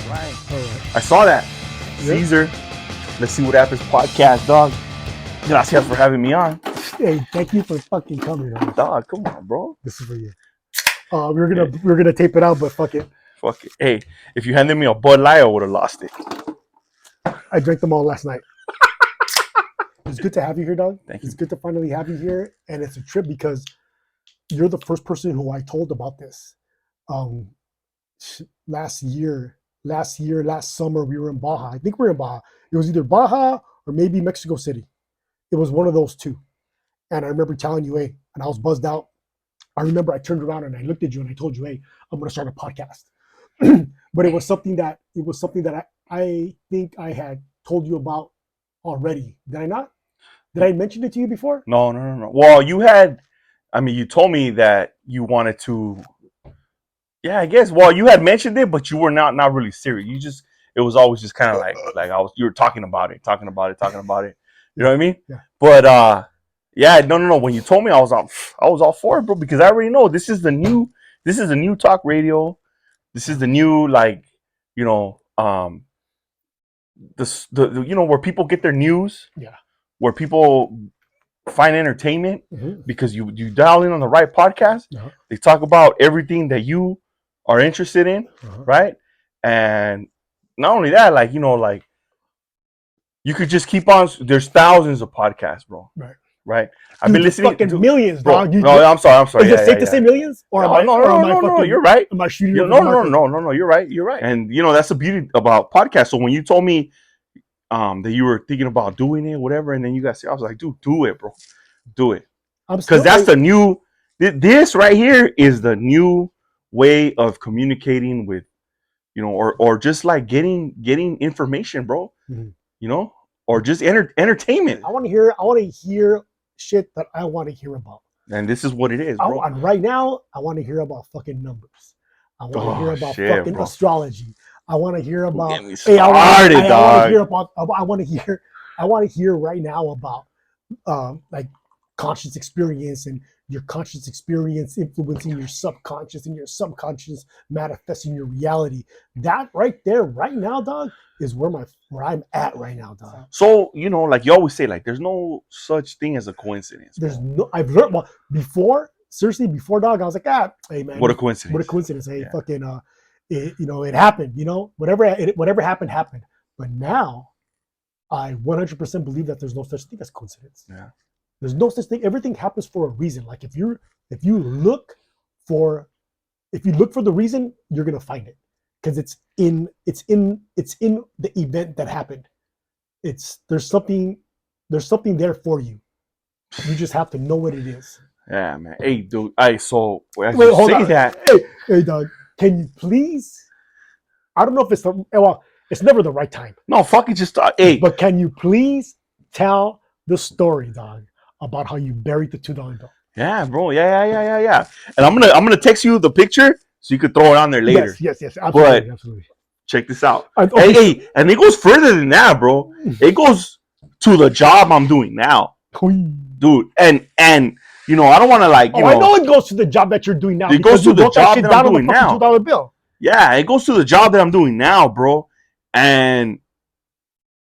right. All right. I saw that. Yep. Caesar. Let's see what happens podcast, dog. Gracias for having me on. Hey, thank you for fucking coming, man. Dog, come on, bro. This is for you. We were gonna tape it out, but fuck it. Fuck it. Hey, if you handed me a Bud Light, I would have lost it. I drank them all last night. It's good to have you here, dog. Thank you. It's good to finally have you here, and it's a trip because you're the first person who I told about this. Last summer, we were in Baja. I think we were in Baja. It was either Baja or maybe Mexico City. It was one of those two. And I remember telling you, hey, and I was buzzed out. I remember I turned around and I looked at you and I told you, hey, I'm going to start a podcast. But it was something that I think I had told you about already. Did I not? Did I mention it to you before? No. Well, you told me that you wanted to. Yeah, I guess. Well, you had mentioned it, but you were not really serious. It was always just kind of like you were talking about it. You know what I mean? Yeah. But yeah, no. When you told me, I was all for it, bro, because I already know this is the new talk radio. This is the new where people get their news. Yeah. Where people find entertainment because you dial in on the right podcast. Uh-huh. They talk about everything that you are interested in, right? And not only that, you could just keep on. There's thousands of podcasts, bro. Right. I've been listening to millions, bro. dog. No, I'm sorry. Is it safe to say millions? Or no. You're right. Am I shooting? No. You're right. And that's the beauty about podcasts. So when you told me that you were thinking about doing it, whatever, and then you guys, I was like, dude, do it, bro, do it, because that's the new. This right here is the new way of communicating with, or just like getting information, bro. Or just entertainment. I want to hear shit that I want to hear about. And this is what it is, bro. And right now, I want to hear about fucking numbers. I want to hear about fucking astrology. I want to hear about. Get me started, dog. I want to hear right now about like conscious experience and your conscious experience influencing your subconscious and your subconscious manifesting your reality. That right there, right now, dog, is where I'm at right now, dog. So like you always say, like there's no such thing as a coincidence. I've learned before, dog. I was like, hey man, what a coincidence. Hey, fucking it happened. Whatever happened. But now, I 100% believe that there's no such thing as coincidence. Yeah. There's no such thing. Everything happens for a reason. Like if you look for the reason, you're gonna find it, because it's in the event that happened. There's something there for you. You just have to know what it is. Yeah, man. Hey, dude. Wait, hold on. That. Hey, dog. Can you please? I don't know if it's never the right time. No, fucking just hey. But can you please tell the story, dog, about how you buried the $2 bill? Yeah, bro. Yeah. And I'm gonna text you the picture so you could throw it on there later. Yes. Absolutely. Check this out. Hey, and it goes further than that, bro. It goes to the job I'm doing now, dude. And I don't want to I know it goes to the job that you're doing now. It goes to the job that I'm doing now. $2 bill. Yeah, it goes to the job that I'm doing now, bro. And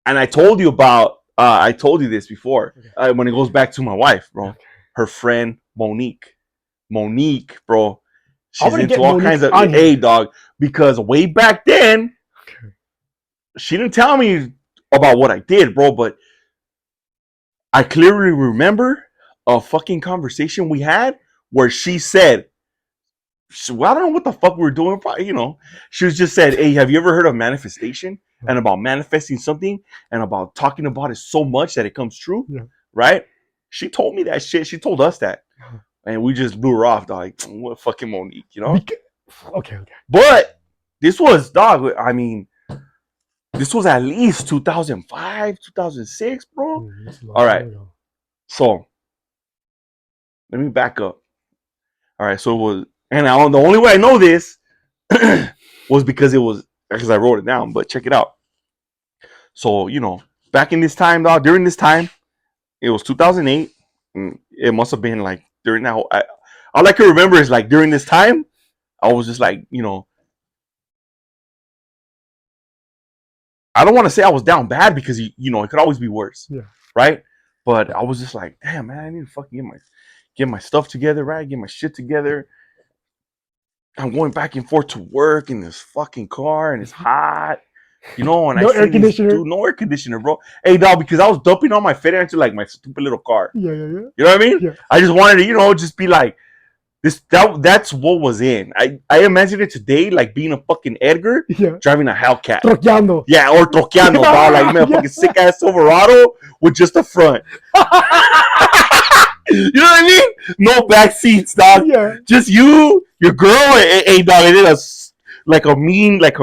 I told you about. I told you this before. When it goes back to my wife, bro. Okay. Her friend Monique, bro. She's into all kinds of dog. Because way back then, she didn't tell me about what I did, bro. But I clearly remember a fucking conversation we had where she said, well, I don't know what the fuck we were doing. She was just said, hey, have you ever heard of manifestation? And about manifesting something and about talking about it so much that it comes true, right? She told me that shit. She told us that. And we just blew her off, dog. What fucking Monique, Okay. But this was, dog, this was at least 2005, 2006, bro. All right. So, let me back up. All right. So it was, and the only way I know this was because I wrote it down, but check it out. So, back in this time, dog, during this time, it was 2008. It must have been like during that whole, all I can remember is like during this time, I was just like, I don't want to say I was down bad because you know it could always be worse, Yeah. right? But I was just like, damn man, I need to fucking get my stuff together, right? Get my shit together. I'm going back and forth to work in this fucking car, and it's hot, you know. And I No see air these conditioner. dude, no air conditioner, bro. Hey, dog, because I was dumping all my fit into like my stupid little car. Yeah. You know what I mean? Yeah. I just wanted to, you know, just be like this. That's what was in. I imagine it today like being a fucking Edgar Yeah. driving a Hellcat. Troqueando. Yeah, or troqueando, dog. Like man, fucking sick ass Silverado with just the front. You know what I mean? No back seats, dog. Yeah. Just you, your girl, hey dog. It is like a mean, like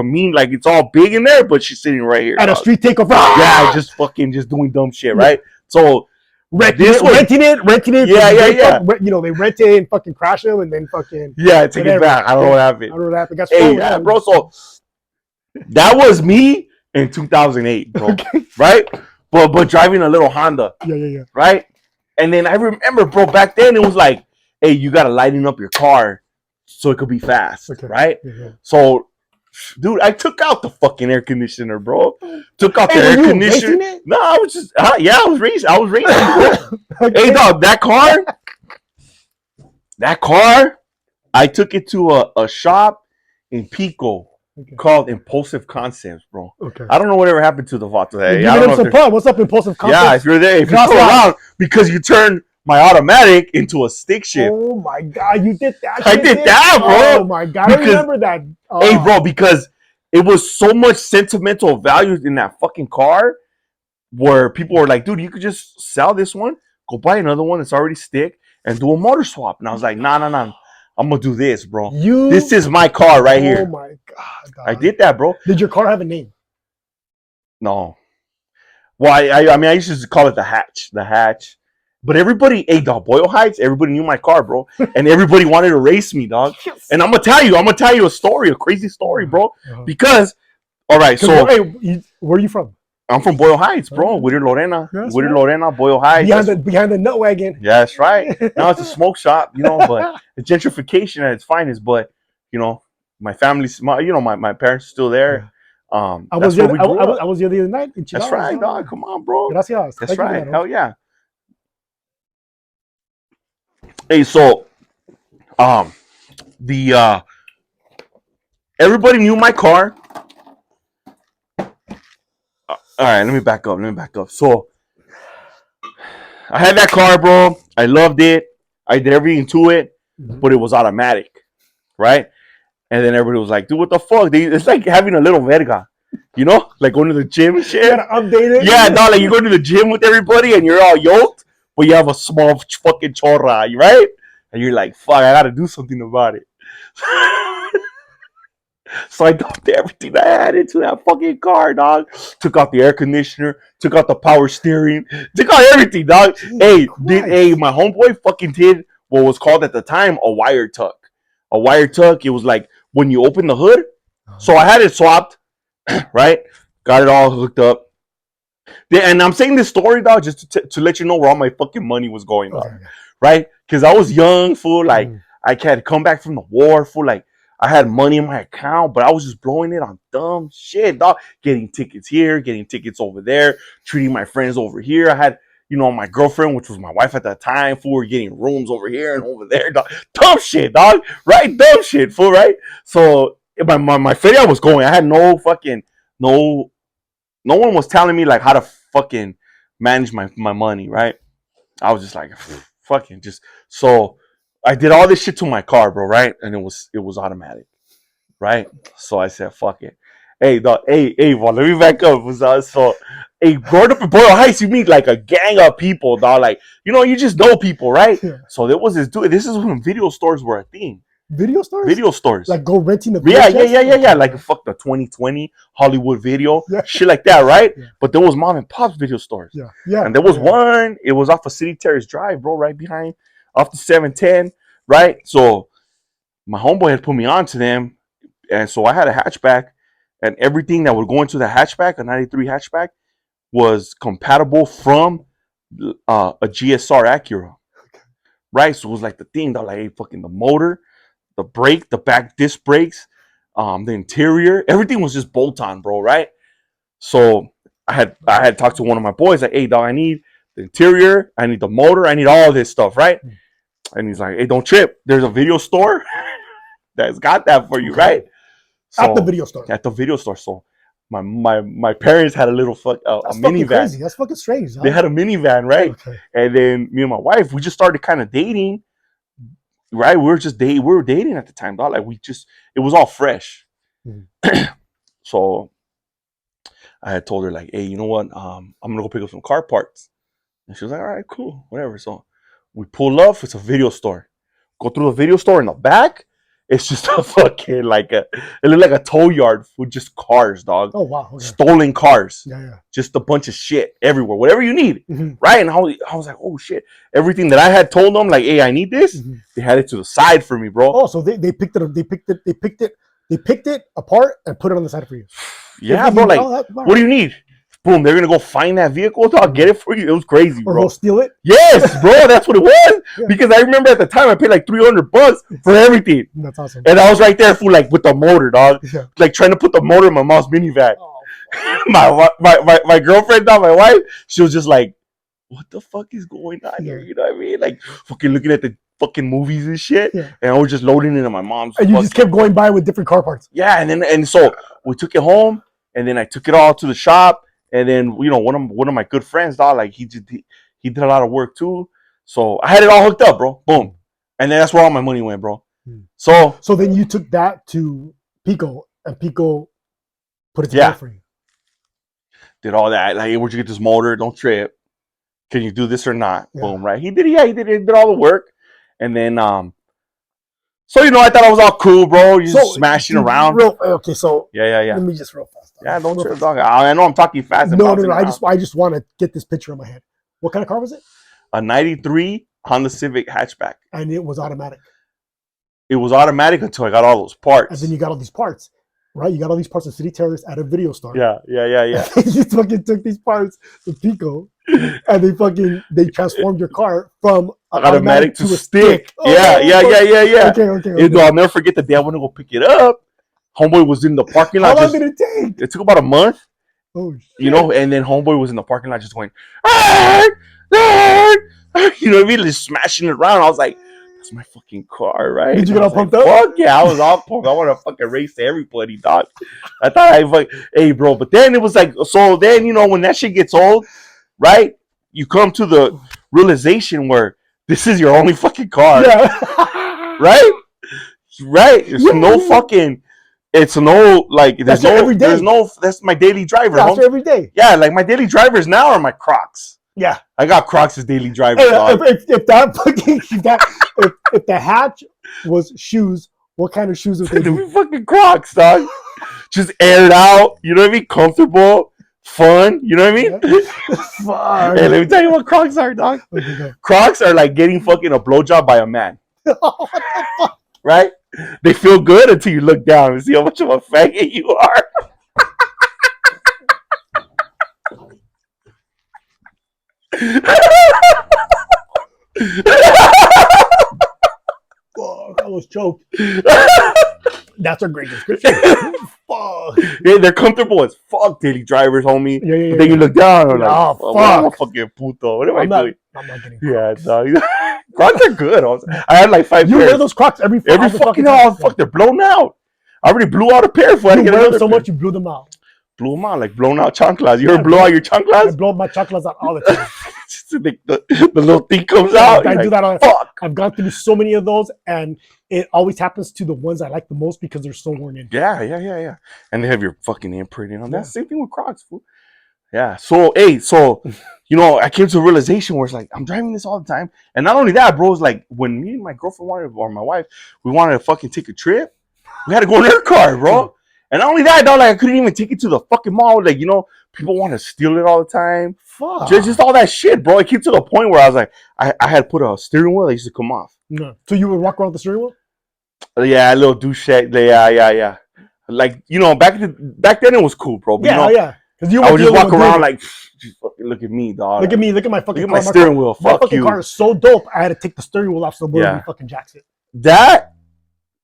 it's all big in there, but she's sitting right here. At dog. a street takeoff. Yeah, just fucking just doing dumb shit, right? So renting it. Yeah. You know, they rent it and fucking crash them and then fucking. Yeah, take it back. I don't know what happened. I don't know what happened. Hey, yeah, bro. So that was me in 2008, bro. Okay. Right? But driving a little Honda. Yeah. Right? And then I remember, bro, back then it was like, hey, you got to lighten up your car so it could be fast, Okay. right? Yeah. So, dude, I took out the fucking air conditioner, bro. Took out the air conditioner. No, I was just, I was racing. Okay. Hey, dog, that car, I took it to a shop in Pico. Okay. Called Impulsive Concepts, bro. Okay. I don't know whatever happened to the Vato. Hey, I don't know some what's up, Impulsive Concepts? Yeah, if you're there, if you're still around, because you turned my automatic into a stick shift. Oh my god, you did that! I did that, bro. Oh my god, I remember that. Oh. Hey, bro, because it was so much sentimental value in that fucking car, where people were like, "Dude, you could just sell this one, go buy another one that's already stick, and do a motor swap." And I was like, "Nah. I'm gonna do this, bro. This is my car right here." Oh my god! Dog. I did that, bro. Did your car have a name? No. Well, I mean, I used to call it the hatch. But everybody, hey, dog, Boyle Heights, everybody knew my car, bro, and everybody wanted to race me, dog. Yes. And I'm gonna tell you a crazy story, bro. Because, all right, so hey, where are you from? I'm from Boyle Heights, bro. Whittier Lorena, Boyle Heights. Behind the nut wagon. Yeah, that's right. Now it's a smoke shop, you know, but it's gentrification at its finest. But you know, my family's, my parents are still there. Yeah. I was the other night. That's right, dog. Come on, bro. Gracias. That's right. Hell yeah. Hey, so, everybody knew my car. All right, let me back up. So, I had that car, bro. I loved it. I did everything to it, but it was automatic, right? And then everybody was like, dude, what the fuck? It's like having a little verga, you know? Like going to the gym and shit. You gotta update it. Yeah, no, like you go to the gym with everybody and you're all yoked, but you have a small fucking chorra, right? And you're like, fuck, I gotta do something about it. So I dumped everything I had into that fucking car, dog. Took out the air conditioner, took out the power steering, took out everything, dog. Hey, my homeboy fucking did what was called at the time a wire tuck. A wire tuck, it was like when you open the hood. So I had it swapped, right? Got it all hooked up. And I'm saying this story, dog, just to let you know where all my fucking money was going, dog. Okay. Right? Because I was young, fool. Like, I had come back from the war, fool. Like, I had money in my account, but I was just blowing it on dumb shit, dog. Getting tickets here, getting tickets over there, treating my friends over here. I had, my girlfriend, which was my wife at that time, fool, were getting rooms over here and over there, dog. Dumb shit, dog. Right? Dumb shit, fool, right? So, my feria was going. I had no one was telling me, like, how to fucking manage my money, right? I was just like, fucking just, so I did all this shit to my car, bro, right? And it was automatic, right? So I said, fuck it. Hey, dog, well, let me back up. So, growing up in Boyle Heights, you meet like a gang of people, dog. Like, you just know people, right? Yeah. So there was this dude. This is when video stores were a thing. Video stores? Video stores. Like go renting the Yeah. Like fuck the 2020 Hollywood Video, shit like that, right? Yeah. But there was mom and pop's video stores. Yeah. And there was one, it was off of City Terrace Drive, bro, right behind, off the 710, right? So my homeboy had put me on to them, and so I had a hatchback, and everything that would go into the hatchback, a 93 hatchback, was compatible from a GSR Acura, right? So it was like the thing that, like, hey, fucking the motor, the brake, the back disc brakes, the interior, everything was just bolt on, bro, right? So I had talked to one of my boys like, hey dog, I need the interior, I need the motor, I need all this stuff, right? And he's like, hey, don't trip. There's a video store that's got that for you, right? So, at the video store. At the video store. So my parents had a little a minivan. Crazy. That's fucking strange. Huh? They had a minivan, right? Okay. And then me and my wife, we just started kind of dating, right? We were dating at the time, dog. Like it was all fresh. So I had told her like, hey, you know what? I'm gonna go pick up some car parts. And she was like, all right, cool, whatever. So we pull up. It's a video store. Go through the video store in the back. It's just a fucking it looked like a tow yard with just cars, dog. Oh wow, okay. Stolen cars. Yeah. Just a bunch of shit everywhere, whatever you need, right? And I was like, oh shit, everything that I had told them, like, hey, I need this. They had it to the side for me, bro. Oh, so they picked it apart and put it on the side for you. Yeah, bro. Like, what do you need? Boom, they're gonna go find that vehicle, dog, get it for you. It was crazy, bro. Or go steal it? Yes, bro, that's what it was. Yeah. Because I remember at the time I paid like $300 for everything. That's awesome. And I was right there for like with the motor, dog. Yeah. Like trying to put the motor in my mom's minivan. Oh, my girlfriend, dog, my wife, she was just like, what the fuck is going on here? You know what I mean? Like fucking looking at the fucking movies and shit. Yeah. And I was just loading into my mom's. And you just kept going by with different car parts. Yeah, and so we took it home, and then I took it all to the shop. And then, you know, one of my good friends, dog, like he did a lot of work too. So I had it all hooked up, bro. Boom. And then that's where all my money went, bro. So then you took that to Pico, and Pico put it together for you. Did all that. Like, hey, where'd you get this motor? Don't trip. Can you do this or not? Yeah. Boom, right? He did all the work. And then so, you know, I thought I was all cool, bro. You just smashing around. Okay, so yeah. Let me just real fast. Yeah, don't trip, dog. I know I'm talking fast. No. I just want to get this picture in my head. What kind of car was it? A 93 Honda Civic hatchback. And it was automatic. It was automatic until I got all those parts. And then you got all these parts, right? You got all these parts of City Terrorist at a video store. Yeah. You fucking took these parts to Pico, and they transformed your car from automatic to a stick. Yeah. Okay. I'll never forget the day I went to go pick it up. Homeboy was in the parking lot. How long did it take? It took about a month. Oh shit. You know, and then homeboy was in the parking lot just going, you know what I mean? Just smashing it around. I was like, that's my fucking car, right? Did you get all pumped up? Fuck yeah, I was all pumped. I want to fucking race to everybody, dog. I thought hey, bro. But then it was like, so then, you know, when that shit gets old, right? You come to the realization where this is your only fucking car. Yeah. Right? It's no like that's my daily driver. That's every day. Yeah, like my daily drivers now are my Crocs. Yeah, I got Crocs as daily drivers. If the hatch was shoes, what kind of shoes would they be? Fucking Crocs, dog. Just aired out. You know what I mean? Comfortable, fun. You know what I mean? Yeah. Hey, let me tell you what Crocs are, dog. Crocs are like getting fucking a blowjob by a man. What the fuck? Right? They feel good until you look down and see how much of a faggot you are. Oh, I was choked. That's a great description. Fuck. Yeah, they're comfortable as fuck, daily drivers, homie. Yeah. But then you look down and like, fuck. I'm a fucking puto. What am I doing? I'm not getting Crocs. Yeah, no. Crocs are good. I had like 5 You pairs. wear those Crocs every fucking time. Fuck, they're blown out. I already blew out a pair. You wear them so much, you blew them out. Blew them out, like blown out chanclas. You ever blow out your chanclas? I blow my chanclas out all the time. the little thing comes out. I do that all the time. I've gone through so many of those, and it always happens to the ones I like the most because they're so worn in. Yeah. And they have your fucking imprinting on that. Same thing with Crocs, fool. Yeah. So, you know, I came to a realization where it's like, I'm driving this all the time. And not only that, bro, it's like when me and my girlfriend or my wife, we wanted to fucking take a trip, we had to go in her car, bro. And not only that, dog, like I couldn't even take it to the fucking mall. Like, you know, people want to steal it all the time. Fuck. Just all that shit, bro. It came to the point where I was like, I had put a steering wheel that used to come off. No. So you would walk around with the steering wheel? Yeah, a little douche. Yeah. Like, you know, back then it was cool, bro. But, yeah. I would just walk around like, just fucking look at me, dog. Look at me. Look at my fucking car. Look at my steering wheel. My fucking car is so dope. I had to take the steering wheel off so nobody fucking jacks it. That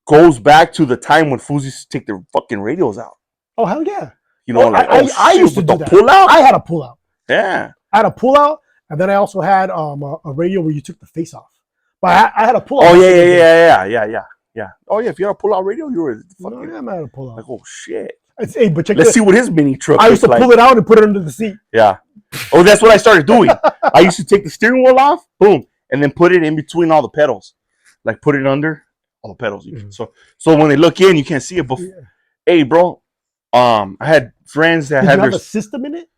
goes back to the time when fools used to take their fucking radios out. Oh, hell yeah. You know, like I used to with do the that. pull out. I had a pull out. Yeah. I had a pull out, and then I also had a radio where you took the face off. But I had a pull Oh out. yeah. Oh yeah, if you had a pull out radio, you were fucking. No, yeah, I had a pull out. Like, oh shit. Hey, but check Let's see what his mini truck. I used to pull it out and put it under the seat. Yeah. Oh, that's what I started doing. I used to take the steering wheel off, boom, and then put it in between all the pedals, like put it under all the pedals. So when they look in, you can't see it. But hey, bro, I had friends that had you have a system in it?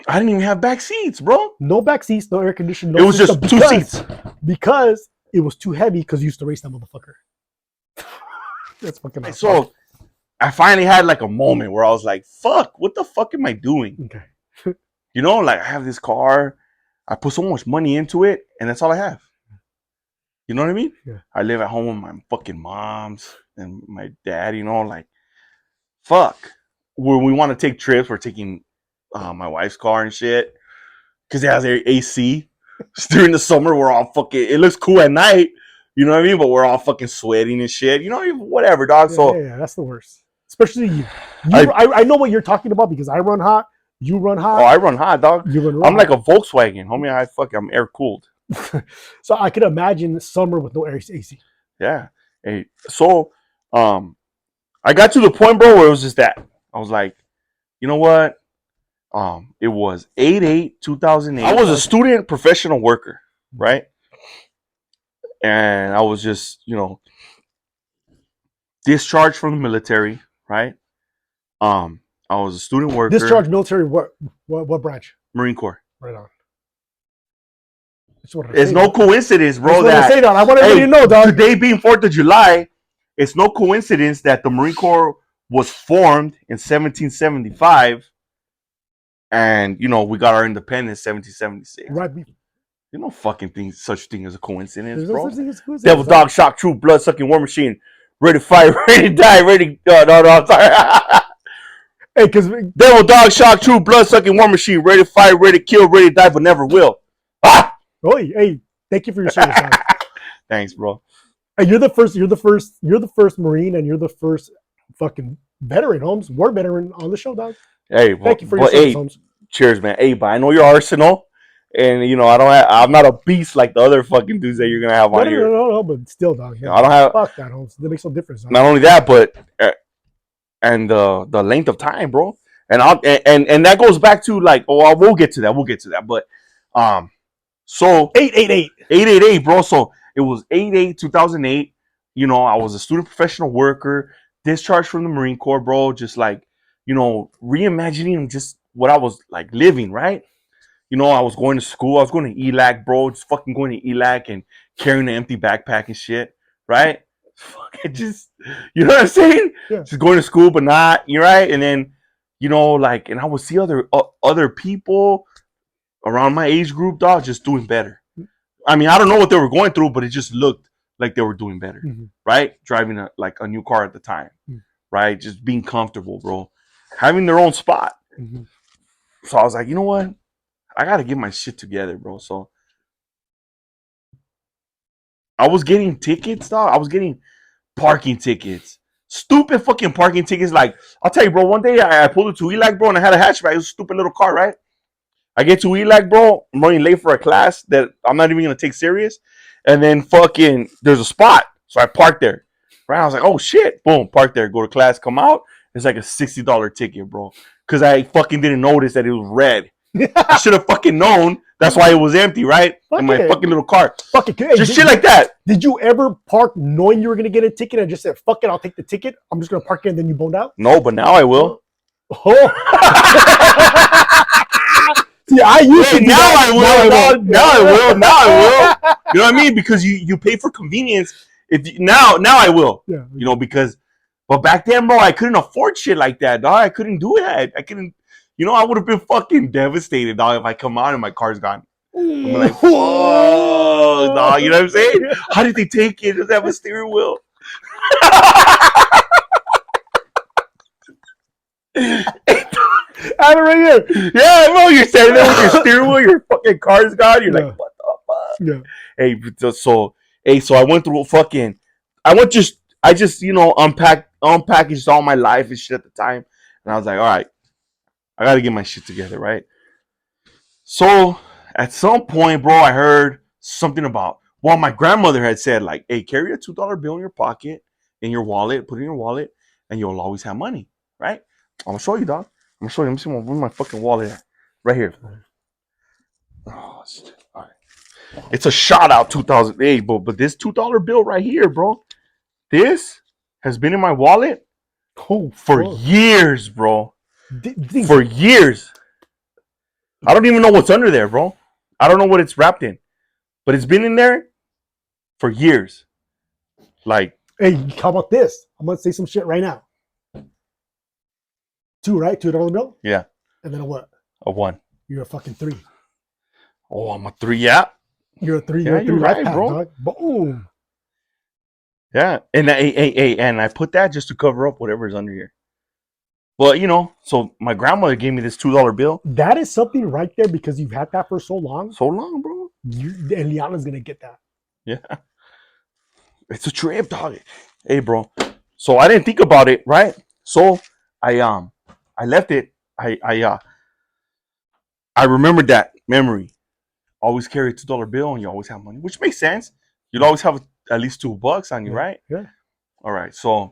I didn't even have back seats, bro. No back seats, no air conditioning. No it was just two seats because it was too heavy. Because you used to race that motherfucker. That's fucking awesome. So I finally had like a moment where I was like, "Fuck, what the fuck am I doing?" Okay. You know, like I have this car, I put so much money into it, and that's all I have. You know what I mean? Yeah. I live at home with my fucking moms and my dad. You know, like, fuck. When we want to take trips, we're taking my wife's car and shit because it has AC. During the summer, we're all fucking. It looks cool at night. You know what I mean? But we're all fucking sweating and shit. You know, whatever, dog. Yeah, that's the worst. Especially you. I know what you're talking about because I run hot. You run hot. Oh, I run hot, dog. You run I'm like a Volkswagen, homie. I'm air cooled. So I could imagine summer with no AC. Yeah. Hey, so I got to the point, bro, where it was just that. I was like, you know what? It was 8/8/2008. I was a student professional worker, right? And I was just, discharged from the military, right? I was a student worker. Discharged military, what branch? Marine Corps. Right on. It's no coincidence, bro. I want everybody to know, dog. Today being 4th of July, it's no coincidence that the Marine Corps was formed in 1775, and we got our independence 1776. Right. You know, fucking such thing as a coincidence, There's bro. No such thing as a coincidence. Devil, dog, shock, troop, blood sucking war machine, ready to fight, ready to die, ready. No, I'm sorry. Hey, because Devil, dog, shock, troop, blood sucking war machine, ready to fight, ready to kill, ready to die, but never will. Ah! Oh, hey, thank you for your service. Thanks, bro. And you're the first Marine, and you're the first fucking veteran, Holmes, war veteran on the show, dog. Hey, thank you for your service, Holmes. Cheers, man. Hey, but I know your arsenal, and I'm not a beast like the other fucking dudes that you're gonna have on here. No, but still, dog. Yeah. I don't have. Fuck that, Holmes. That makes no difference. Dog. Not only that, but and the length of time, bro, and that goes back to like, we'll get to that, but so 8/8/8, bro. So it was 8/8/2008. I was a student professional worker, discharged from the Marine Corps, bro. Just like, reimagining just what I was like living, right? I was going to school. I was going to ELAC, bro. Just fucking going to ELAC and carrying an empty backpack and shit, right? Fucking just, you know what I'm saying? Yeah. Just going to school, but not, you're right. And then, like, and I would see other people around my age group, dog, just doing better. I mean, I don't know what they were going through, but it just looked like they were doing better, right? Driving a new car at the time, right? Just being comfortable, bro. Having their own spot. So I was like, you know what? I got to get my shit together, bro. So I was getting tickets, dog. I was getting parking tickets. Stupid fucking parking tickets. Like, I'll tell you, bro, one day I pulled it to ELAC, bro, and I had a hatchback. It was a stupid little car, right? I get to ELAC, bro. I'm running late for a class that I'm not even going to take serious. And then fucking, there's a spot. So I parked there. Right? I was like, oh, shit. Boom, park there. Go to class, come out. It's like a $60 ticket, bro. Because I fucking didn't notice that it was red. I should have fucking known. That's why it was empty, right? In my fucking little car. Fuck it. Just shit like that. Did you ever park knowing you were going to get a ticket and just said, fuck it, I'll take the ticket? I'm just going to park it and then you boned out? No, but now I will. Oh. See, I used to. Now I will. Now I will. You know what I mean? Because you pay for convenience. Now I will. Yeah. Because, but back then, bro, I couldn't afford shit like that, dog. I couldn't do that. I couldn't. I would have been fucking devastated, dog, if I come out and my car's gone. I'm like, whoa, dog. You know what I'm saying? How did they take it? Does it have a steering wheel? I have it right here. Yeah, bro, you're standing there with your steering wheel, your fuckage car's gone. You're like, what the fuck? Yeah. Hey, so I went through I just unpackaged all my life and shit at the time. And I was like, all right, I got to get my shit together, right? So at some point, bro, I heard something about, well, my grandmother had said, like, hey, carry a $2 bill in your pocket, in your wallet, put it in your wallet, and you'll always have money, right? I'm going to show you, dog. I'm going to show you. Let me see where's my fucking wallet at. Right here. Oh, shit. All right. It's a shout out 2008, but this $2 bill right here, bro, this has been in my wallet for years, bro. For years. I don't even know what's under there, bro. I don't know what it's wrapped in, but it's been in there for years. Like, hey, how about this? I'm gonna say some shit right now. Two, right? $2 bill. yeah, And then a what? a one. You're a fucking three. Oh, I'm a three. Yeah, You're a three. yeah, You're a three, you're right, path, bro. dog. Boom. Yeah, and and I put that just to cover up whatever is under here. Well, you know, so my grandmother gave me this $2 bill. That is something right there because you've had that for so long. So long, bro. And Liana's gonna get that. Yeah, it's a trip, dog. Hey, bro. So I didn't think about it, right? So I left it. I remembered that memory. Always carry a $2 bill and you always have money, which makes sense. You'd always have at least $2 on you, right? Yeah. All right. So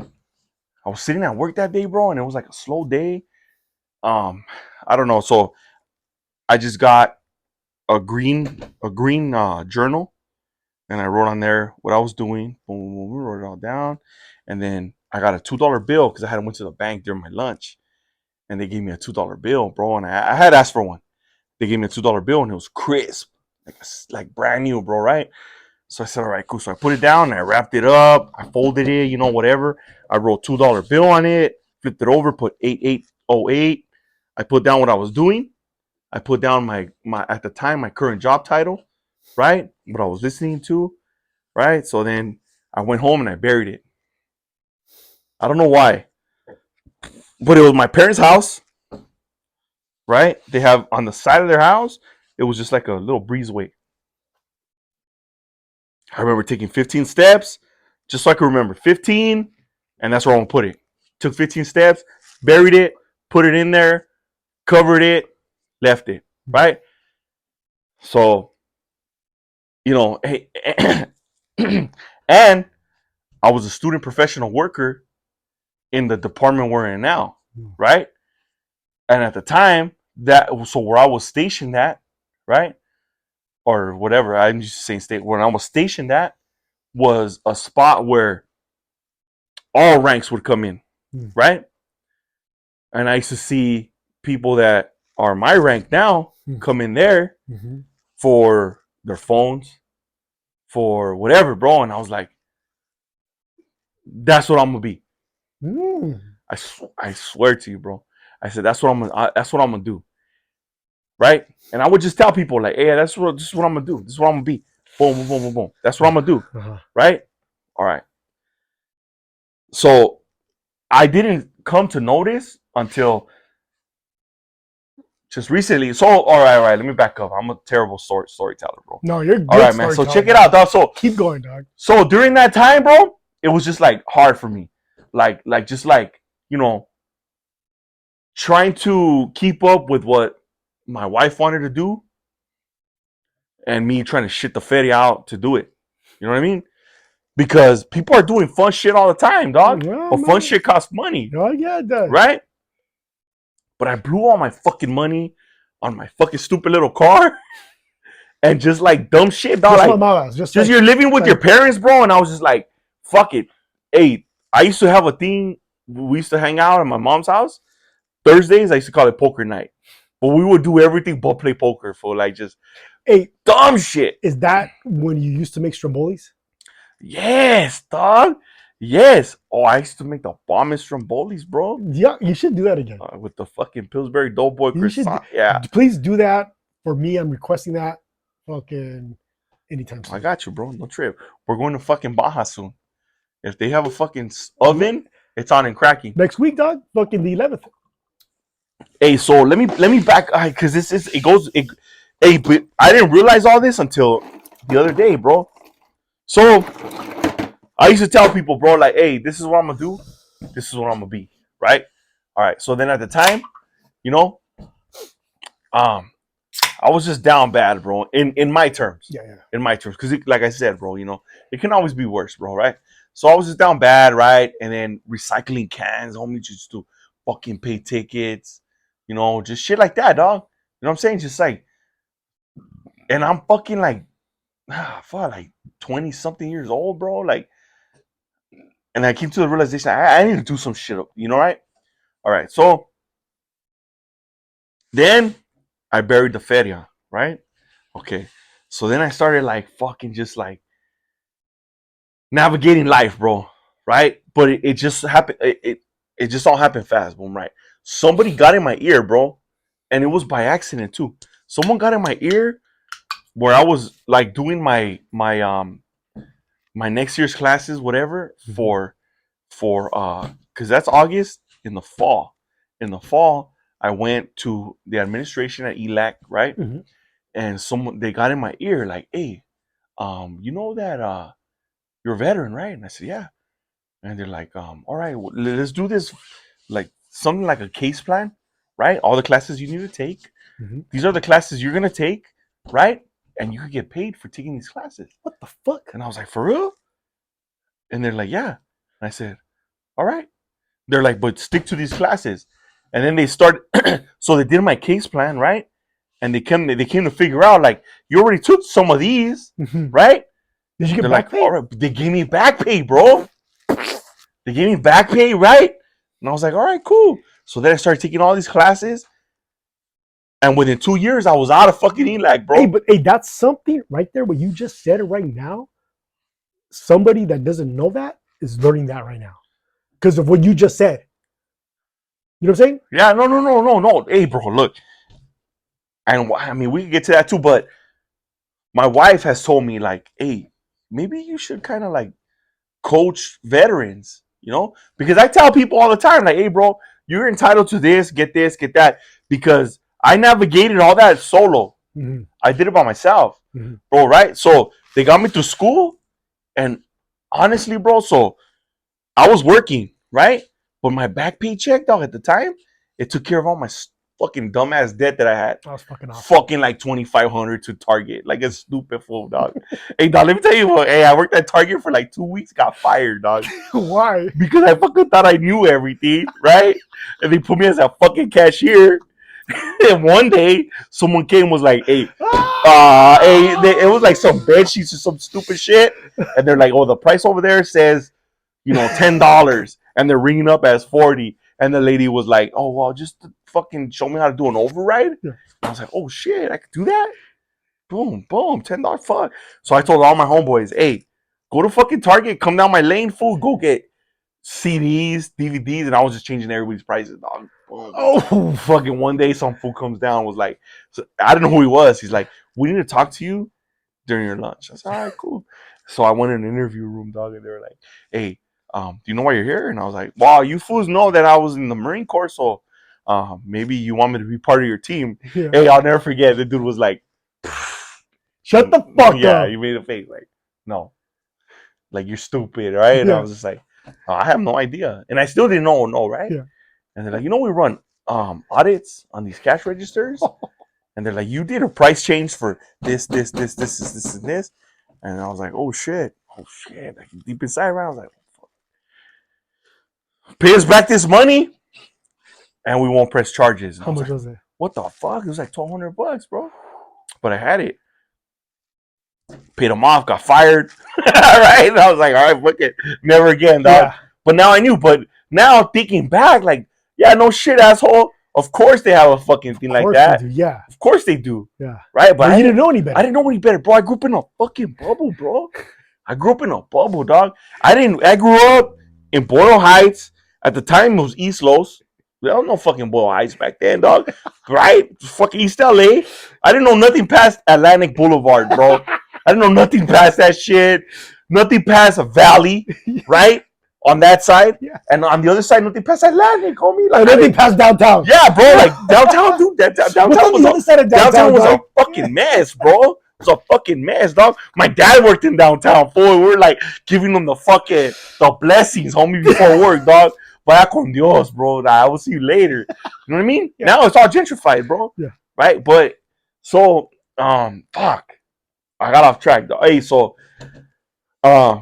I was sitting at work that day, bro, and it was like a slow day. I don't know. So I just got a green journal, and I wrote on there what I was doing. Boom, boom, boom, we wrote it all down, and then I got a $2 bill because I had went to the bank during my lunch, and they gave me a $2 bill, bro, and I had asked for one. They gave me a $2 bill, and it was crisp, like brand new, bro, right? So I said, all right, cool. So I put it down, and I wrapped it up, I folded it, you know, whatever. I wrote $2 bill on it, flipped it over, put 8808. I put down what I was doing. I put down my at the time my current job title, right? What I was listening to, right? So then I went home and I buried it. I don't know why, but it was my parents' house, right? They have on the side of their house, it was just like a little breezeway. I remember taking 15 steps, just so I could remember 15, and that's where I'm gonna put it. Took 15 steps, buried it, put it in there, covered it, left it, right? So, you know, hey, and I was a student professional worker in the department we're in now, right? And at the time, so where I was stationed at, right? Or whatever, I'm just saying state, where I was stationed at was a spot where all ranks would come in, right? And I used to see people that are my rank now come in there for their phones, for whatever, bro. And I was like, that's what I'm gonna be. I swear to you, bro. I said that's what I'm gonna do, right? And I would just tell people like, hey, this is what I'm gonna do. This is what I'm gonna be. Boom, boom, boom, boom, boom. That's what I'm gonna do, right? All right. So I didn't come to notice until just recently. So all right. Let me back up. I'm a terrible storyteller, bro. No, you're good. All right, man. So check it out, dog. So keep going, dog. So during that time, bro, it was just like hard for me, like you know, trying to keep up with what my wife wanted to do, and me trying to shit the feria out to do it. You know what I mean? Because people are doing fun shit all the time, dog. Yeah, but fun shit costs money. Oh yeah, it does. Right? But I blew all my fucking money on my fucking stupid little car. And just like dumb shit, dog. Just you're living with your parents, bro. And I was just like, fuck it. Hey, I used to have a thing. We used to hang out at my mom's house. Thursdays, I used to call it poker night. But we would do everything but play poker for like just dumb shit. Is that when you used to make strombolis? Yes, dog. Yes. Oh, I used to make the bombest strombolis, bro. Yeah, you should do that again. With the fucking Pillsbury Doughboy croissant. Yeah. Please do that for me. I'm requesting that fucking anytime soon. I got you, bro. No trip. We're going to fucking Baja soon. If they have a fucking oven, it's on and cracking. Next week, dog. Fucking the 11th. Hey, so let me back, because hey, but I didn't realize all this until the other day, bro. So I used to tell people, bro, like, hey, this is what I'm gonna do. This is what I'm gonna be, right? All right. So then at the time, you know, I was just down bad, bro. In my terms. Yeah, yeah. In my terms, because like I said, bro, it can always be worse, bro, right? So I was just down bad, right? And then recycling cans, homie, just to fucking pay tickets, just shit like that, dog. You know what I'm saying? Just like, and I'm fucking like, fuck, like 20 something years old, bro. Like, and I came to the realization I need to do some shit, right? All right. So then I buried the feria, right? Okay. So then I started like fucking just like navigating life, bro. Right? But it just happened. It just all happened fast, boom, right? Somebody got in my ear, bro. And it was by accident too. Someone got in my ear where I was like doing my next year's classes, whatever, for because that's August. In the fall, I went to the administration at ELAC, right? Mm-hmm. And they got in my ear like, hey, you know that you're a veteran, right? And I said, yeah. And they're like, all right, let's do this, like something like a case plan, right? All the classes you need to take. Mm-hmm. These are the classes you're gonna take, right? And you could get paid for taking these classes. What the fuck? And I was like, for real? And they're like, yeah. And I said, all right. They're like, but stick to these classes. And then they start. So they did my case plan, right? And they came to figure out like, you already took some of these, right? Did you get They're back like, pay? all right, they gave me back pay, bro. They gave me back pay, right? And I was like, all right, cool. So then I started taking all these classes. And within 2 years, I was out of fucking ELAC, bro. Hey, that's something right there. What you just said right now. Somebody that doesn't know that is learning that right now because of what you just said. You know what I'm saying? Yeah, no. Hey, bro, look. And I mean, we can get to that too, but my wife has told me, like, hey, maybe you should kind of like coach veterans, because I tell people all the time, like, hey, bro, you're entitled to this, get that, because I navigated all that solo. Mm-hmm. I did it by myself, Mm-hmm. bro, right? So they got me through school, and honestly, bro, so I was working, right? But my back paycheck, dog, at the time, it took care of all my fucking dumbass debt that I had. That was fucking awesome. Fucking like $2,500 to Target, like a stupid fool, dog. Hey, dog, let me tell you what. Hey, I worked at Target for like 2 weeks, got fired, dog. Why? Because I fucking thought I knew everything, right? And they put me as a fucking cashier. And one day, someone came and was like, hey, it was like some bed sheets or some stupid shit. And they're like, oh, the price over there says, $10. And they're ringing up as 40. And the lady was like, oh, well, just fucking show me how to do an override. Yeah. I was like, oh, shit, I could do that? Boom, $10, fuck. So I told all my homeboys, hey, go to fucking Target, come down my lane, fool, go get CDs, DVDs, and I was just changing everybody's prices, dog. Boom. Oh, fucking one day some fool comes down, was like, so I don't know who he was. He's like, we need to talk to you during your lunch. I said, all right, cool. So I went in an interview room, dog, and they were like, hey, do you know why you're here? And I was like, wow, you fools know that I was in the Marine Corps, so maybe you want me to be part of your team. Yeah. Hey, I'll never forget. The dude was like, shut the fuck up. Yeah, you made a face like, no. Like, you're stupid, right? And I was just like, oh, I have no idea. And I still didn't know, right? Yeah. And they're like, we run audits on these cash registers. And they're like, you did a price change for this, and this. And I was like, oh, shit. Like, deep inside, right? I was like, pay us back this money, and we won't press charges. And how much was it? What the fuck? It was like $1,200, bro. But I had it. Paid them off, got fired. Right? And I was like, all right, fuck it. Never again, dog. Yeah. But now I knew. But now thinking back, like, yeah, no shit, asshole. Of course they have a fucking thing like that. They do, yeah. Of course they do. Yeah. Right? But you didn't know any better. I didn't know any better, bro. I grew up in a fucking bubble, bro. I grew up in a bubble, dog. I grew up in Boyle Heights. At the time, it was East Los. There was no fucking Boyle Heights back then, dog. Right? Fucking East LA. I didn't know nothing past Atlantic Boulevard, bro. I didn't know nothing past that shit. Nothing past a valley, right? On that side. Yeah. And on the other side, nothing past Atlantic, homie. Like, nothing past downtown. Yeah, bro. Like, downtown, dude. Downtown was a fucking mess, bro. It was a fucking mess, dog. My dad worked in downtown, boy. We were like giving them the blessings, homie, before work, dog. vaya con Dios, bro. I will see you later. You know what I mean? Yeah. Now it's all gentrified, bro. Yeah. Right? But so fuck. I got off track though. Hey, so uh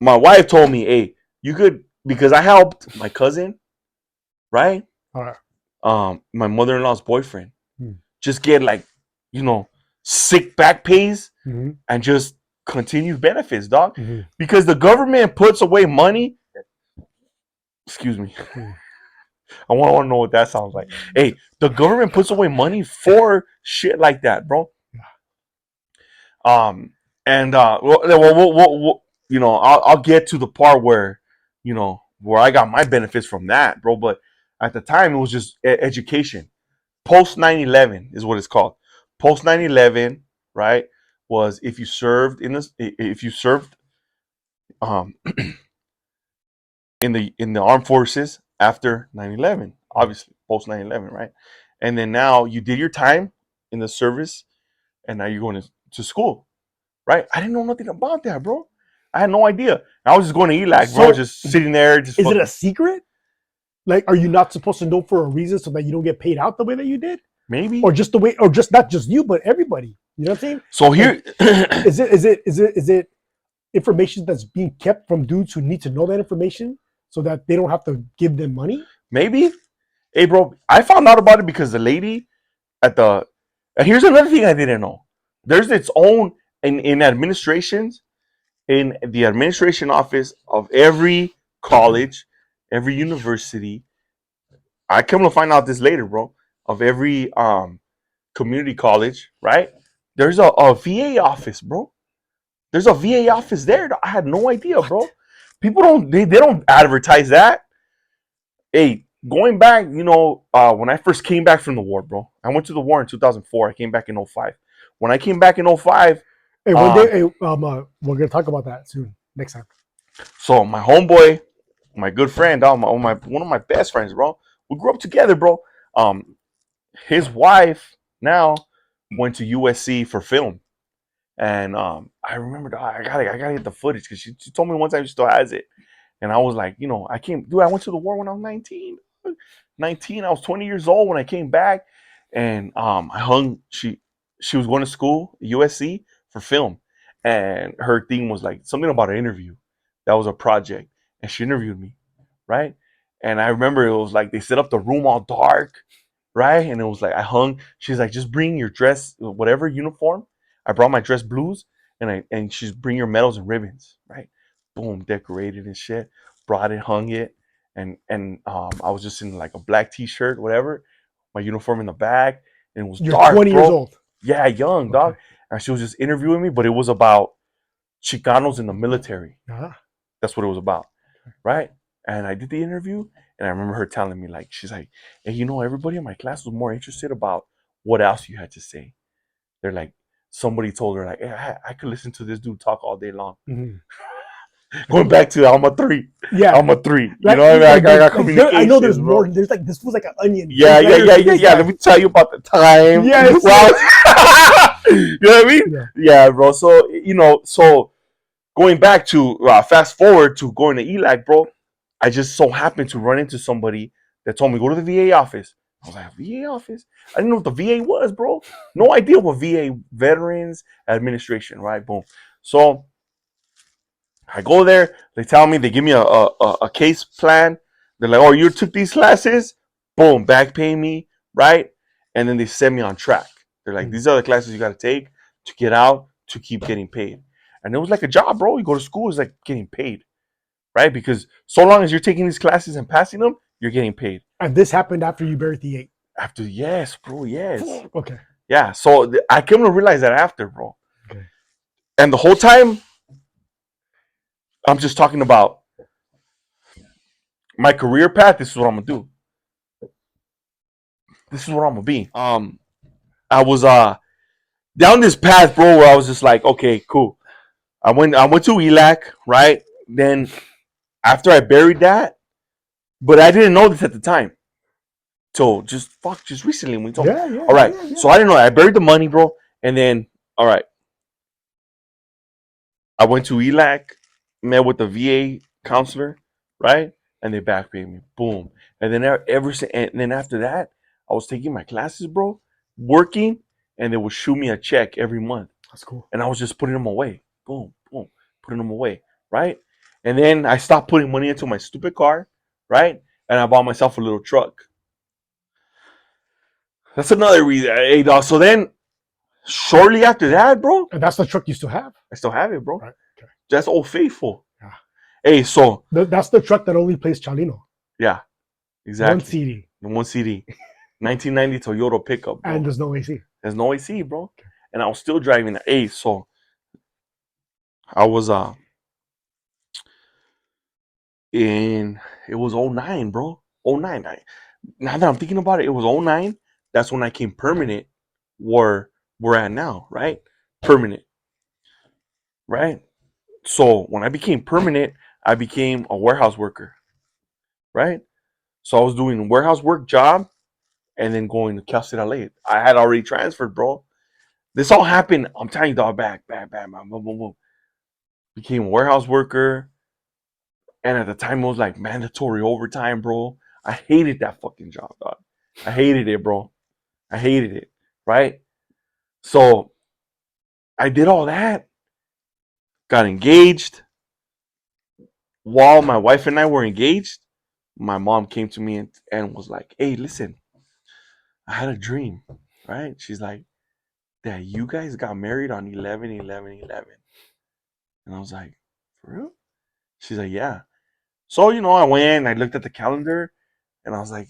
my wife told me, hey, you could because I helped my cousin, right? All right. My mother-in-law's boyfriend. Hmm. Just get like, sick back pays Mm-hmm. and just continued benefits, dog. Mm-hmm. Because the government puts away money. Excuse me. Mm-hmm. I want to know what that sounds like. Hey, the government puts away money for shit like that, bro. Um, and I'll get to the part where, where I got my benefits from that, bro. But at the time, it was just education. Post 9/11 is what it's called. Post 9/11, right? Was if you served um in the armed forces after 9/11, obviously post 9/11, right? And then now you did your time in the service, and now you're going to school, right? I didn't know nothing about that, bro. I had no idea. I was just going to ELAC, bro, So, just sitting there, just is it fucking. a secret? Like, are you not supposed to know for a reason so that you don't get paid out the way that you did, Maybe. or just the way, or just not just you, but everybody? You know what I'm saying? So here, Like, is it information that's being kept from dudes who need to know that information so that they don't have to give them money? maybe. Hey, bro, I found out about it because the lady at the. And here's another thing I didn't know. There's its own in administrations, in the administration office of every college, every university. I come to find out this later, bro. Of every community college, right? There's a VA office, bro. There's a VA office there. I had no idea, bro. People they don't advertise that. Hey, going back, when I first came back from the war, bro. I went to the war in 2004. I came back in 05. When I came back in 05, Hey, one day, hey, we're gonna talk about that soon next time. so my homeboy, my good friend, one of my best friends, bro. We grew up together, bro. His wife now went to USC for film. And I remember, I gotta get the footage because she told me one time she still has it. And I was like, I went to the war when I was 19. 19, I was 20 years old when I came back. And she was going to school, USC, for film. And her thing was like something about an interview. That was a project. And she interviewed me, right? And I remember it was like they set up the room all dark, right? And it was like I hung. She's like, just bring your dress, whatever uniform. I brought my dress blues, and she's bring your medals and ribbons, right? Boom, decorated and shit. Brought it, hung it, and I was just in like a black t-shirt, whatever. My uniform in the back, and it was You're dark, 20 years bro. old. Yeah, young Okay. dog. And she was just interviewing me, but it was about Chicanos in the military. Uh-huh. That's what it was about, right? And I did the interview, and I remember her telling me, like, she's like, hey, everybody in my class was more interested about what else you had to say. They're like, somebody told her, like, hey, I could listen to this dude talk all day long. Mm-hmm. Going back to I'm a 3. Yeah, I'm a 3. You like, know what I mean? like, I got like, communications, I know there's bro. more. There's like, this feels like an onion. Yeah. Let me tell you about the time. Yes. You know what I mean? Yeah, bro. So, so going back to fast forward to going to ELAC, bro, I just so happened to run into somebody that told me go to the VA office. I was like, VA office? I didn't know what the VA was, bro. No idea what VA, Veterans Administration, right? Boom. So I go there. They tell me, they give me a case plan. They're like, oh, you took these classes? Boom, back pay me, right? And then they set me on track. They're like, these are the classes you got to take to get out to keep getting paid. And it was like a job, bro. You go to school, it's like getting paid, right? Because so long as you're taking these classes and passing them, you're getting paid. And this happened after you buried the 8. After, yes, bro, yes. Okay. Yeah, so I came to realize that after, bro. Okay. And the whole time, I'm just talking about my career path. This is what I'm gonna do. This is what I'm gonna be. I was down this path, bro, where I was just like, okay, cool. I went to ELAC, right? Then after I buried that, but I didn't know this at the time. So just recently when we told me. All right. Yeah. So I didn't know. I buried the money, bro. And then, all right. I went to ELAC, met with the VA counselor, right? and they back paid me. Boom. And then and then after that, I was taking my classes, bro, working, and they would shoot me a check every month, That's cool. and I was just putting them away. Boom, boom, putting them away, right? And then I stopped putting money into my stupid car, right? And I bought myself a little truck. That's another reason. Hey, dog. So then, shortly after that, bro, And that's the truck you still have, I still have it, bro. right? Okay. That's Old Faithful. Yeah. Hey, so That's the truck that only plays Chalino. yeah, exactly. One CD. The one CD, 1990 Toyota pickup, bro. And there's no AC. There's no AC, bro. And I was still driving the A. So I was in it was '09, bro. '09. Now that I'm thinking about it, it was '09. That's when I came permanent where we're at now, right? Permanent. Right? So when I became permanent, I became a warehouse worker. Right? So I was doing a warehouse work job and then going to Cal State LA. I had already transferred, bro. This all happened, I'm telling you, dog, back, boom, boom, boom. Became a warehouse worker. And at the time, it was like mandatory overtime, bro. I hated that fucking job, dog. I hated it, bro. I hated it, right? So I did all that, got engaged. While my wife and I were engaged, my mom came to me and was like, hey, listen, I had a dream, right? She's like, that you guys got married on 11/11/11. And I was like, for real? She's like, yeah. So, I went, I looked at the calendar, and I was like,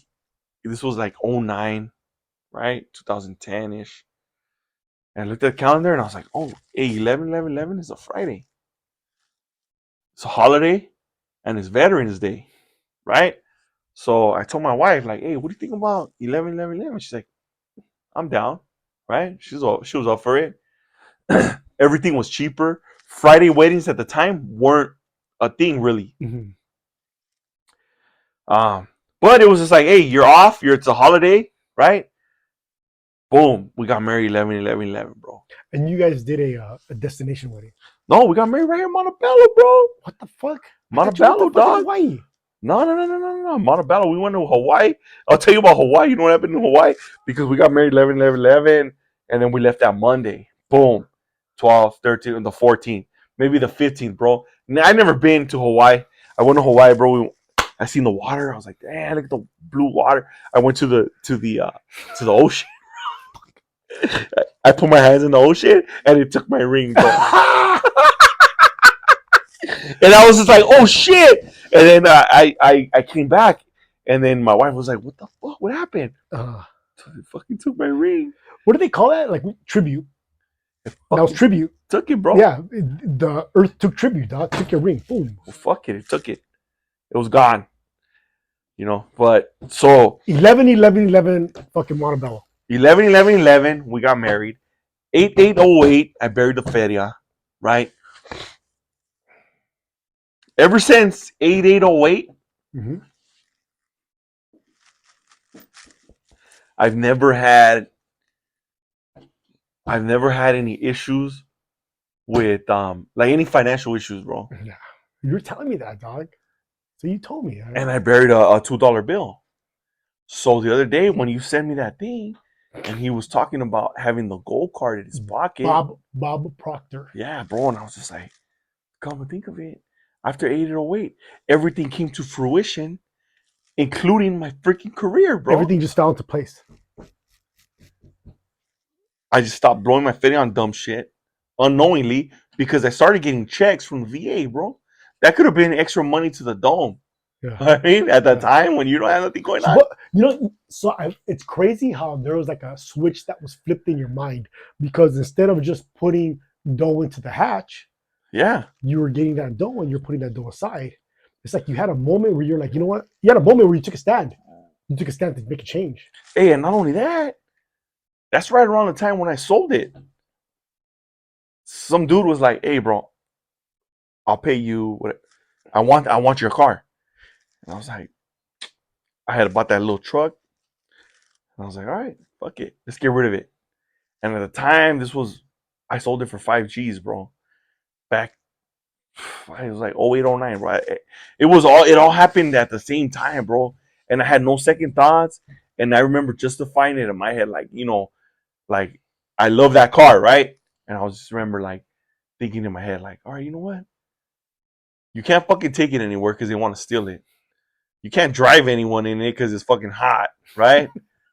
this was like '09, right? 2010-ish. And I looked at the calendar, and I was like, oh, hey, 11/11/11 is a Friday. It's a holiday, and it's Veterans Day, right? So I told my wife, like, hey, what do you think about 11/11/11? She's like, I'm down, right? She was up for it. Everything was cheaper. Friday weddings at the time weren't a thing, really. Mm-hmm. Um, but it was just like, hey, you're off. It's a holiday, right? Boom, we got married 11/11/11, bro. And you guys did a destination wedding. No, we got married right in Montebello, bro. What the fuck? Montebello, dog. Hawaii. No. Montebello. We went to Hawaii. I'll tell you about Hawaii. You know what happened in Hawaii? Because we got married 11/11/11, and then we left that Monday. Boom, 12, 13, and the 14th, maybe the 15th, bro. I never been to Hawaii. I went to Hawaii, bro. I seen the water. I was like, damn, look at the blue water. I went to the ocean. I put my hands in the ocean, and it took my ring, bro. And I was just like, oh shit. And then I came back, and then my wife was like, what the fuck? What happened? So they fucking took my ring. What do they call that? Like tribute. That was tribute. Took it, bro. Yeah, the earth took tribute, dog. Took your ring. Boom. Well, fuck it. It took it. It was gone. But so 11/11/11 fucking Montebello. 11/11/11, we got married. 8/8/08, I buried the feria, right? Ever since 8/8/08, Mm-hmm. I've never had any issues with like any financial issues, bro. Yeah, you were telling me that, dog. So you told me. And I buried a $2 bill. So the other day when you sent me that thing, and he was talking about having the gold card in his pocket, Bob Proctor. Yeah, bro. And I was just like, come to think of it, after 8/8/08, everything came to fruition, including my freaking career, bro. Everything just fell into place. I just stopped blowing my fitting on dumb shit unknowingly because I started getting checks from the VA, bro. That could have been extra money to the dome. Yeah. I mean, at that time when you don't have nothing going on. But, it's crazy how there was like a switch that was flipped in your mind, because instead of just putting dough into the hatch, yeah, you were getting that dough and you're putting that dough aside. It's like you had a moment where you're like, you know what? You had a moment where you took a stand. You took a stand to make a change. Hey, and not only that, that's right around the time when I sold it. Some dude was like, "Hey, bro, I'll pay you what I want your car." And I was like, I had bought that little truck. And I was like, all right, fuck it. Let's get rid of it. And at the time, I sold it for 5 G's, bro. Back it was like 0809, bro. It all happened at the same time, bro. And I had no second thoughts. And I remember justifying it in my head, like, like I love that car, right? And I was just remember like thinking in my head, like, all right, you know what? You can't fucking take it anywhere because they want to steal it. You can't drive anyone in it because it's fucking hot, right?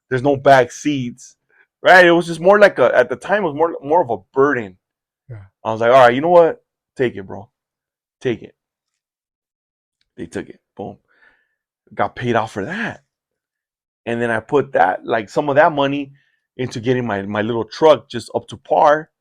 There's no back seats, right? It was just more like at the time it was more of a burden. Yeah. I was like, all right, you know what? Take it, bro. Take it. They took it. Boom. Got paid off for that. And then I put that, like some of that money into getting my little truck just up to par,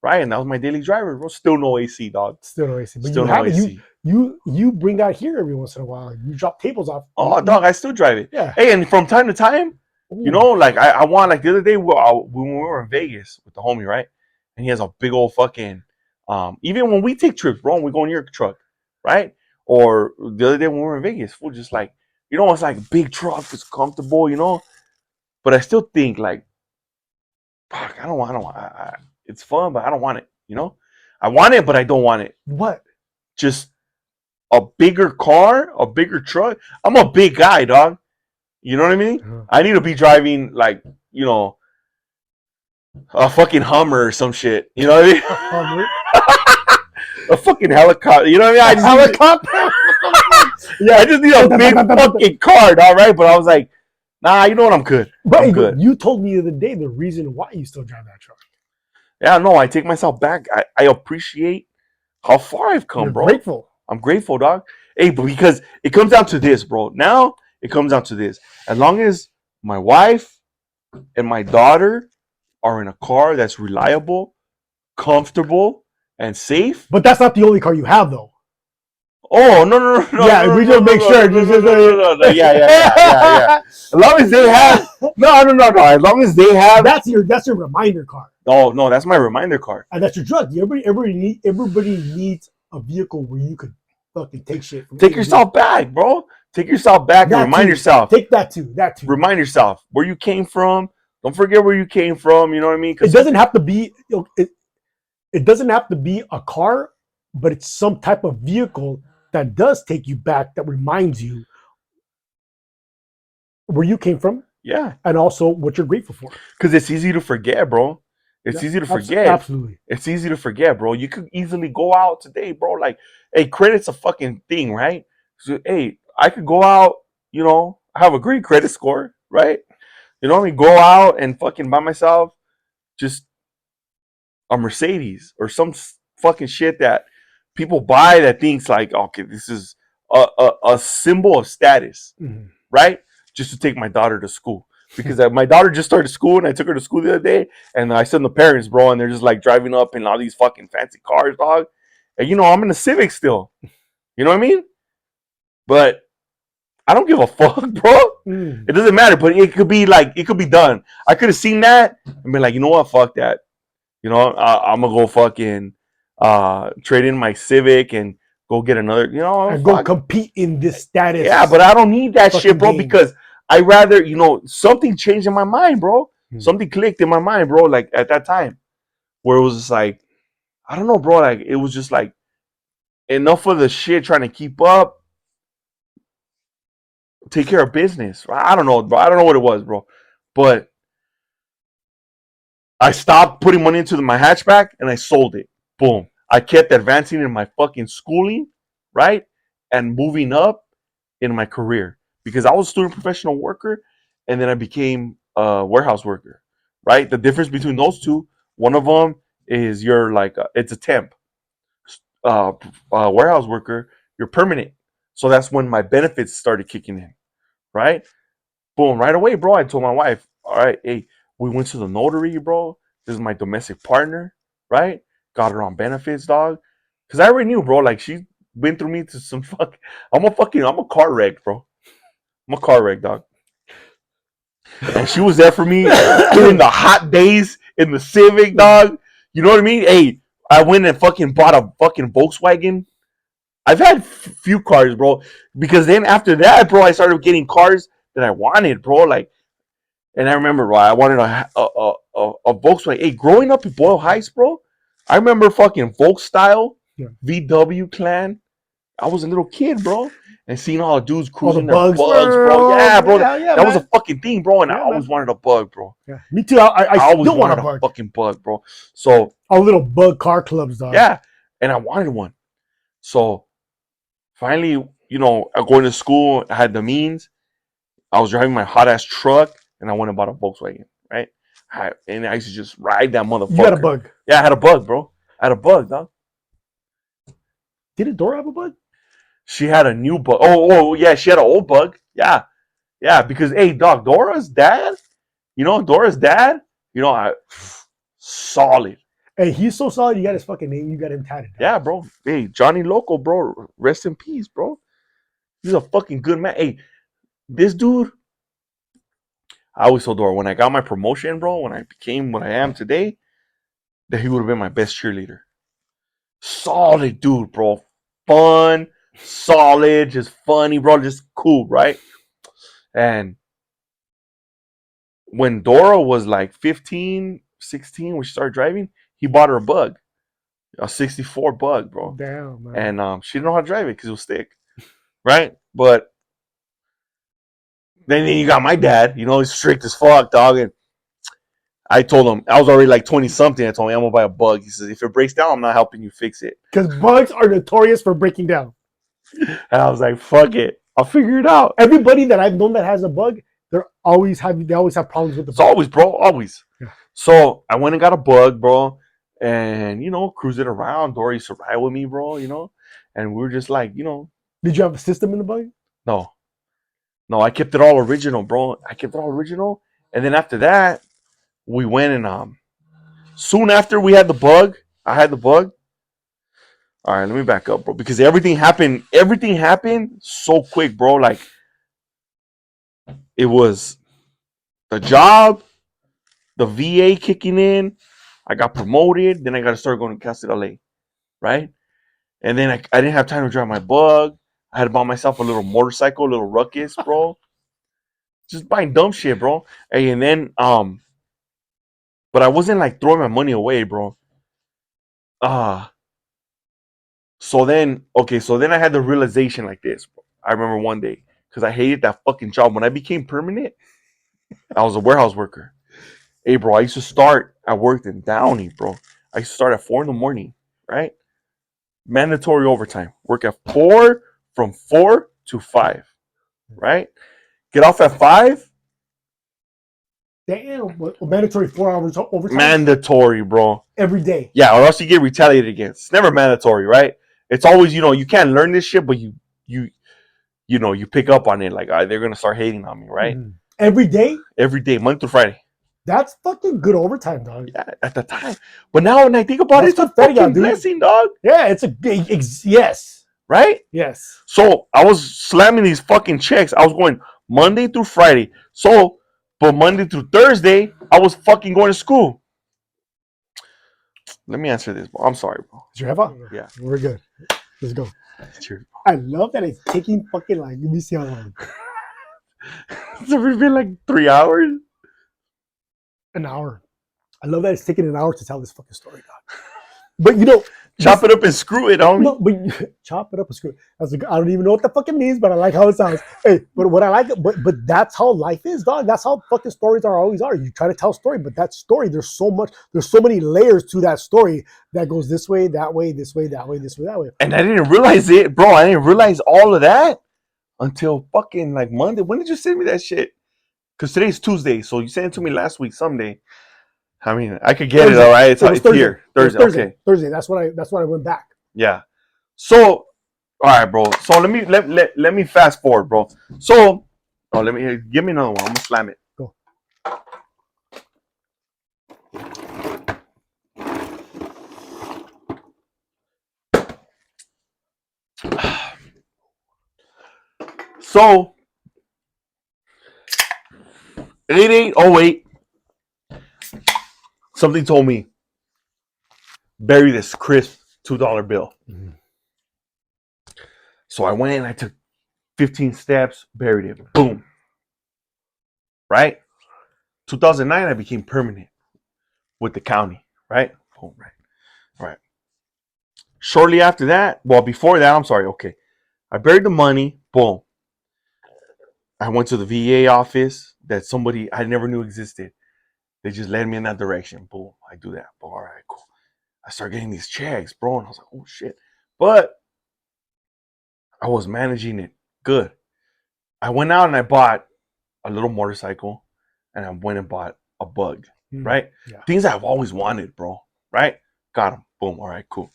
right? And that was my daily driver, bro. Still no AC, dog. Still no AC, but Still you no have it. AC. You bring that here every once in a while. You drop tables off. Oh, dog, I still drive it. Yeah. Hey, and from time to time, Ooh. like I want, like the other day when we were in Vegas with the homie, right? And he has a big old fucking, even when we take trips, bro, and we go in your truck, right? Or the other day when we were in Vegas, we're just like, it's like a big truck, it's comfortable, But I still think like, fuck, I don't want, it's fun, but I don't want it. I want it, but I don't want it. What? Just a bigger car, a bigger truck. I'm a big guy, dog. You know what I mean? Uh-huh. I need to be driving like, a fucking Hummer or some shit. You know what I mean? A fucking helicopter. You know what I mean? Helicopter? Yeah, I just need a big fucking car, all right? But I was like, nah, you know what? I'm good. I'm good. You told me the other day the reason why you still drive that truck. Yeah, no, I take myself back. I appreciate how far I've come, You're bro. grateful. I'm grateful, dog. Hey, because it comes down to this, bro. Now it comes down to this. As long as my wife and my daughter are in a car that's reliable, comfortable, and safe. But that's not the only car you have, though. Oh, no. Yeah, we just make sure. No. Yeah. As long as they have. No. As long as they have. That's your reminder car. Oh, no, that's my reminder car. And that's your drug. Everybody needs a vehicle where you could fucking take shit. Take yourself back, bro. Take yourself back and remind yourself. Take that too. Remind yourself where you came from. Don't forget where you came from. You know what I mean? It doesn't have to be. It doesn't have to be a car, but it's some type of vehicle that does take you back. That reminds you where you came from. Yeah. And also what you're grateful for. Because it's easy to forget, bro. It's easy to forget. Absolutely. It's easy to forget, bro. You could easily go out today, bro. Like, hey, credit's a fucking thing, right? So, hey, I could go out, I have a great credit score, right? You know what I mean? Go out and fucking buy myself just a Mercedes or some fucking shit that people buy that thinks like, okay, this is a symbol of status, right? Just to take my daughter to school. Because my daughter just started school and I took her to school the other day and I sent the parents, bro, and they're just like driving up in all these fucking fancy cars, dog. And I'm in a Civic still. You know what I mean? But I don't give a fuck, bro. It doesn't matter, but it could be done. I could have seen that and been like, you know what, fuck that. I'm gonna go fucking trade in my Civic and go get another, and go compete in this status. Yeah, but I don't need that shit, bro, because I rather, something changed in my mind, bro. Something clicked in my mind, bro, like at that time where it was just like, I don't know, bro, like it was just like enough of the shit trying to keep up, take care of business. I don't know, bro. I don't know what it was, bro. But I stopped putting money into my hatchback and I sold it. Boom. I kept advancing in my fucking schooling, right? And moving up in my career. Because I was a student professional worker and then I became a warehouse worker, right? The difference between those two, one of them is you're like, it's a temp. Warehouse worker, you're permanent. So that's when my benefits started kicking in, right? Boom, right away, bro. I told my wife, all right, hey, we went to the notary, bro. This is my domestic partner, right? Got her on benefits, dog. Because I already knew, bro, like she's been through me to some I'm a car wreck, bro. I'm a car wreck, dog. And she was there for me during the hot days in the Civic, dog. You know what I mean? Hey, I went and fucking bought a fucking Volkswagen. I've had few cars, bro. Because then after that, bro, I started getting cars that I wanted, bro. Like, and I remember, bro, I wanted a Volkswagen. Hey, growing up in Boyle Heights, bro, I remember fucking Volksstyle VW clan. I was a little kid, bro, and seeing all the dudes All the cruising their bugs, bro. Yeah, bro. Yeah, That was a man. fucking thing, bro, and I Yeah, always man. wanted a bug, bro. Yeah, me too. I I always still want a wanted a bug. fucking bug, bro. So All little bug car clubs, dog. yeah, and I wanted one. So finally, going to school, I had the means. I was driving my hot ass truck, and I went and bought a Volkswagen, right? And I used to just ride that motherfucker. You got a bug? Yeah, I had a bug, bro. I had a bug, dog. Did Dora have a bug? She had a new bug. Oh, yeah, she had an old bug. Yeah, yeah. Because hey, dog, Dora's dad. Solid. Hey, he's so solid. You got his fucking name. You got him tatted. Dog. Yeah, bro. Hey, Johnny Loco, bro. Rest in peace, bro. He's a fucking good man. Hey, this dude. I always told Dora when I got my promotion, bro. When I became what I am today, that he would have been my best cheerleader. Solid dude, bro. Fun, solid, just funny, bro. Just cool, right? And when Dora was like 15, 16, when she started driving, he bought her a bug, a 64 bug, bro. Damn, man. And she didn't know how to drive it because it was thick, right? But then you got my dad, he's strict as fuck, dog. And I told him, I was already like 20 something. I told him, I'm going to buy a bug. He says, if it breaks down, I'm not helping you fix it. Because bugs are notorious for breaking down. And I was like, fuck it. I'll figure it out. Everybody that I've known that has a bug, they always have problems with the bug. Always, bro. Always. Yeah. So I went and got a bug, bro. And, cruise it around. Dora used to ride with me, bro, And we were just like, Did you have a system in the bug? No. No, I kept it all original, bro. And then after that, we went and soon after we had the bug, I had the bug. All right, let me back up, bro, because everything happened so quick, bro. Like it was the job, the VA kicking in, I got promoted, then I got to start going to Casa LA, right? And then I didn't have time to drive my bug. I had to buy myself a little motorcycle, a little ruckus, bro. Just buying dumb shit, bro. Hey, and then but I wasn't like throwing my money away, bro. So then I had the realization like this, bro. I remember one day because I hated that fucking job. When I became permanent, I was a warehouse worker. Hey, bro, I worked in Downey, bro. I used to start at 4 a.m, right? Mandatory overtime. Work at 4, from 4 to 5, right? Get off at 5. Damn, mandatory 4 hours overtime? Mandatory, bro. Every day. Yeah, or else you get retaliated against. It's never mandatory, right? It's always, you can't learn this shit, but you pick up on it. Like, they're going to start hating on me, right? Mm-hmm. Every day? Every day, Monday through Friday. That's fucking good overtime, dog. Yeah, at the time. But now when I think about it, it's a fucking blessing, dog. Yeah, it's yes. Right? Yes. So I was slamming these fucking checks. I was going Monday through Friday. So, but Monday through Thursday, I was fucking going to school. Let me answer this, bro. I'm sorry, bro. Did you have a? Yeah. We're good. Let's go. Cheers. I love that it's taking fucking like, let me see how long. It's been like 3 hours. An hour. I love that it's taking an hour to tell this fucking story, dog. But chop it up and screw it, homie. No, but chop it up and screw it. I don't even know what that fucking means, but I like how it sounds. Hey, but what I like, but that's how life is, dog. That's how fucking stories always are. You try to tell a story, but that story, there's so many layers to that story that goes this way, that way, this way, that way, this way, that way. And I didn't realize it, bro. I didn't realize all of that until fucking like Monday. When did you send me that shit? Because today's Tuesday, so you sent it to me last week, someday. I mean, I could get Thursday. It, all right. It's here. Thursday. Okay. Thursday. That's when I went back. Yeah. So, all right, bro. So let me fast forward, bro. So, give me another one. I'm gonna slam it. Go. So, 8808. Something told me, bury this crisp $2 bill. Mm-hmm. So I went and I took 15 steps, buried it. Boom. Right? 2009, I became permanent with the county. Right? Boom. Right. Shortly after that, well, before that, I'm sorry. Okay, I buried the money. Boom. I went to the VA office that somebody I never knew existed. They just led me in that direction. Boom. I do that. Boom, all right, cool. I start getting these checks, bro, and I was like, oh shit. But I was managing it good. I went out and I bought a little motorcycle, and I went and bought a bug. Right? Yeah. Things I've always wanted, bro. Right? Got them. Boom. All right, cool.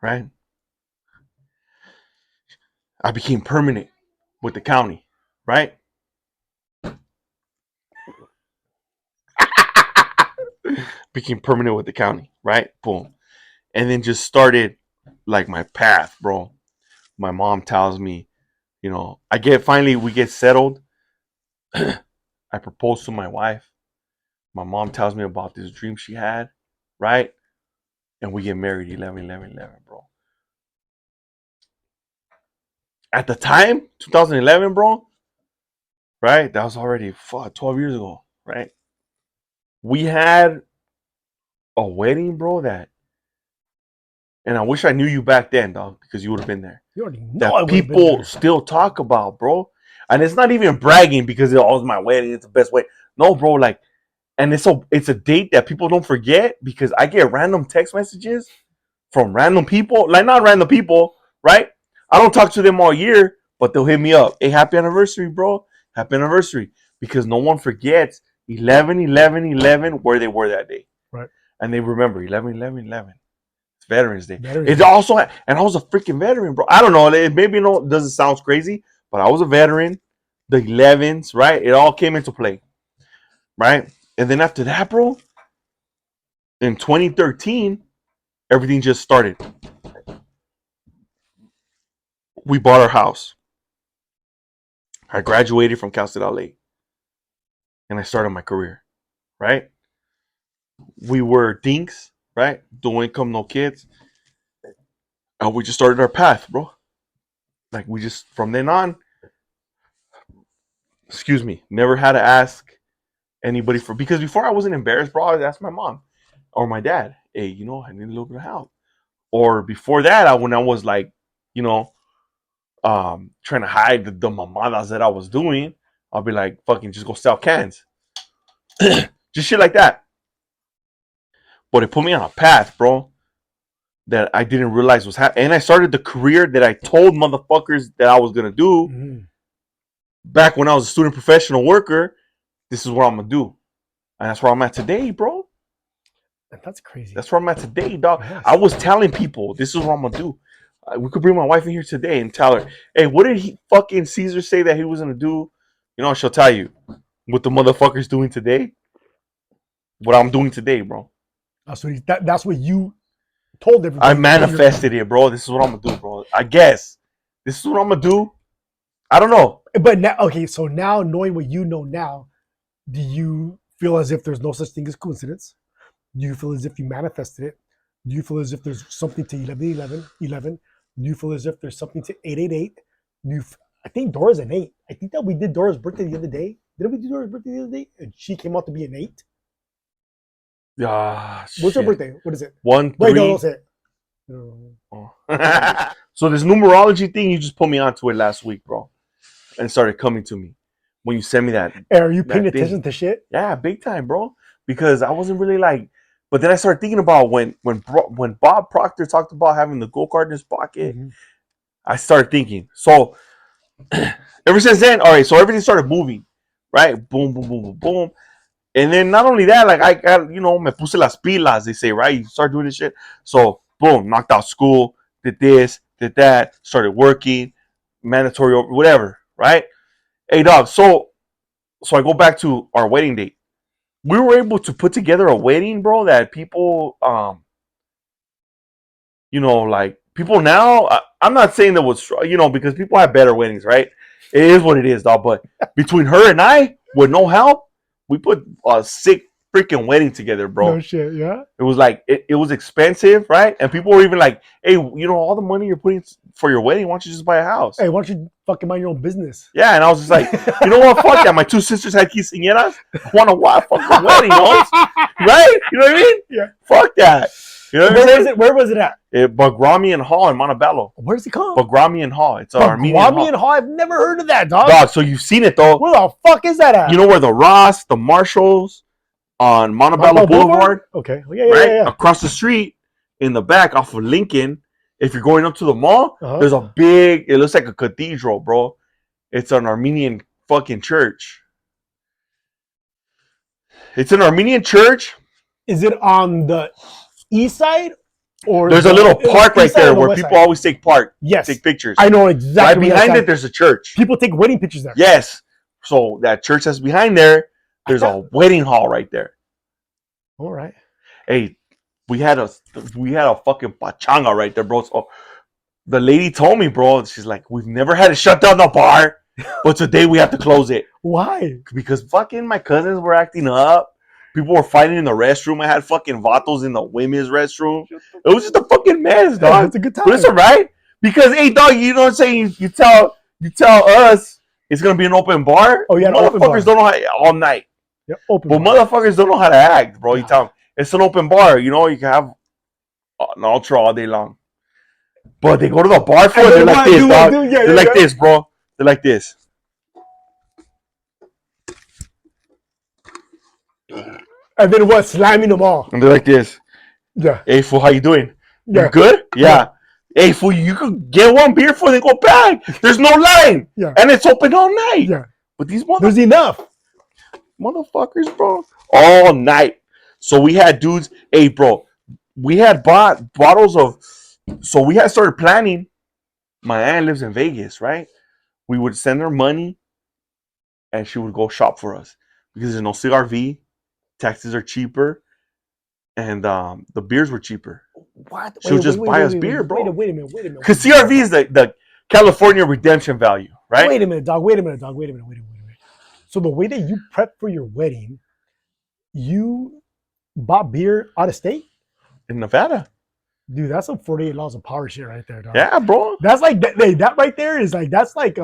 Right? I became permanent with the county. Right? Became permanent with the county. Right? Boom. And then just started like my path, bro. My mom tells me, you know, we get settled. I propose to my wife. My mom tells me about this dream she had, right? And we get married 11/11/11, bro. At the time, 2011, bro, right? That was already 12 years ago, right? We had a wedding, bro, and I wish I knew you back then, dog, because you would have been there. You already know That I would have been people there. still talk about, bro. And it's not even bragging because it was my wedding, it's the best way. No, bro, like, and it's a date that people don't forget because I get random text messages from random people, like not random people, right? I don't talk to them all year, but they'll hit me up. Hey, happy anniversary, bro. Happy anniversary. Because no one forgets 11/11/11 where they were that day. Right. And they remember 11/11/11. It's Veterans Day. Veterans It's Day. also, and I was a freaking veteran, bro. I don't know. Maybe it doesn't sound crazy, but I was a veteran. The 11s, right? It all came into play, right? And then after that, bro, in 2013, everything just started. We bought our house. I graduated from Cal State LA, and I started my career, right? We were dinks, right? No income, no kids. And we just started our path, bro. Like we just, from then on, excuse me, never had to ask anybody because before I wasn't embarrassed, bro. I would ask my mom or my dad, hey, you know, I need a little bit of help. Or before that, when I was like, you know, trying to hide the mamadas that I was doing, I'll be like, fucking just go sell cans. Just shit like that. But it put me on a path, bro, that I didn't realize was happening. And I started the career that I told motherfuckers that I was going to do back when I was a student professional worker. This is what I'm going to do. And that's where I'm at today, bro. That's crazy. That's where I'm at today, dog. Yes. I was telling people, this is what I'm going to do. We could bring my wife in here today and tell her, hey, what did he fucking Cesar say that he was going to do? You know, she'll tell you what the motherfucker's doing today. What I'm doing today, bro. That's what you told everybody. I manifested it, bro. This is what I'm going to do, bro. I guess. This is what I'm going to do. I don't know. But now, okay, so now knowing what you know now, do you feel as if there's no such thing as coincidence? Do you feel as if you manifested it? Do you feel as if there's something to 11/11/11? Do you feel as if there's something to 8/8/8? I think Dora's an 8. I think that we did Dora's birthday the other day. Didn't we do Dora's birthday the other day? And she came out to be an 8. What's her birthday? What is it? 1, 3. Wait, no, don't say it. Oh. So this numerology thing, you just put me onto it last week, bro, and it started coming to me when you sent me that. Hey, are you paying attention to shit? Yeah, big time, bro. Because I wasn't really like, but then I started thinking about when Bob Proctor talked about having the go-kart in his pocket. Mm-hmm. I started thinking. So ever since then, all right. So everything started moving, right? Boom, boom, boom, boom, boom. And then not only that, like I got, you know, me puse las pilas, they say, right? You start doing this shit. So boom, knocked out school, did this, did that, started working, mandatory, whatever, right? Hey, dog. So I go back to our wedding date. We were able to put together a wedding, bro, that people, you know, like people now, I'm not saying that was, you know, because people have better weddings, right? It is what it is, dog. But between her and I, with no help, we put a sick freaking wedding together, bro. No shit, yeah. It was like, it was expensive, right? And people were even like, hey, you know, all the money you're putting for your wedding, why don't you just buy a house? Hey, why don't you fucking mind your own business? Yeah, and I was just like, you know what? Fuck that. My 2 sisters had quinceañeras. I want a fucking wedding, right? You know what I mean? Yeah. Fuck that. You know what I'm saying? Where was it at? Bagramian Hall in Montebello. Where's it called? Bagramian Hall. It's an Armenian Bagramian Hall. I've never heard of that, dog. Dog, so you've seen it though. Where the fuck is that at? You know where the Ross, the Marshalls on Montebello Boulevard? Okay. Yeah. Across the street in the back off of Lincoln. If you're going up to the mall, there's a big, it looks like a cathedral, bro. It's an Armenian fucking church. It's an Armenian church. Is it on the east side? Or there's a little park right there where people always take pictures. I know exactly. Right behind it, there's a church. People take wedding pictures there. Yes. So that church that's behind there, there's a wedding hall right there. All right. Hey, we had a fucking pachanga right there, bro. So the lady told me, bro, she's like, we've never had to shut down the bar, but today we have to close it. Why? Because fucking my cousins were acting up. People were fighting in the restroom. I had fucking vatos in the women's restroom. It was just a fucking mess, dog. It's a good time. But it's all right. Because, hey, dog, you know what I'm saying? You tell us it's going to be an open bar. Oh, yeah, motherfuckers don't know how all night. Yeah, open but bar. Motherfuckers don't know how to act, bro. You tell them, it's an open bar. You know, you can have an ultra all day long. But they go to the bar for it. They're like this, dog. They're like this, bro. They're like this. And then what? Slamming them all. And they're like this. Yeah. Hey, fool, how you doing? Yeah. You good? Yeah. Hey, fool, you could get one beer for then go back. There's no line. Yeah. And it's open all night. Yeah. But these there's enough. Motherfuckers, bro. All night. So we had dudes. Hey, bro. We had bought bottles of. So we had started planning. My aunt lives in Vegas, right? We would send her money. And she would go shop for us. Because there's no CRV. Taxes are cheaper. And the beers were cheaper. What? She would just buy us beer, bro. Wait a minute. Because CRV is the California redemption value, right? Wait a minute, dog. Wait a minute. So the way that you prep for your wedding, you bought beer out of state? In Nevada. Dude, that's some 48 laws of power shit right there, dog. Yeah, bro. That's like that right there is like that's like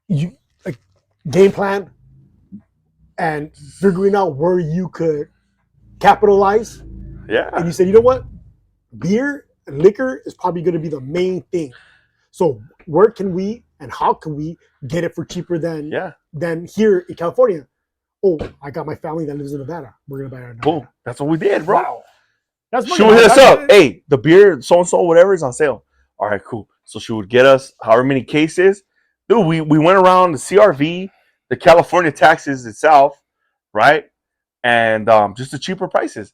you like game plan and figuring out where you could capitalize. Yeah. And you said, you know what? Beer and liquor is probably going to be the main thing. So where can we and how can we get it for cheaper than here in California? Oh, I got my family that lives in Nevada. We're going to buy it in Nevada. Boom. That's what we did, bro. Wow. That's she would hit us up. Hey, the beer, so-and-so, whatever is on sale. All right, cool. So she would get us however many cases. Dude, we went around the CRV, the California taxes itself, right? And just the cheaper prices.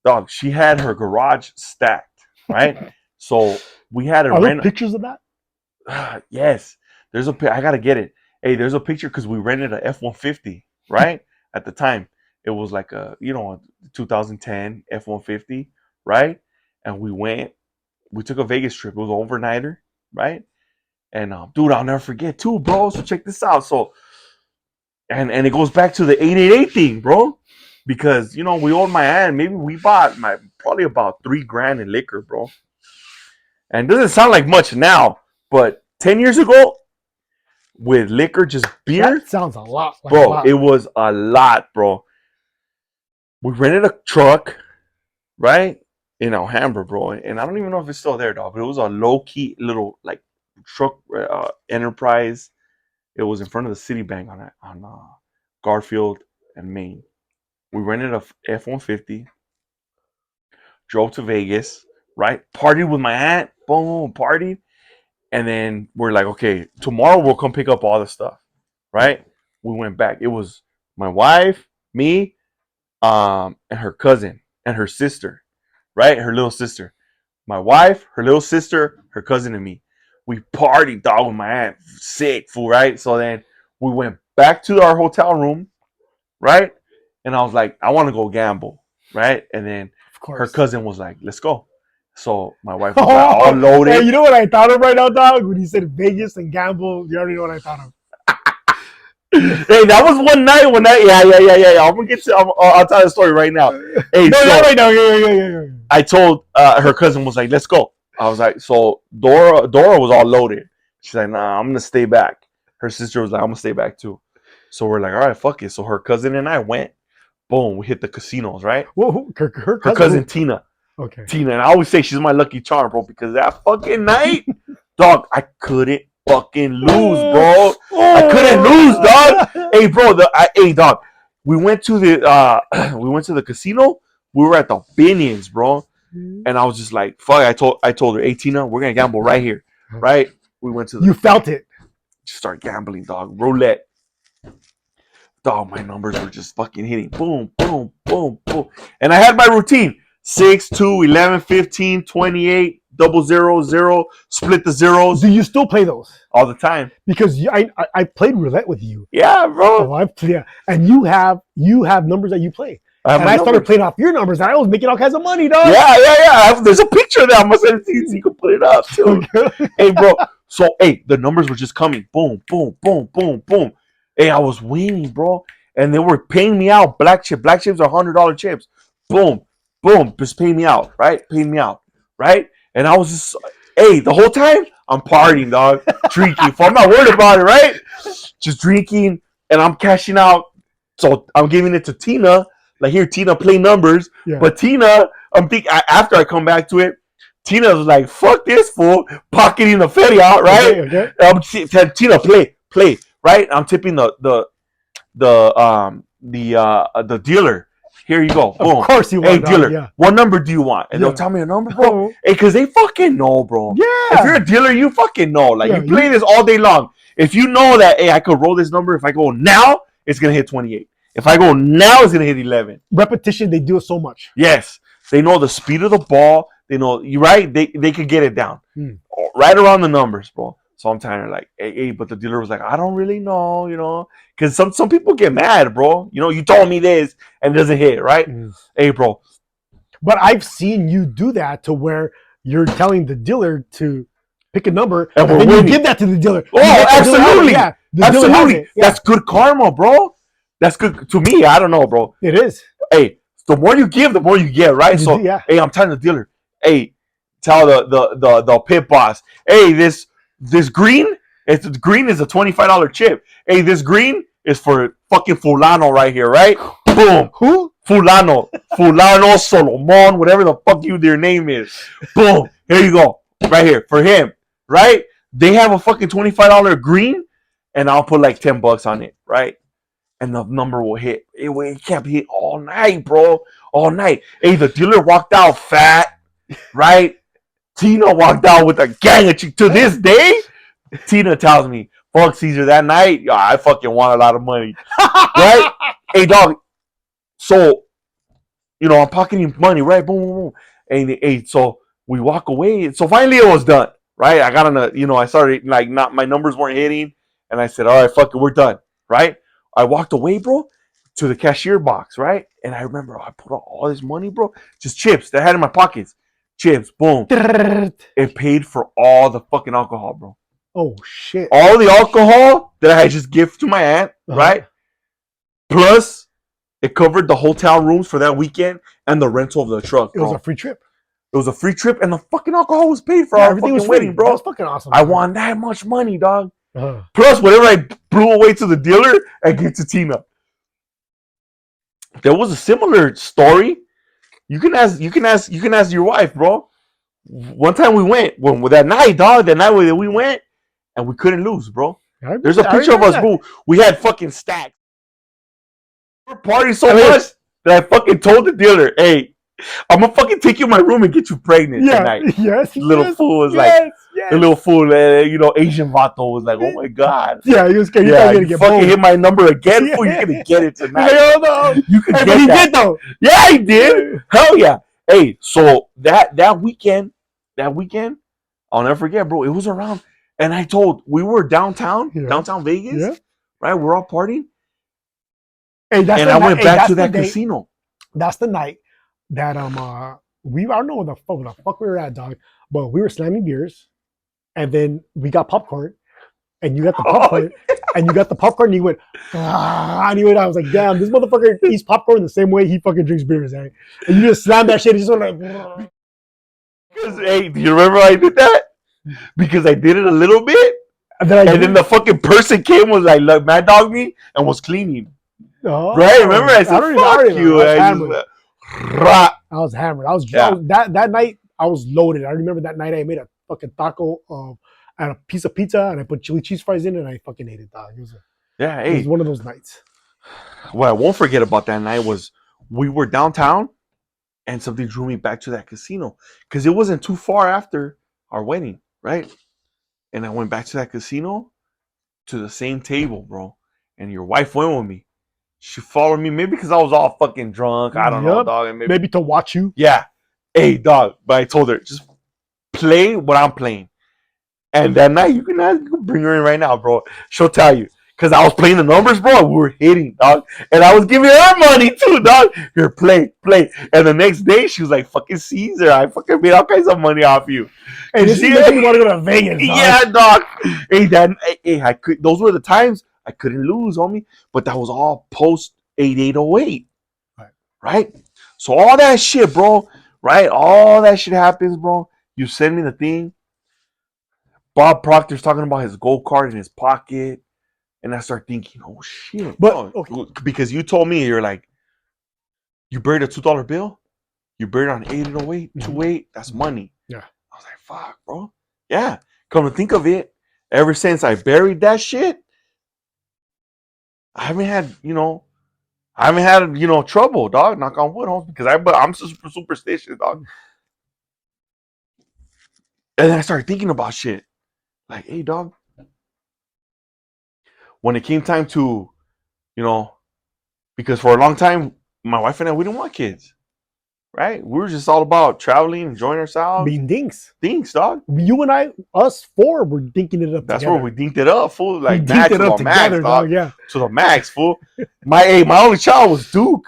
Dog, she had her garage stacked, right? So we had to rent. Pictures of that? Yes. There's I got to get it. Hey, there's a picture because we rented a F-150, right? At the time. It was like a 2010 F-150, right? And we took a Vegas trip. It was an overnighter, right? And dude, I'll never forget too, bro. So check this out. So, and it goes back to the 888 thing, bro. Because, we owed my aunt. Maybe we bought probably about $3,000 in liquor, bro. And it doesn't sound like much now, but 10 years ago, with liquor, just beer. That sounds a lot. Bro, it was a lot, bro. We rented a truck, right? In Alhambra, bro. And I don't even know if it's still there, dog. But it was a low-key little, like, truck enterprise. It was in front of the Citibank on Garfield and Main. We rented a F-150. Drove to Vegas, right? Partied with my aunt. Boom, partied. And then we're like, okay, tomorrow we'll come pick up all the stuff, right? We went back. It was my wife, me, and her cousin and her sister, right? Her little sister. My wife, her little sister, her cousin, and me. We partied, dog, with my aunt. Sick, fool, right? So then we went back to our hotel room, right? And I was like, I want to go gamble, right? And then her cousin was like, let's go. So my wife was all loaded. Hey, you know what I thought of right now, dog? When you said Vegas and gamble, you already know what I thought of. Hey, that was one night when yeah. I'm gonna get to. I'll tell the story right now. Hey, right now. Yeah. I told her cousin was like, "Let's go." I was like, so Dora was all loaded. She's like, "Nah, I'm gonna stay back." Her sister was like, "I'm gonna stay back too." So we're like, "All right, fuck it." So her cousin and I went. Boom, we hit the casinos, right? Well, her Her cousin Tina. Okay. Tina, and I always say she's my lucky charm, bro, because that fucking night, dog, I couldn't fucking lose, bro. I couldn't lose, dog. Hey, bro, hey, dog, we went to the casino. We were at the Binions, bro, and I was just like, fuck. I told her, hey, Tina, we're gonna gamble right here, right? We went to You felt it. just start gambling, dog. Roulette. Dog, my numbers were just fucking hitting. Boom, boom, boom, boom. And I had my routine. 6, 2, 11, 15, 28, double 0, 0, split the zeros. Do you still play those? All the time. Because I played roulette with you. Yeah, bro. Yeah. And you have numbers that you play. And I started playing off your numbers, and I was making all kinds of money, dog. Yeah. There's a picture of that. I must send it to you so you can put it up, too. Hey, bro. So, hey, the numbers were just coming. Boom, boom, boom, boom, boom. Hey, I was winning, bro. And they were paying me out. Black chips are $100 chips. Boom, boom. Just pay me out, right? Pay me out, right? And I was just, hey, the whole time, I'm partying, dog. Drinking. I'm not worried about it, right? Just drinking, and I'm cashing out. So I'm giving it to Tina. Like, here, Tina, play numbers. Yeah. But Tina, I'm thinking, after I come back to it, Tina was like, fuck this fool. Pocketing the feria out, right? Okay. I'm saying, Tina, play, right? I'm tipping the dealer. Here you go. Boom. Of course you want. Hey, dealer, what number do you want? And they'll tell me a number, bro. Hey, because they fucking know, bro. Yeah. If you're a dealer, you fucking know. Like, you play this all day long. If you know that, hey, I could roll this number. If I go now, it's going to hit 28. If I go now, it's going to hit 11. Repetition, they do it so much. Yes. They know the speed of the ball. They know, you're right, they could get it down. Right around the numbers, bro. So I'm telling her, like, hey, but the dealer was like, I don't really know, you know, because some people get mad, bro. You know, you told me this and it doesn't hit, right? Hey, bro. But I've seen you do that to where you're telling the dealer to pick a number and then you give that to the dealer. Oh, absolutely. Absolutely. That's good karma, bro. That's good to me. I don't know, bro. It is. Hey, the more you give, the more you get, right? So, hey, I'm telling the dealer, hey, tell the pit boss, hey, this green, green is a $25 chip. Hey, this green is for fucking Fulano right here, right? Boom. Who? Fulano, Solomon, whatever the fuck their name is. Boom. Here you go. Right here for him, right? They have a fucking $25 green, and I'll put like $10 on it, right? And the number will hit. It kept hit all night, bro. All night. Hey, the dealer walked out fat, right? Tina walked out with a gang of chicks. To this day, Tina tells me, fuck Cesar, that night, I fucking won a lot of money. Right? Hey, dog. So, you know, I'm pocketing money, right? Boom, boom, boom. And hey, so we walk away. So finally it was done, right? I got on a, you know, I started, like, my numbers weren't hitting. And I said, all right, fuck it, we're done, right? I walked away, bro, to the cashier box, right? And I remember I put all this money, bro, just chips that I had in my pockets. Chips, boom. It paid for all the fucking alcohol, bro. Oh, shit. All the alcohol that I had just gifted to my aunt, right? Plus, it covered the hotel rooms for that weekend and the rental of the truck, bro. It was a free trip. It was a free trip, and the fucking alcohol was paid for our fucking wedding, bro. That was fucking awesome. I won that much money, dog. Plus, whatever I blew away to the dealer, I gave to Tina. There was a similar story. You can ask your wife, bro. One time we went, that night, dog. That night we went, and we couldn't lose, bro. There's a picture of us, bro. We had fucking stacks. We were partying so much that I fucking told the dealer, "Hey, I'm gonna fucking take you in my room and get you pregnant tonight." Yes. Little fool was like, the little fool, you know, Asian vato was like, "Oh my god." Yeah, he was scared. You fucking hit my number again, fool. You're gonna get it tonight. You can get he that. did though. Yeah, he did. Hell yeah. Hey, so that weekend, I'll never forget, bro. It was around, and we were downtown Vegas, right? We're all partying. Hey, I went back to that casino. That's the night that I don't know where the fuck we were at, dog. But we were slamming beers, and then we got popcorn, and you got the popcorn, and you went, and you went. I was like, damn, this motherfucker eats popcorn the same way he fucking drinks beers, eh? And you just slammed that shit. And just went like, because hey, do you remember I did that? Because I did it a little bit, and then the fucking person came was like, look, mad dog me, and was cleaning. Oh, Right? Remember? I said, don't fuck even you. I was I hammered. just, rah. I was hammered. I was Yeah. that night. I was loaded. I remember that night I made a fucking taco and a piece of pizza, and I put chili cheese fries in it, and I fucking ate it, dog. Yeah, It was hey. one of those nights. What I won't forget about that night was we were downtown and something drew me back to that casino because it wasn't too far after our wedding, right? And I went back to that casino to the same table, bro. And your wife went with me. She followed me, maybe because I was all fucking drunk. I don't know, Yep. dog. And Maybe to watch you. yeah. Hey, dog. But I told her, just play what I'm playing. And that night, you can bring her in right now, bro. She'll tell you. Because I was playing the numbers, bro. We were hitting, dog. And I was giving her money, too, dog. Here, play. And the next day, she was like, fucking Cesar, I fucking made all kinds of money off you. Hey, this is making me want to go to Vegas, dog. Yeah, dog. Hey, I could. Those were the times I couldn't lose, homie. But that was all post 8808, right? So all that shit, bro. Right, all that shit happens, bro. You send me the thing. Bob Proctor's talking about his gold card in his pocket, and I start thinking, oh shit. But okay. Because you told me you're like, you buried a $2 bill. You buried it on 8808, 28. That's money. Yeah. I was like, fuck, bro. Yeah. Come to think of it, ever since I buried that shit, I haven't had, trouble, dog. Knock on wood, homes, because I'm super superstitious, dog. And then I started thinking about shit. Like, hey, dog. When it came time to, because for a long time, my wife and I, we didn't want kids. Right? We were just all about traveling, enjoying ourselves. Being dinks. Dinks, dog. You and I, us four, were dinking it up That's together. where we dinked it up, fool. Like, we dinked it up together, max, dog. Yeah. To the max, fool. My only child was Duke.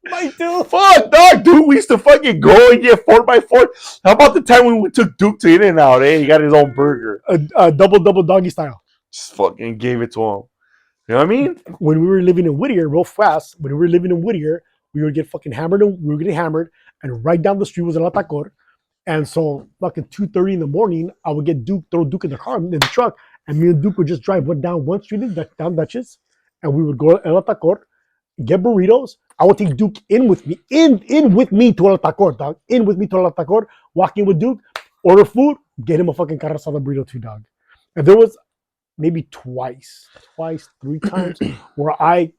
My dude. Fuck, dog. Dude, we used to fucking go and get 4x4. How about the time when we took Duke to In-N-Out, eh? He got his own burger. A double doggy style. Just fucking gave it to him. You know what I mean? When we were living in Whittier, real fast, when we were living in Whittier, we would get fucking hammered, and we were getting hammered, and right down the street was El Atacor. And so fucking 2:30 in the morning, I would throw Duke in the car, in the truck, and me and Duke would just drive down one street, down Dutchess, and we would go to El Atacor, get burritos. I would take Duke in with me to El Atacor, dog. In with me to El Atacor, walk in with Duke, order food, get him a fucking carne asada burrito too, dog. And there was maybe twice, 3 times where I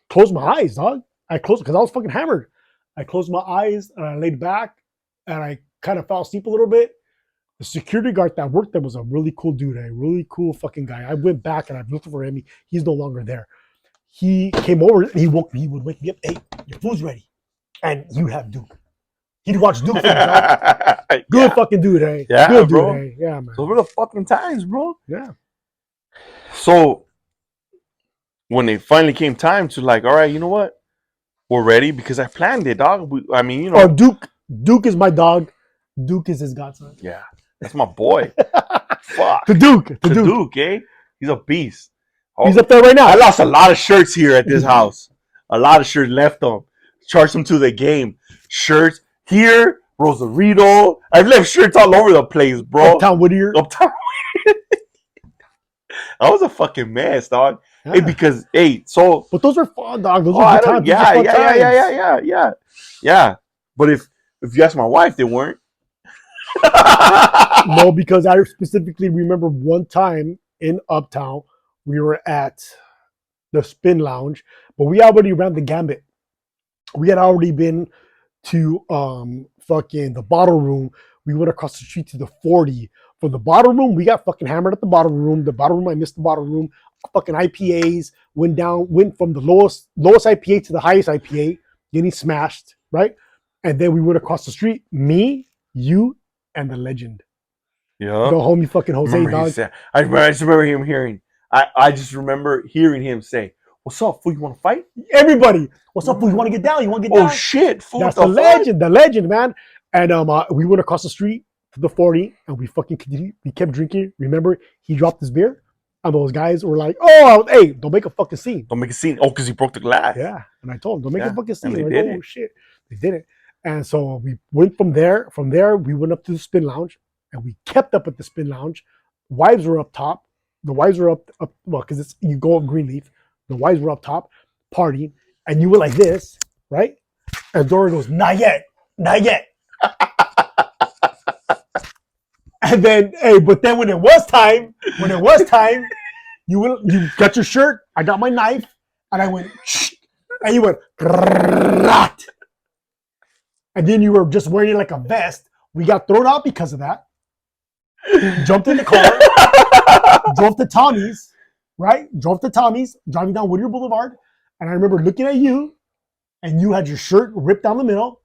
closed my eyes, dog. I closed because I was fucking hammered. I closed my eyes and I laid back and I kind of fell asleep a little bit. The security guard that worked there was a really cool dude, a really cool fucking guy. I went back and I looked for him. He's no longer there. He came over and he woke me. He would wake me up. Hey, your food's ready. And you have Duke. He'd watch Duke. Good fucking dude, hey. Yeah, good bro. dude, hey. Yeah, man. Those were the fucking times, bro. Yeah. So when it finally came time to like, all right, you know what? We're ready because I planned it, dog. Oh, Duke is my dog. Duke is his godson. Yeah, that's my boy. Fuck. To Duke, eh? He's a beast. He's up there right now. I lost a lot of shirts here at this house. A lot of shirts left them. Charged them to the game. Shirts here, Rosarito. I've left shirts all over the place, bro. Uptown Whittier. I was a fucking mess, dog. Yeah. Hey, because so. But those are fun, dog. Those are good times. Yeah. But if you ask my wife, they weren't. No, because I specifically remember one time in Uptown, we were at the Spin Lounge, but we already ran the gambit. We had already been to fucking the Bottle Room. We went across the street to the 40. From the Bottle Room, we got fucking hammered at the Bottle Room. The Bottle Room, I missed the Bottle Room. Fucking IPAs went from the lowest IPA to the highest IPA, getting smashed, right? And then we went across the street, me, you, and the legend. Yeah. The homie fucking Jose, dog. I just remember him hearing. I just remember hearing him say, "What's up, fool? You want to fight?" Everybody, what's up, fool? You want to get down? You want to get down? Oh shit, fool! That's the legend, man. And we went across the street to the 40, and we kept drinking. Remember, he dropped his beer, and those guys were like, "Oh, hey, don't make a fucking scene. Don't make a scene." Oh, because he broke the glass. Yeah, and I told him, "Don't make a fucking scene." They like, did oh shit, they did it. And so we went from there. We went up to the Spin Lounge, and we kept up at the Spin Lounge. Wives were up top. The wives were up, well, because it's you go up Greenleaf. The wives were up top, partying, and you were like this, right? And Dora goes, not yet, not yet. And then, hey, but then when it was time, you got your shirt. I got my knife, and I went, shh, and you went, Grat. And then you were just wearing like a vest. We got thrown out because of that. Jumped in the car, drove to Tommy's, right? Drove to Tommy's, driving down Whittier Boulevard. And I remember looking at you, and you had your shirt ripped down the middle.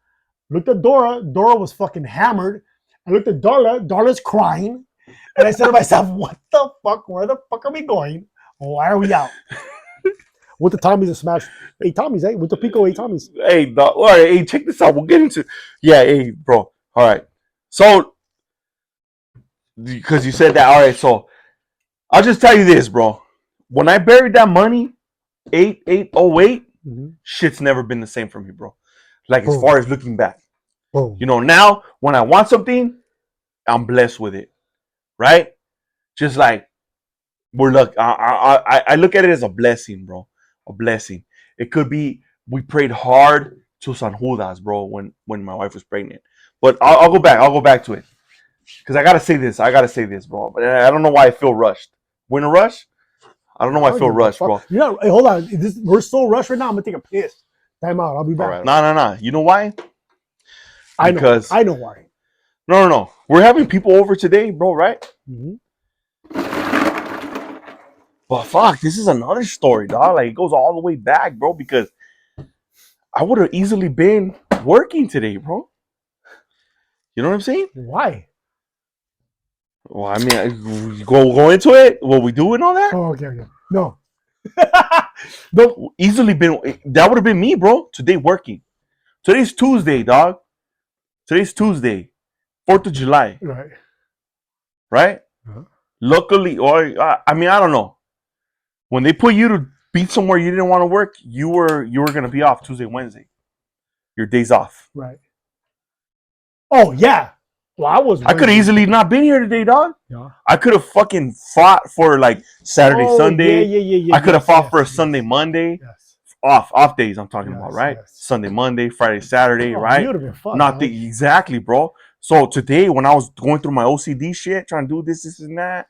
Looked at Dora. Dora was fucking hammered. I looked at Darla. Darla's crying. And I said to myself, what the fuck? Where the fuck are we going? Why are we out? With the Tommies to smash 8 Tommies, eh? With the Pico 8 Tommies. Hey, dog, all right, hey, check this out. We'll get into. Yeah, hey, bro. All right. So, because you said that, all right. So, I'll just tell you this, bro. When I buried that money, 808, shit's never been the same for me, bro. Like, as far as looking back. You know, now, when I want something, I'm blessed with it. Right? Just like, we're lucky. I look at it as a blessing, bro. A blessing. It could be, we prayed hard to San Judas, bro, when my wife was pregnant. But I'll go back to it. Because I got to say this, bro. But I don't know why I feel rushed. We're in a rush? I don't know why I feel rushed, bro. Yeah, hey, hold on. We're so rushed right now. I'm going to take a piss. Time out. I'll be back. Right. No. You know why? I know why. No. We're having people over today, bro, right? Mm-hmm. But fuck, this is another story, dog. Like, it goes all the way back, bro, because I would have easily been working today, bro. You know what I'm saying? Why? Well, I mean, go into it. What we do and all that. Oh, okay. No. No, easily been. That would have been me, bro. Today working. Today's Tuesday, dog. Today's Tuesday, 4th of July. Right? Uh-huh. Luckily, or I mean, I don't know. When they put you to be somewhere you didn't want to work, you were gonna be off Tuesday, Wednesday. Your days off. Right. Oh yeah. Well, I could have easily not been here today, dog. Yeah. I could have fucking fought for like Saturday, Sunday. Yeah. I could have fought for a Sunday, Monday. Yes. Off days I'm talking about, right? Yes. Sunday, Monday, Friday, Saturday, right? Would have been fun. Not exactly, bro. So today, when I was going through my OCD shit, trying to do this and that,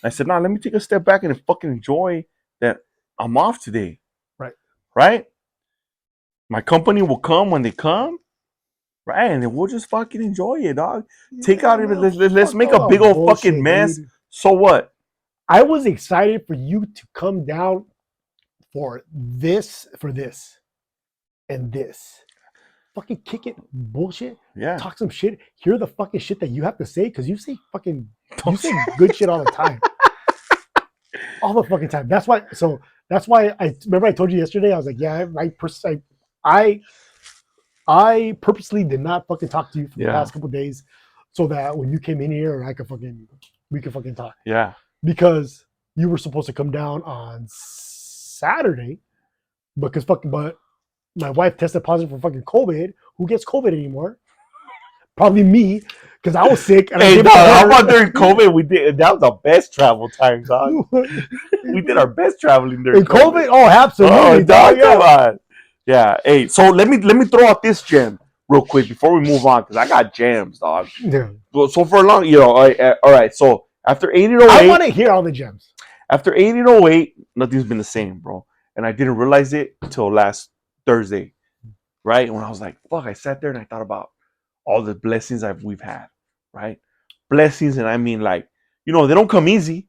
I said, nah, let me take a step back and fucking enjoy that I'm off today. Right? My company will come when they come. Right? And then we'll just fucking enjoy it, dog. Take out it. Let's make a big old fucking mess. Dude. So what? I was excited for you to come down for this, and this. Fucking kick it, bullshit. Yeah. Talk some shit. Hear the fucking shit that you have to say, because you say good shit all the time. All the fucking time. That's why I remember I told you yesterday, I was like, yeah, I purposely did not fucking talk to you for the past couple of days, so that when you came in here, we could fucking talk. Yeah. Because you were supposed to come down on Saturday, but my wife tested positive for fucking COVID. Who gets COVID anymore? Probably me, because I was sick. And hey, how about during COVID? We did. That was the best travel time, dog. We did our best traveling during COVID. Oh, absolutely, dog. Come on. Yeah. Hey, so let me throw out this gem real quick before we move on, because I got gems, dog. Yeah. So for a long, all right. So after 1808, I want to hear all the gems. After 1808, nothing's been the same, bro. And I didn't realize it until last Thursday, right? When I was like, fuck, I sat there and I thought about all the blessings we've had, right? Blessings, and I mean, like, they don't come easy,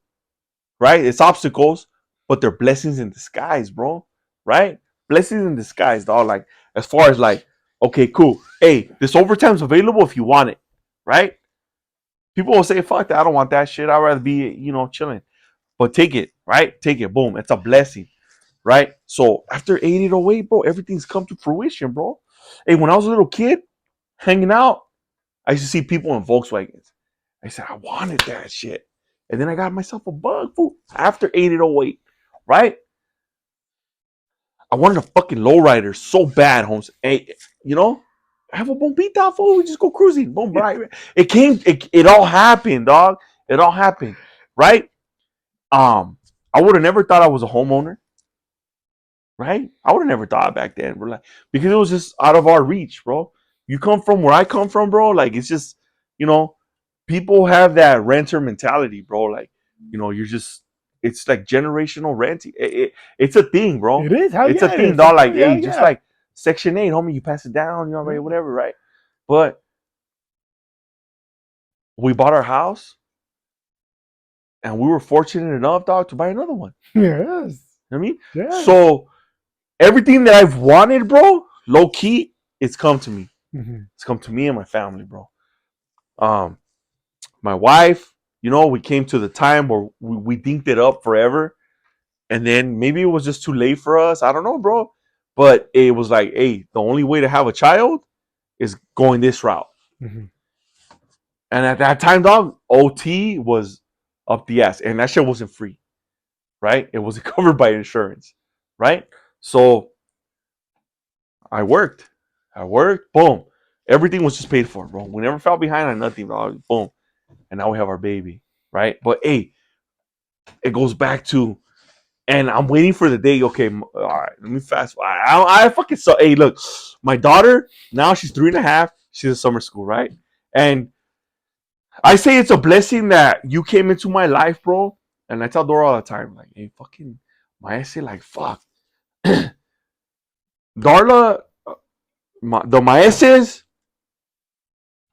right? It's obstacles, but they're blessings in disguise, bro, right? Blessings in disguise, dog. Like, as far as like, okay, cool. Hey, this overtime's available if you want it, right? People will say, fuck that, I don't want that shit. I'd rather be, chilling. But take it, right? Take it, boom. It's a blessing, right? So after 1808, bro, everything's come to fruition, bro. Hey, when I was a little kid, hanging out, I used to see people in Volkswagens. I said, I wanted that shit. And then I got myself a bug, fool, after 1808, right? I wanted a fucking lowrider so bad, Holmes. Hey, I have a bombita, fool. We just go cruising. Boom, right? It all happened, dog. It all happened, right? I would have never thought I was a homeowner, right? I would have never thought back then, bro. Like, because it was just out of our reach, bro. You come from where I come from, bro. Like, it's just, you know, people have that renter mentality, bro. Like, you're just, it's like generational renting. It's a thing, bro. It is. Hell It's a yeah, it thing, is. dog. Like, Yeah, hey, just yeah. like Section 8, homie, you pass it down, right, Yeah. whatever, right? But we bought our house and we were fortunate enough, dog, to buy another one. Yes. You know what I mean? Yes. So everything that I've wanted, bro, low key, it's come to me. Mm-hmm. It's come to me and my family, bro. Um, my wife, we came to the time where we dinked it up forever. And then maybe it was just too late for us. I don't know, bro. But it was like, hey, the only way to have a child is going this route. Mm-hmm. And at that time, dog, OT was up the ass. And that shit wasn't free, right? It wasn't covered by insurance, right? So I worked. Boom. Everything was just paid for, bro. We never fell behind on nothing, dog. Boom. And now we have our baby, right? But hey, it goes back to, and I'm waiting for the day. Okay, all right, let me fast. I fucking saw. Hey, look, my daughter now she's 3.5. She's in summer school, right? And I say it's a blessing that you came into my life, bro. And I tell Dora all the time, like, hey, fucking, I say like, fuck, Darla, the Maeses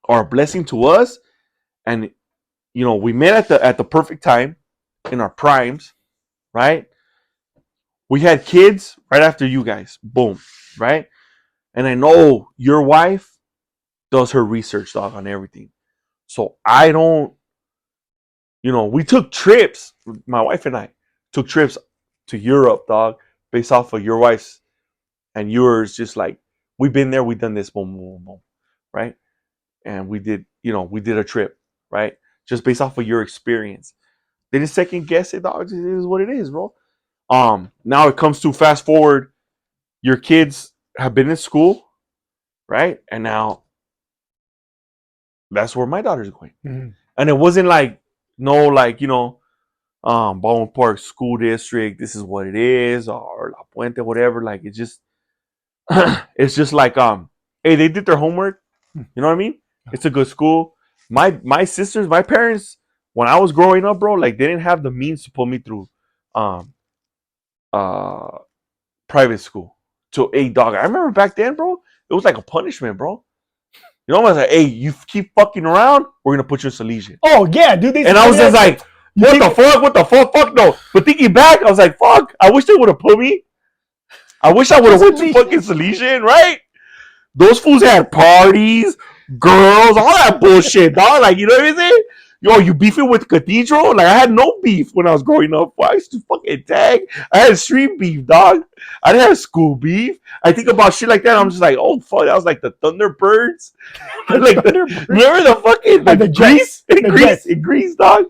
are a blessing to us, and we met at the perfect time in our primes, right? We had kids right after you guys, boom, right? And I know your wife does her research, dog, on everything. So I don't, we took trips. My wife and I took trips to Europe, dog, based off of your wife's and yours. Just like we've been there, we've done this, boom, boom, boom, boom, right? And we did a trip, right? Just based off of your experience. They didn't second guess it, dog. It is what it is, bro. Now it comes to fast forward. Your kids have been in school, right? And now that's where my daughter's going. Mm-hmm. And it wasn't like no, like Baldwin Park School District. This is what it is, or La Puente, whatever. Like it's just, it's just like hey, they did their homework. You know what I mean? It's a good school. My sisters, my parents, when I was growing up, bro, like they didn't have the means to put me through um uh private school. So hey, dog, I remember back then, bro, it was like a punishment, bro. I was like, hey, you keep fucking around, we're gonna put you in Salesian. Oh yeah, dude. And I was just like, what the fuck? What the fuck? Fuck no. But thinking back, I was like, fuck, I wish they would have put me. I wish I would have went to fucking Salesian, right? Those fools had parties, girls, all that bullshit, dog. Like, you know what I'm saying? Yo, you beefing with Cathedral? Like, I had no beef when I was growing up. I used to fucking tag. I had street beef, dog. I didn't have school beef. I think about shit like that. I'm just like, oh, fuck. That was like the Thunderbirds. Like, remember the fucking, like, the Grease? Grease, dog.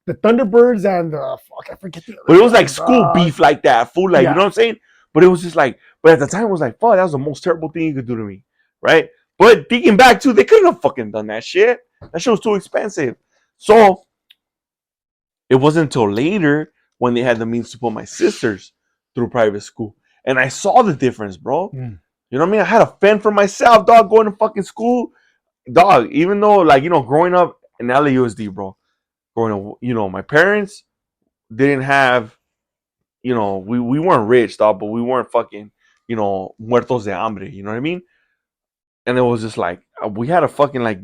The Thunderbirds and the, fuck, I forget the. But it was like school beef like that, fool. Like, you know what I'm saying? But it was just like, but at the time, it was like, fuck, that was the most terrible thing you could do to me, right? But thinking back too, they couldn't have fucking done that shit. That shit was too expensive. So it wasn't until later when they had the means to put my sisters through private school, and I saw the difference, bro. Mm. You know what I mean? I had to fend for myself, dog, going to fucking school, dog. Even though, like, growing up in LAUSD, bro, my parents didn't have, we weren't rich, dog, but we weren't fucking, muertos de hambre. You know what I mean? And it was just like we had to fucking like,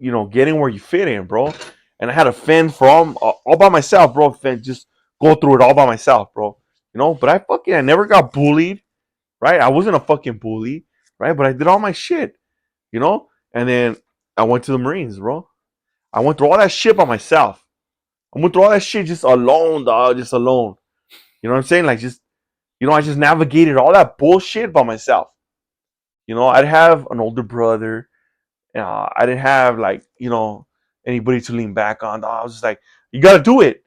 get in where you fit in, bro. And I had to fend from all by myself, bro. Just go through it all by myself, bro. But I never got bullied, right? I wasn't a fucking bully, right? But I did all my shit, And then I went to the Marines, bro. I went through all that shit by myself. I went through all that shit just alone, dog, just alone. You know what I'm saying? Like just, I just navigated all that bullshit by myself. I'd have an older brother. I didn't have like, anybody to lean back on. I was just like, you gotta do it.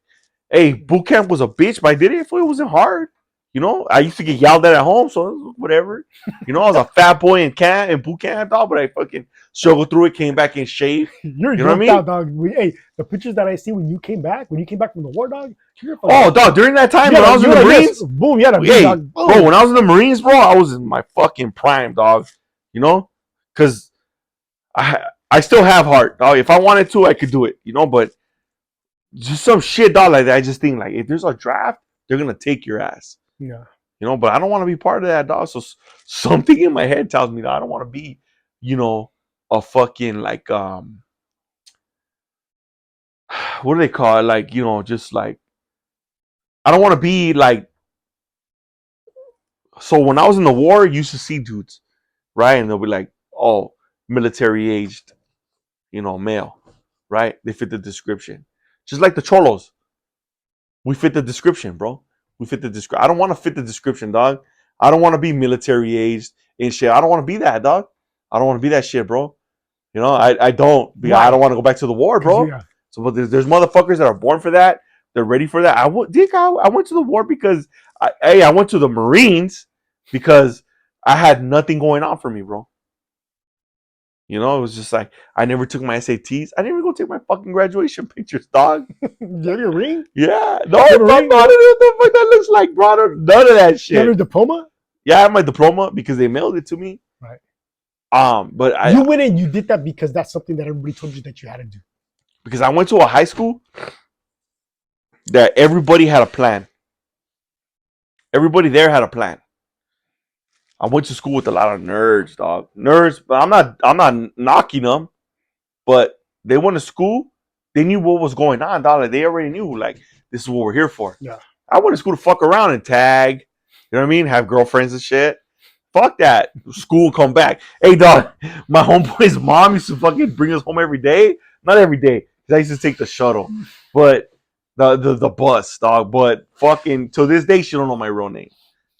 Hey, boot camp was a bitch, but I did it. It wasn't hard. You know, I used to get yelled at home, so whatever. You know, I was a fat boy in boot camp, dog, but I fucking struggled through it, came back in shape. You're You know what I yoked mean? out, dog. Hey, the pictures that I see when you came back from the war, dog. You're Oh, dog, during that time when I was in you're the like this. Marines, Boom, you had a V, hey, dog. Boom. bro, when I was in the Marines, bro, I was in my fucking prime, dog. You know, because I still have heart, dog. If I wanted to, I could do it. You know, but just some shit, dog, like that. I just think like if there's a draft, they're gonna take your ass. Yeah. You know, but I don't want to be part of that, dog. So something in my head tells me that I don't want to be, you know, a fucking like what do they call it? Like, you know, just like I don't want to be like. So when I was in the war, you used to see dudes, right? And they'll be like, oh, military aged, you know, male, right? They fit the description. Just like the cholos. We fit the description, bro. We fit the description. I don't want to fit the description, dog. I don't want to be military aged and shit. I don't want to be that, dog. I don't want to be that shit, bro. You know, I don't. I don't want to go back to the war, bro. Yeah. So, but there's motherfuckers that are born for that. They're ready for that. I went to the war because I went to the Marines because I had nothing going on for me, bro. You know, it was just like I never took my SATs. I didn't even go take my fucking graduation pictures, dog. You have your ring? Yeah, no, You have a fuck, ring? no, I don't know what the fuck that looks like, bro. None of that You have shit. your diploma? Yeah, I have my diploma because they mailed it to me. Right. But You went and you did that because that's something that everybody told you that you had to do. because I went to a high school that everybody had a plan. Everybody there had a plan. I went to school with a lot of nerds, dog. Nerds, but I'm not knocking them, but they went to school. They knew what was going on, dog. Like, they already knew, like, this is what we're here for. Yeah. I went to school to fuck around and tag. You know what I mean? Have girlfriends and shit. Fuck that. School, come back. Hey, dog, my homeboy's mom used to fucking bring us home every day. Not every day, because I used to take the shuttle. But the bus, dog. But fucking, to this day, she don't know my real name.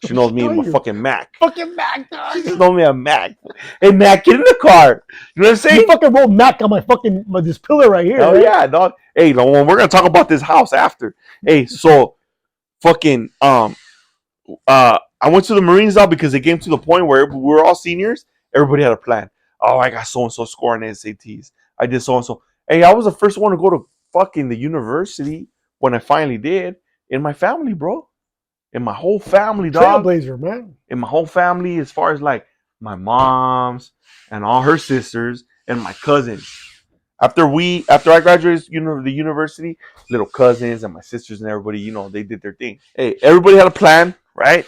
She knows me and my fucking Mac. Fucking Mac, dog. She just knows me a Mac. Hey, Mac, get in the car. You know what I'm saying? You fucking wrote Mac on this pillar right here. Oh, right? yeah, dog. Hey, no, we're going to talk about this house after. Hey, so fucking, I went to the Marines, dog, because it came to the point where we were all seniors. Everybody had a plan. Oh, I got so-and-so scoring SATs. I did so-and-so. Hey, I was the first one to go to fucking the university when I finally did in my family, bro. In my whole family, dog. Trailblazer, man. In my whole family, as far as like my mom's and all her sisters and my cousins. After I graduated, the university, little cousins and my sisters and everybody, you know, they did their thing. Hey, everybody had a plan, right?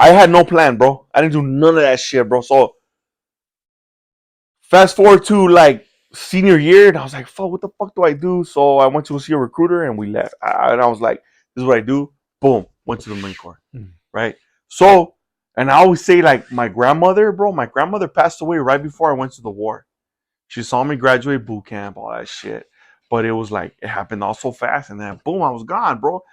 I had no plan, bro. I didn't do none of that shit, bro. So fast forward to like senior year, and I was like, "Fuck, what the fuck do I do?" So I went to see a recruiter, and we left. And I was like, "This is what I do." Boom, went to the Marine Corps, right? So, and I always say like my grandmother, bro. My grandmother passed away right before I went to the war. She saw me graduate boot camp, all that shit. But it was like it happened all so fast, and then boom, I was gone, bro.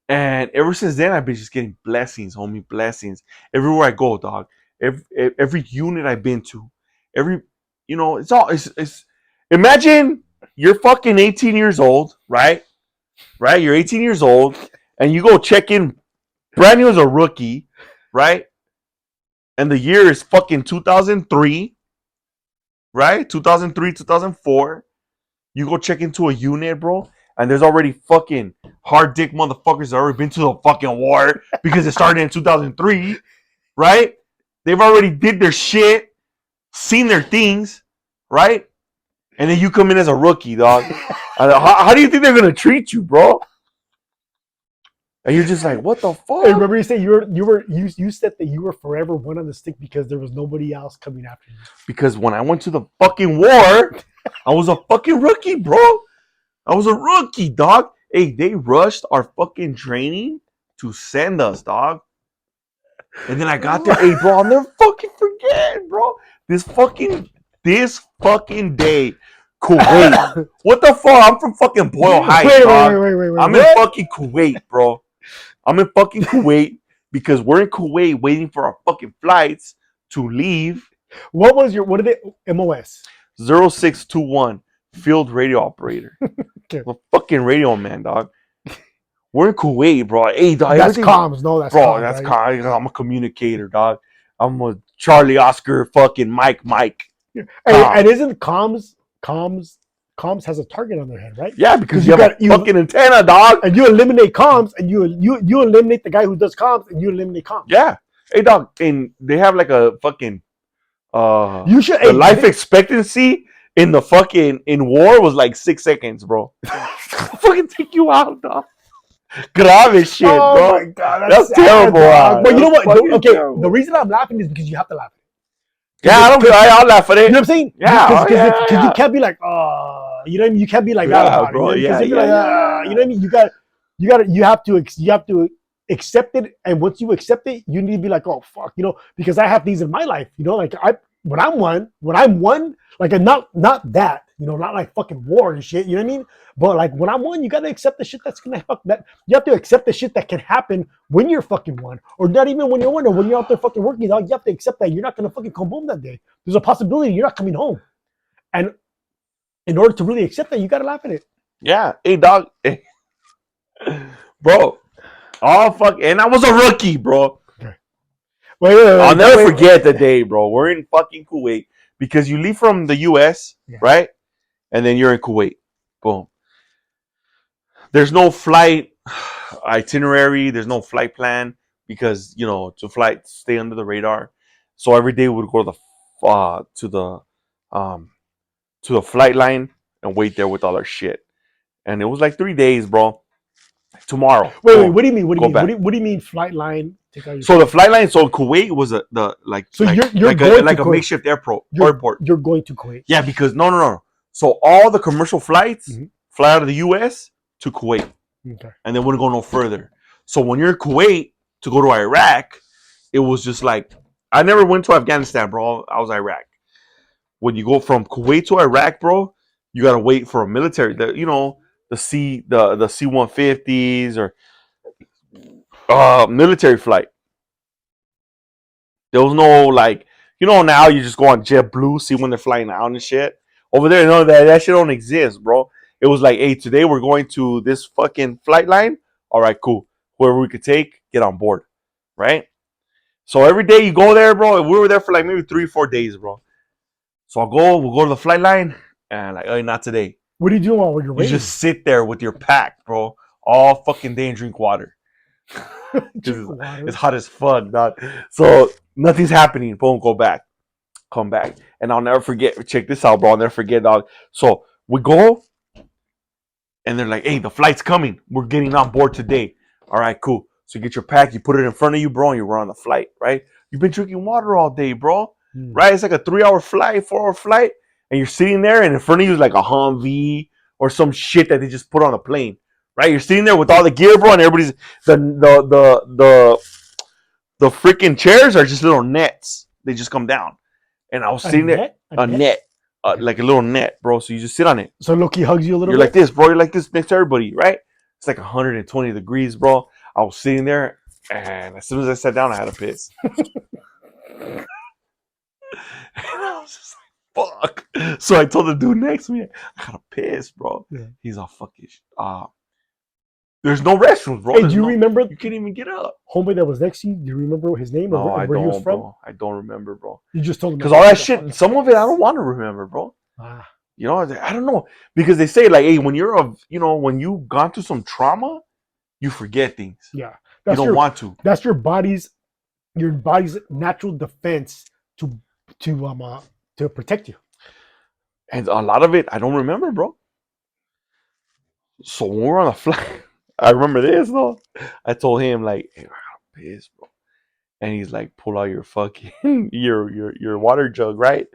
And ever since then, I've been just getting blessings, homie, blessings everywhere I go, dog. Every unit I've been to, every, you know, it's. Imagine you're fucking 18 years old, right? Right, you're 18 years old, and you go check in, brand new as a rookie, right? And the year is fucking 2003, right? 2003, 2004. You go check into a unit, bro, and there's already fucking hard dick motherfuckers that already been to the fucking war because it started in 2003, right? They've already did their shit, seen their things, right? And then you come in as a rookie, dog. How do you think they're gonna treat you, bro? And you're just like, what the fuck? Hey, remember you said you said that you were forever one on the stick because there was nobody else coming after you. Because when I went to the fucking war, I was a fucking rookie, bro. I was a rookie, dog. Hey, they rushed our fucking training to send us, dog. And then I got there. Hey, bro, I'll never fucking forget, bro. This fucking day. Kuwait. What the fuck? I'm from fucking Boyle Heights, dog. Wait. I'm in fucking Kuwait, bro. I'm in fucking Kuwait because we're in Kuwait waiting for our fucking flights to leave. What did it MOS? 0621 field radio operator. Okay. The fucking radio man, dog. We're in Kuwait, bro. Hey, dog, That's everything, comms. No, that's bro. comms, That's right? I'm a communicator, dog. I'm a Charlie Oscar fucking Mike. And Comms. isn't comms has a target on their head, right? Yeah, because you you have a got you fucking antenna, dog. and you eliminate comms, and you eliminate the guy who does comms, and you eliminate comms. Yeah. Hey, dog. And they have like a fucking You should. the Hey, life expectancy in the fucking in war was like 6 seconds, bro. Fucking take you out, dog. Grave shit, oh bro. my god, That's that's sad, terrible. dog. But you know That's what? fucking Okay, the terrible. reason I'm laughing is because you have to laugh. Yeah, I don't. I'll laugh at You it. know what I'm saying? Yeah, oh, yeah, Because you yeah. can't be like, oh, you know what I mean? You can't be like that Yeah, about it. You know bro. what I mean? Because Yeah, you'd be yeah, like, yeah, yeah, you yeah. know what I mean? You have to accept it, and once you accept it, you need to be like, oh fuck, you know, because I have these in my life, you know, like when I'm one, like not that, you know, not like fucking war and shit, you know what I mean? But like when I'm one, you gotta accept the shit that's gonna fuck that. You have to accept the shit that can happen when you're fucking one, or not even when you're one, or when you're out there fucking working. Dog, you have to accept that you're not gonna fucking come home that day. There's a possibility you're not coming home, and in order to really accept that, you gotta laugh at it. Yeah. Hey, dog. Hey. Bro. Oh fuck. And I was a rookie, bro. Okay. Wait, I'll never wait. forget the day, bro. We're in fucking Kuwait because you leave from the U.S. Yeah. right, and then you're in Kuwait. Boom. There's no flight itinerary. There's no flight plan because to flight stay under the radar. So every day we would go um to the flight line and wait there with all our shit. And it was like 3 days, bro. Tomorrow, Wait. boom, What do you mean? What do you go mean? back. What do you mean? Flight line? Take out your. So the flight line, so Kuwait was the So you're going to a Kuwait. makeshift airport. You're going to Kuwait. Yeah, because no. So all the commercial flights Mm-hmm. fly out of the U.S. to Kuwait, Okay. and they wouldn't go no further. So when you're in Kuwait to go to Iraq, it was just like I never went to Afghanistan, bro. I was Iraq. When you go from Kuwait to Iraq, bro, you gotta wait for a military. The C-150s or military flight. There was no like now you just go on JetBlue, see when they're flying out and shit. Over there, no, that shit don't exist, bro. It was like, hey, today we're going to this fucking flight line. All right, cool. Whoever we could take, get on board, right? So every day you go there, bro. We were there for like maybe 3-4 days, bro. So we'll go to the flight line, and like, hey, not today. What do you do while you're You waiting? just sit there with your pack, bro, all fucking day and drink water. It's hot as fuck, dog. So nothing's happening. Boom, go back, come back, and I'll never forget. Check this out, bro. I'll never forget, dog. So we go, and they're like, "Hey, the flight's coming. We're getting on board today." All right, cool. So you get your pack, you put it in front of you, bro, and you run on the flight, right? You've been drinking water all day, bro. Right? It's like a 3-hour flight, 4-hour flight, and you're sitting there, and in front of you is like a Humvee or some shit that they just put on a plane. Right? You're sitting there with all the gear, bro, and everybody's the freaking chairs are just little nets. They just come down, and I was sitting there, a net, Okay. like a little net, bro. So you just sit on it. So Loki hugs you a little You're bit. like this, bro. You're like this next to everybody, right? It's like 120 degrees, bro. I was sitting there, and as soon as I sat down, I had a piss. And I was just like, fuck. So I told the dude next to me, I got a piss, bro. Yeah. He's all fucking. There's no restrooms, bro. Hey, do you remember? You can't even get up. Homeboy that was next to you. Do you remember his name or where he was from? Bro. I don't remember, bro. You just told him because all that shit. Some of it I don't want to remember, bro. Ah. I don't know because they say like, hey, when when you've gone through some trauma, you forget things. Yeah, you don't want to. That's your body's natural defense to protect you. And a lot of it I don't remember, bro. So when we're on a flight, I remember this though. I told him like, hey, I got pissed, bro. And he's like, pull out your fucking your water jug, right?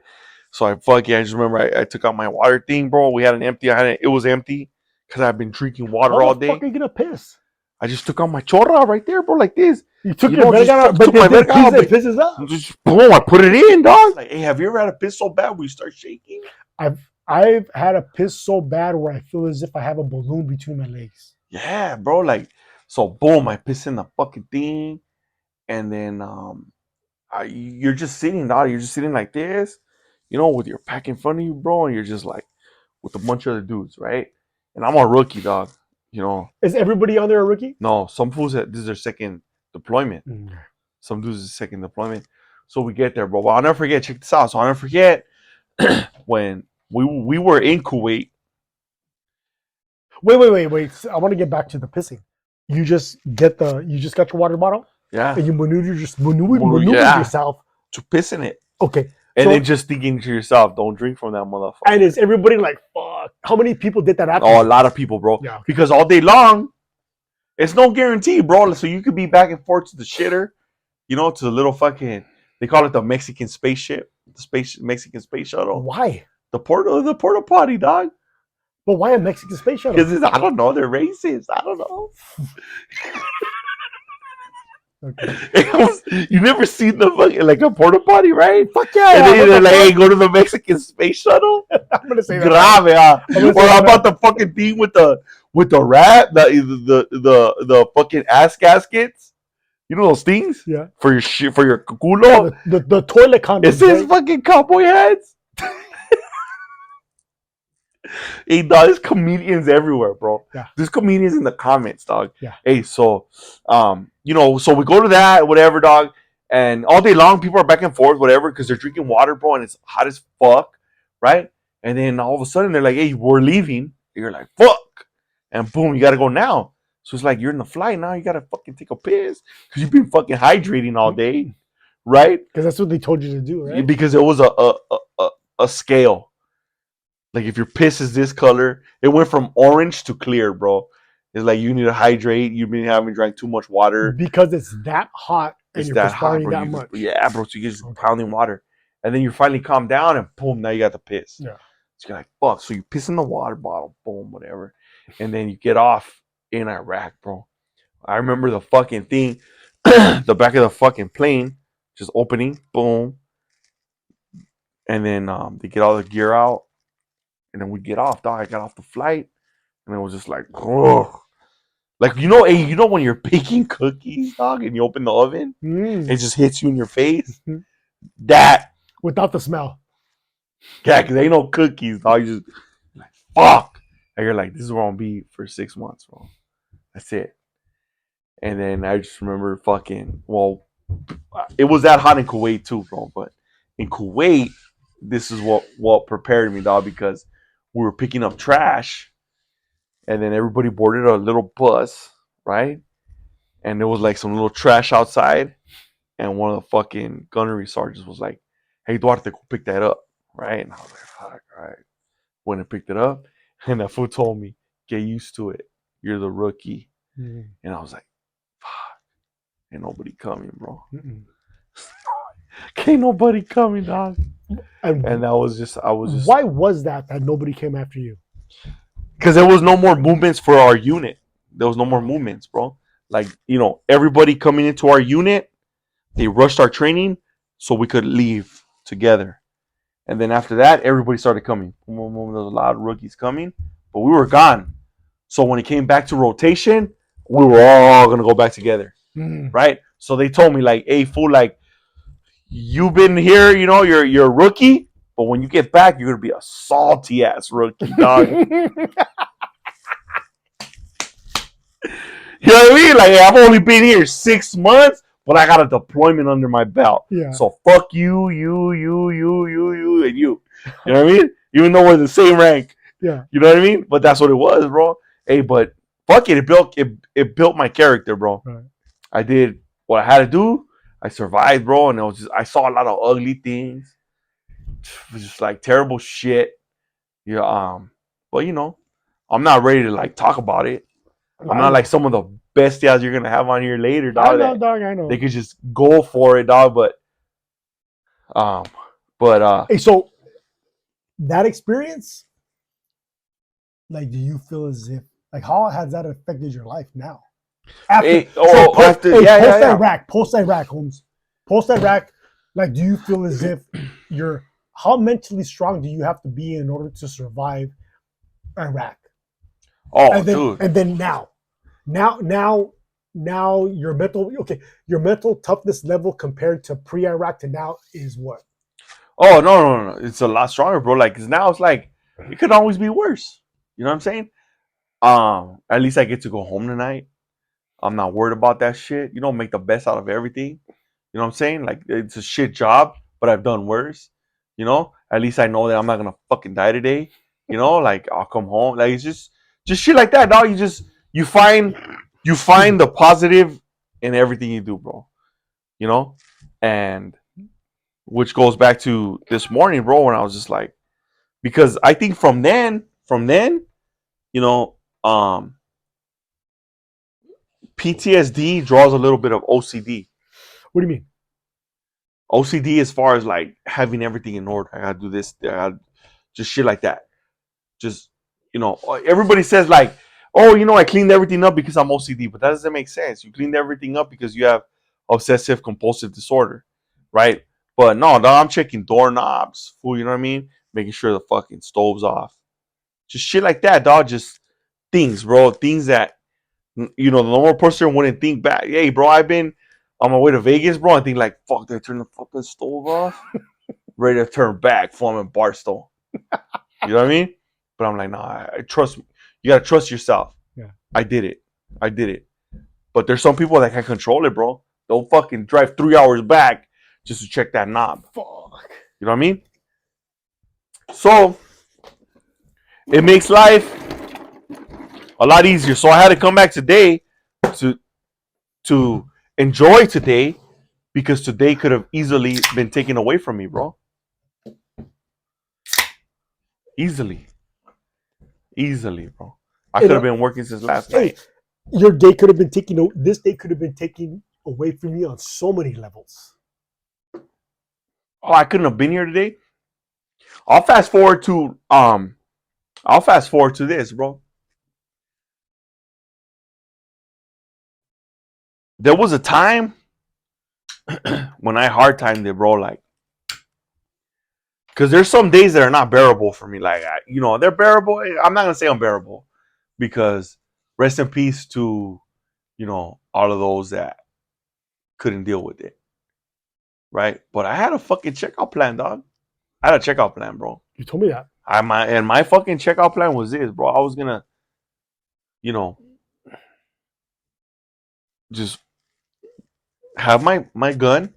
So I just remember I took out my water thing, bro. We had an empty. It was empty because I've been drinking water all day. How the fuck are you gonna piss? I just took out my chorra right there, bro, like this. You took your verga out, but my verga out, but pisses up. Just boom, I put it in, dog. Like, hey, have you ever had a piss so bad where you start shaking? I've had a piss so bad where I feel as if I have a balloon between my legs. Yeah, bro. Like, so boom, I piss in the fucking thing, and then you're just sitting, dog. You're just sitting like this, with your pack in front of you, bro, and you're just like with a bunch of other dudes, right? And I'm a rookie, dog. you know, Is everybody on there a rookie? no, some fools this is their second deployment. Some dudes is second deployment. So we get there, bro. But I'll never forget. Check this out. So I'll never forget when we were in Kuwait. Wait. I want to get back to the pissing. You just got your water bottle Yeah. and you maneuver Yeah. yourself To piss in it. Okay. And then just thinking to yourself, don't drink from that motherfucker. And is everybody like, fuck? How many people did that after? Oh, a lot of people, bro. Yeah, okay. Because all day long, it's no guarantee, bro. So you could be back and forth to the shitter, you know, to the little fucking, they call it the Mexican spaceship, Mexican space shuttle. Why? The porta potty, dog. But why a Mexican space shuttle? Because I don't know, they're racist. I don't know. Okay. You never seen the fucking like a porta potty, right? Fuck yeah! And then they're like, "Hey, go to the Mexican space shuttle." I'm gonna say that. Grave, or how about the fucking thing with the rat, the fucking ass gaskets? You know those things? Yeah. For your shit, for your culo. The toilet condoms. It says fucking cowboy hats. Hey, dog, there's comedians everywhere, bro. Yeah. There's comedians in the comments, dog. Yeah. Hey, so, you know, so we go to that, whatever, dog, and all day long, people are back and forth, whatever, because they're drinking water, bro, and it's hot as fuck, right? And then all of a sudden, they're like, hey, we're leaving. And you're like, fuck. And boom, you got to go now. So it's like, you're in the flight now, you got to fucking take a piss, because you've been fucking hydrating all day, right? Because that's what they told you to do, right? Because it was a scale. Like, if your piss is this color, it went from orange to clear, bro. It's like you need to hydrate. You've been having drank too much water. Because it's that hot and it's you're that hot, perspiring bro. that much. Yeah, bro. So you're just pounding water. And then you finally calm down and boom, now you got the piss. Yeah. So you're like, fuck. So you piss in the water bottle, boom, whatever. And then you get off in Iraq, bro. I remember the fucking thing, the back of the fucking plane, just opening, boom. And then they get all the gear out. And then we get off, dog. I got off the flight, and it was just like, ugh. Like, you know, hey, you know when you're baking cookies, dog, and you open the oven, it just hits you in your face? That. Without the smell. Yeah, because ain't no cookies, dog. You just, like, fuck. And you're like, this is where I'm going to be for 6 months, bro. That's it. And then I just remember fucking, well, it was that hot in Kuwait too, bro. But in Kuwait, this is what prepared me, dog, because we were picking up trash, and then everybody boarded a little bus, right? And there was like some little trash outside, and one of the fucking gunnery sergeants was like, "Hey, Duarte, go pick that up," right? And I was like, "Fuck, all right." Went and picked it up, and that fool told me, "Get used to it. You're the rookie." And I was like, "Fuck, ain't nobody coming, bro. Ain't nobody coming, dog." And that was just, I was just. Why was that nobody came after you? Because there was no more movements for our unit. There was no more movements, bro. Like, you know, everybody coming into our unit, they rushed our training so we could leave together. And then after that, everybody started coming. There was a lot of rookies coming, but we were gone. So when it came back to rotation, we were all going to go back together, right? So they told me, like, hey, fool, like, you've been here, you know, you're a rookie, but when you get back, you're gonna be a salty ass rookie, dog. You know what I mean? Like, hey, I've only been here 6 months, but I got a deployment under my belt. Yeah. So fuck you, and you. You know what I mean? Even though we're the same rank. Yeah. You know what I mean? But that's what it was, bro. Hey, but fuck it, it built my character, bro. Right. I did what I had to do. I survived, bro, and I saw a lot of ugly things. It was just like terrible shit. Yeah, but you know, I'm not ready to like talk about it. I'm not like some of the bestias you're gonna have on here later, dog. I know. They could just go for it, dog. But hey, so that experience, like, do you feel as if, like, how has that affected your life now? Post Iraq, Holmes. Post Iraq, like, do you feel as if how mentally strong do you have to be in order to survive Iraq? Dude. And then now your mental toughness level compared to pre-Iraq to now is what? Oh, no. It's a lot stronger, bro. Like, 'cause now it's like, it could always be worse. You know what I'm saying? At least I get to go home tonight. I'm not worried about that shit. You know, make the best out of everything. You know what I'm saying? Like it's a shit job, but I've done worse. You know, at least I know that I'm not gonna fucking die today. You know, like I'll come home. Like it's just shit like that, dog. You find you Excuse find me. the positive in everything you do, bro. You know, and which goes back to this morning, bro, when I was just like, because I think from then, you know, PTSD draws a little bit of OCD. What do you mean? OCD as far as like having everything in order. I gotta do this. Just shit like that. Just everybody says like, oh, I cleaned everything up because I'm OCD, but that doesn't make sense. You cleaned everything up because you have obsessive compulsive disorder, right? But no, I'm checking doorknobs, fool. You know what I mean? Making sure the fucking stove's off. Just shit like that, dog. Just things, bro. Things that the normal person wouldn't think back. Hey, bro, I've been on my way to Vegas, bro. I think like, fuck, did I turn the fucking stove off? Ready to turn back, form in Barstow. You know what I mean? But I'm like, nah, I trust. You gotta trust yourself. Yeah. I did it. I did it. But there's some people that can control it, bro. They'll fucking drive 3 hours back just to check that knob. Fuck. You know what I mean? So it makes life a lot easier. So I had to come back today to to enjoy today because today could have easily been taken away from me, bro. Easily, bro. I You could have know, been working since last hey, night. your day could have been taken. This day could have been taken away from me on so many levels. Oh, I couldn't have been here today. I'll fast forward to um. I'll fast forward to this, bro. There was a time when I hard timed it, bro. Like, because there's some days that are not bearable for me. Like, they're bearable. I'm not gonna say unbearable because rest in peace to all of those that couldn't deal with it, right? But I had a fucking checkout plan, dog. I had a checkout plan, bro. You told me that. My fucking checkout plan was this, bro. I was gonna, you know, just have my gun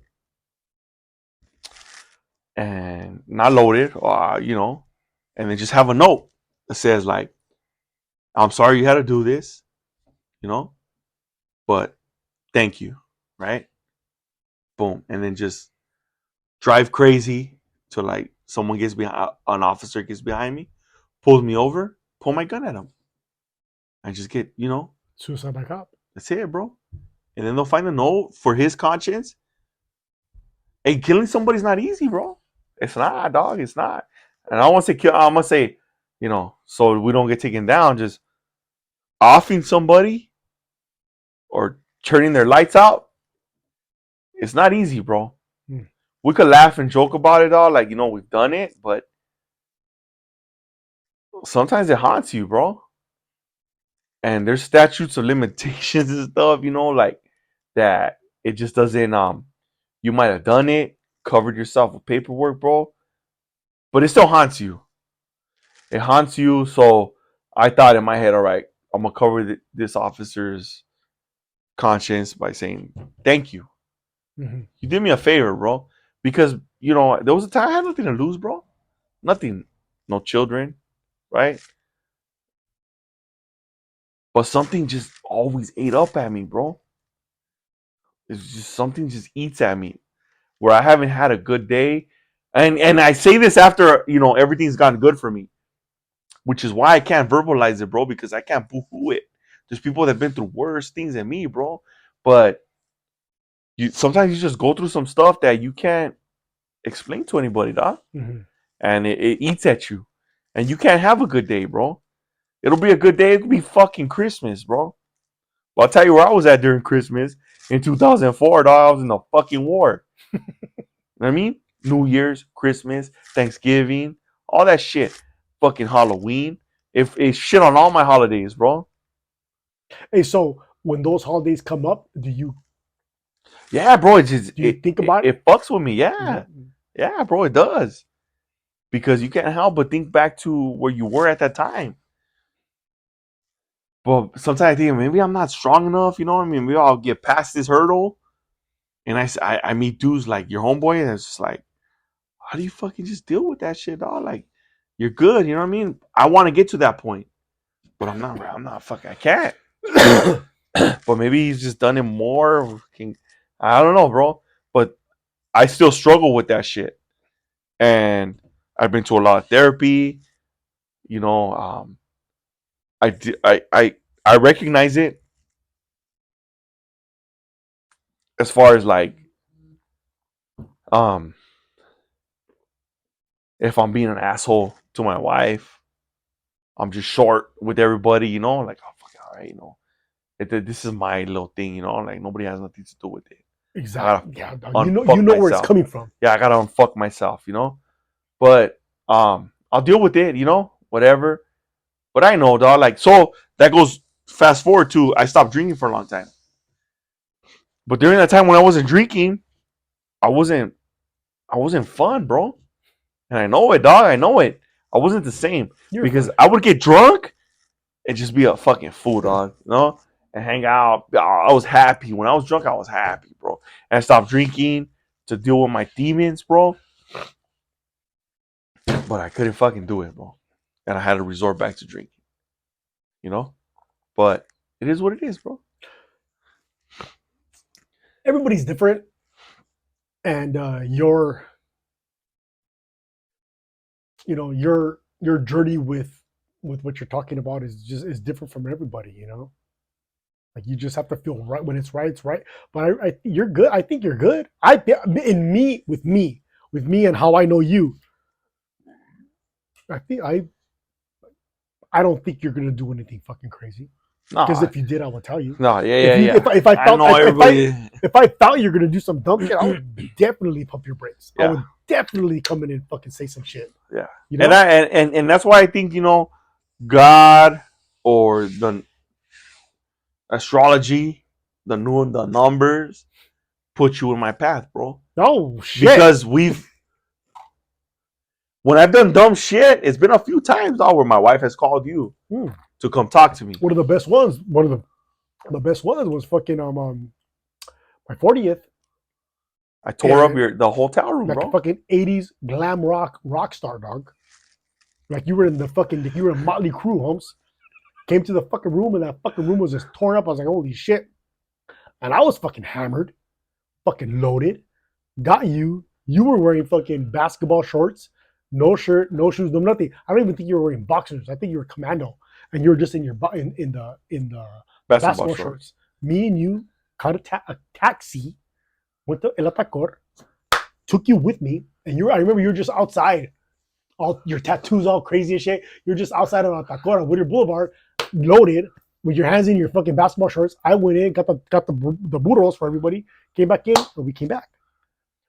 and not load it, and then just have a note that says like, "I'm sorry you had to do this," you know, but thank you, right? Boom, and then just drive crazy till like someone gets behind, an officer gets behind me, pulls me over, pull my gun at him, and just get, Suicide by cop. that's it, bro. And then they'll find a note for his conscience. Hey, killing somebody's not easy, bro. It's not, dog. It's not. And I don't want to say kill. I'm gonna say, so we don't get taken down. Just offing somebody or turning their lights out. It's not easy, bro. Hmm. We could laugh and joke about it all, like we've done it, but sometimes it haunts you, bro. And there's statutes of limitations and stuff, like that. It just doesn't. You might have done it, covered yourself with paperwork, bro, but it still haunts you. It haunts you. So I thought in my head, all right, I'm gonna cover this officer's conscience by saying thank you. Mm-hmm. You did me a favor, bro, because there was a time I had nothing to lose, bro. Nothing, no children, right? But something just always ate up at me, bro. It's just something just eats at me where I haven't had a good day, and I say this after everything's gone good for me, which is why I can't verbalize it, bro, because I can't boo-hoo it. There's people that have been through worse things than me, bro. But sometimes you just go through some stuff that you can't explain to anybody, dog. Mm-hmm. And it eats at you. And you can't have a good day, bro. It'll be a good day. It'll be fucking Christmas, bro. Well, I'll tell you where I was at during Christmas in 2004, dog. I was in the fucking war. You know what I mean? New Year's, Christmas, Thanksgiving, all that shit. Fucking Halloween. If it's shit on all my holidays, bro. Hey, so when those holidays come up, do you Yeah, bro. It just think about it? it fucks with me. Yeah. Yeah, bro. It does because you can't help but think back to where you were at that time. But sometimes I think maybe I'm not strong enough. You know what I mean? Maybe I'll get past this hurdle. And I meet dudes like your homeboy, and it's just like, how do you fucking just deal with that shit, dog? Like, you're good. You know what I mean? I want to get to that point, but I'm not. I'm not fucking. I can't. But maybe he's just done it more. I don't know, bro. But I still struggle with that shit, and I've been to a lot of therapy. You know, I recognize it as far as like, um, if I'm being an asshole to my wife, I'm just short with everybody. You know, like, oh fuck, all right, you know, this is my little thing. You know, like nobody has nothing to do with it. Exactly. Yeah, dog. You Unfuck know where it's myself. coming from. Yeah, I gotta unfuck myself. You know, but I'll deal with it. You know, whatever. But I know, dog. Like, so that goes fast forward to I stopped drinking for a long time. But during that time when I wasn't drinking, I wasn't fun, bro. And I know it, dog. I know it. I wasn't the same because I would get drunk and just be a fucking fool, dog. You know, and hang out. I was happy when I was drunk. I was happy, bro. And I stopped drinking to deal with my demons, bro. But I couldn't fucking do it, bro. And I had to resort back to drinking. You know, but it is what it is, bro. Everybody's different, and your your journey with what you're talking about is different from everybody. You know, like you just have to feel right when it's right. It's right. But you're good. I think you're good. With me and how I know you. I think I don't think you're gonna do anything fucking crazy. Because if you did, I would tell you. No, yeah. If I thought you're gonna do some dumb shit, I would definitely pump your brakes. Yeah. I would definitely come in and fucking say some shit. Yeah, you know? And that's why I think, you know, God or the astrology, the numbers, put you in my path, bro. Oh shit! Because when I've done dumb shit, it's been a few times now where my wife has called you to come talk to me. One of the best ones. One of the best ones was fucking my 40th. I tore up the hotel room, like bro. A fucking 80s glam rock star, dog. Like you were in Motley Crue, Holmes. Came to the fucking room and that fucking room was just torn up. I was like, holy shit. And I was fucking hammered, fucking loaded. Got you. You were wearing fucking basketball shorts, no shirt, no shoes, no nothing. I don't even think you were wearing boxers. I think you were commando, and you were just in the basketball shorts. Me and you caught a taxi, went to El Atacor, took you with me, and I remember you were just outside, all your tattoos all crazy as shit. You're just outside of El Atacor on Whittier Boulevard, loaded with your hands in your fucking basketball shorts. I went in, got the burros for everybody, came back in, and we came back.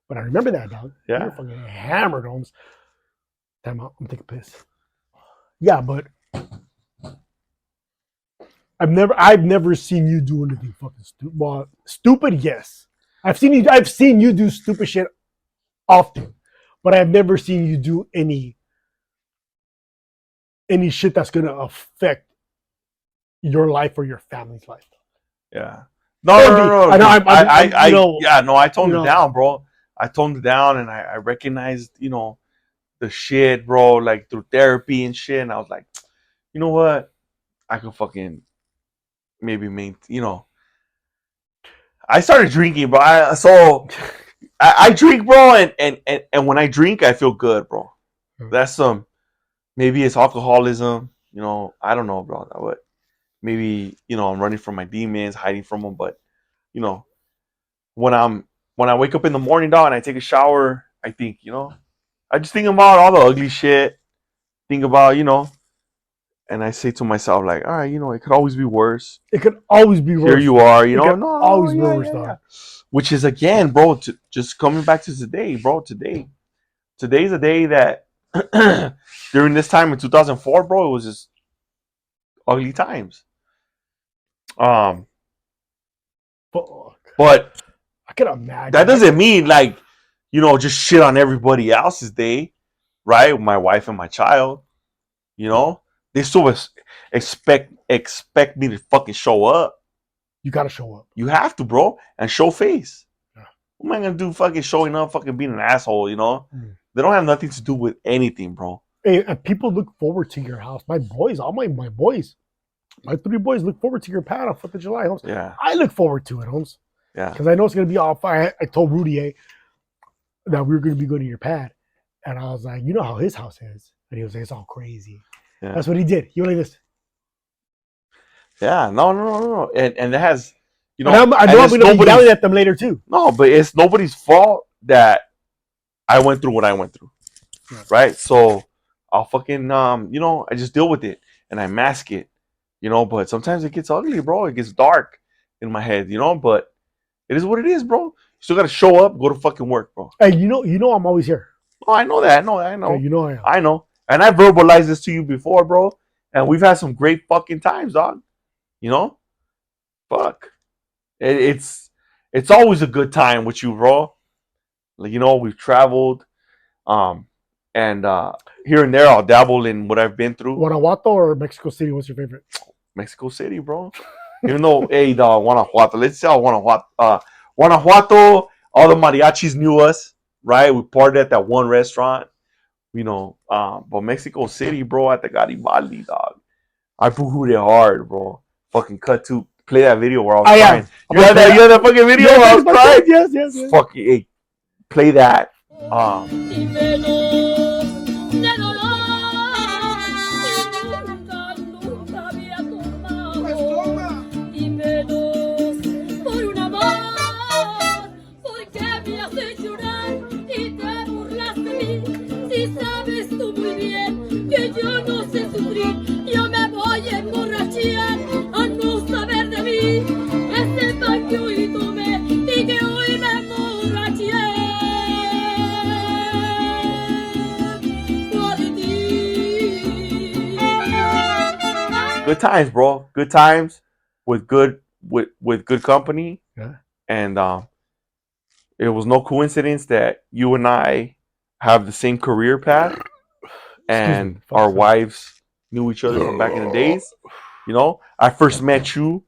But I remember that, dog. Yeah. You were fucking hammered, Holmes. Time out. I'm taking a piss. Yeah, but I've never seen you do anything fucking stupid. Well, stupid, yes. I've seen you do stupid shit often, but I've never seen you do any shit that's gonna affect your life or your family's life. Yeah. No. I toned it down, bro. I toned it down, and I recognized, you know, the shit, bro, like through therapy and shit. And I was like, you know what? I could fucking maybe you know. I started drinking, bro. I drink, bro, and when I drink, I feel good, bro. That's maybe it's alcoholism, you know. I don't know, bro. But maybe, you know, I'm running from my demons, hiding from them. But, you know, when I wake up in the morning, dog, and I take a shower, I think, you know, I just think about all the ugly shit. Think about, you know, and I say to myself, like, all right, you know, it could always be worse. It could always be worse. Here you are, you know, always be worse, dog. Which is, again, bro, just coming back to today, bro. Today's a day that during this time in 2004, bro, it was just ugly times. But I can imagine that doesn't mean, like, you know, just shit on everybody else's day, right? My wife and my child, you know, they still expect me to fucking show up. You gotta show up. You have to, bro, and show face. Yeah. What am I gonna do? Fucking showing up, fucking being an asshole, you know? They don't have nothing to do with anything, bro. Hey, and people look forward to your house. My boys, all my boys, my 3 boys look forward to your pad on 4th of July, Holmes. Yeah. I look forward to it, Holmes. Yeah. Because I know it's gonna be all fire. I told Rudy that we were gonna be going to your pad, and I was like, you know how his house is, and he was like, it's all crazy. Yeah. That's what he did. He went like this. Yeah. No. And that has, you know, I know I'm gonna be yelling at them later too. No, but it's nobody's fault that I went through what I went through. Yeah. Right? So I'll fucking you know, I just deal with it and I mask it. You know, but sometimes it gets ugly, bro. It gets dark in my head, you know, but it is what it is, bro. You still gotta show up, go to fucking work, bro. Hey, you know I'm always here. Oh, I know that. I know. Hey, you know I am. I know. And I verbalized this to you before, bro. And we've had some great fucking times, dog. You know? Fuck. It's always a good time with you, bro. Like, you know, we've traveled. And here and there I'll dabble in what I've been through. Guanajuato or Mexico City? What's your favorite? Mexico City, bro. Even though, hey, dog, Guanajuato. Let's say Guanajuato. Guanajuato, all the mariachis knew us, right? We partied at that one restaurant, you know. But Mexico City, bro, at the Garibaldi, dog. I boohooed it hard, bro. Fucking cut to play that video where I was crying. You had that fucking video where I was crying? Yes. Fucking, hey, play that. Good times, bro. Good times with good company. Yeah. And it was no coincidence that you and I have the same career path, and our wives knew each other from back in the days. You know, I first met you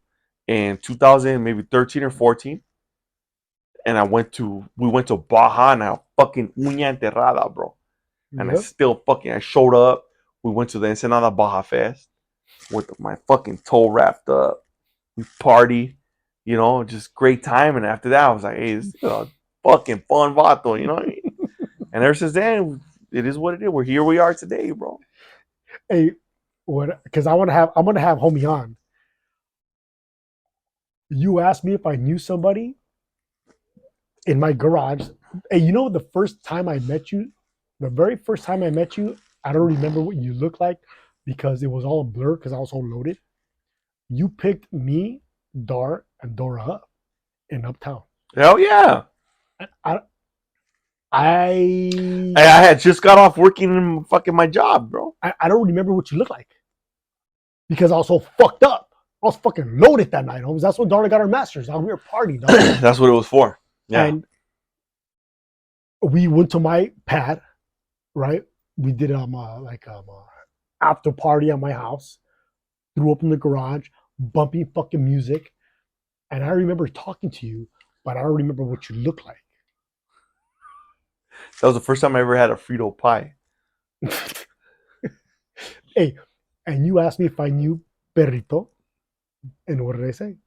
in 2000, maybe 13 or 14, and we went to Baja and I fucking uña enterrada, bro. And I showed up. We went to the Ensenada Baja Fest with my fucking toe wrapped up. We party, you know, just great time. And after that, I was like, hey, this is a fucking fun vato, you know what I mean? And ever since then, it is what it is. We're here. We are today, bro. Hey, because I'm gonna have homie on. You asked me if I knew somebody in my garage. Hey, you know the first time I met you, the very first time I met you, I don't remember what you looked like because it was all a blur because I was so loaded. You picked me, Dar, and Dora up in Uptown. Hell yeah. I had just got off working in fucking my job, bro. I don't remember what you looked like because I was so fucked up. I was fucking loaded that night, homies. That's when Dara got her master's. We were partying, dog. That's what it was for. Yeah. And we went to my pad, right? We did after party at my house, threw up in the garage, bumpy fucking music, and I remember talking to you, but I don't remember what you look like. That was the first time I ever had a Frito pie. Hey, and you asked me if I knew Perrito, and what did I say?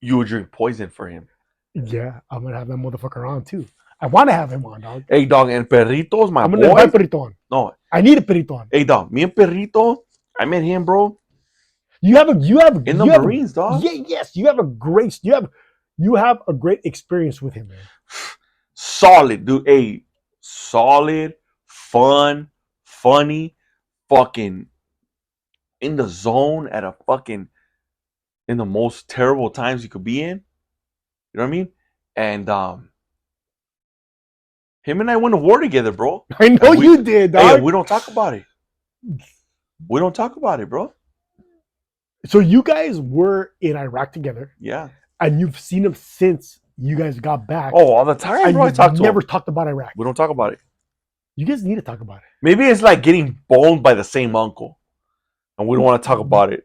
You would drink poison for him. Yeah, I'm gonna have that motherfucker on too. I want to have him on, dog. Hey, dog, and Perrito's my boy. I'm gonna invite Perrito on. No, I need a Perrito on. Hey, dog, me and Perrito, I met him, bro. You have in the Marines, dog. Yeah, yes, you have a great experience with him, man. Solid, dude. Hey, solid, fun, funny, fucking in the zone at a fucking in the most terrible times you could be in. You know what I mean? And him and I went to war together, bro. I know you did, dog. Hey, we don't talk about it. We don't talk about it, bro. So you guys were in Iraq together. Yeah. And you've seen him since you guys got back. Oh, all the time, and bro. You've never talked about Iraq. We don't talk about it. You guys need to talk about it. Maybe it's like getting boned by the same uncle. and we don't want to talk about it.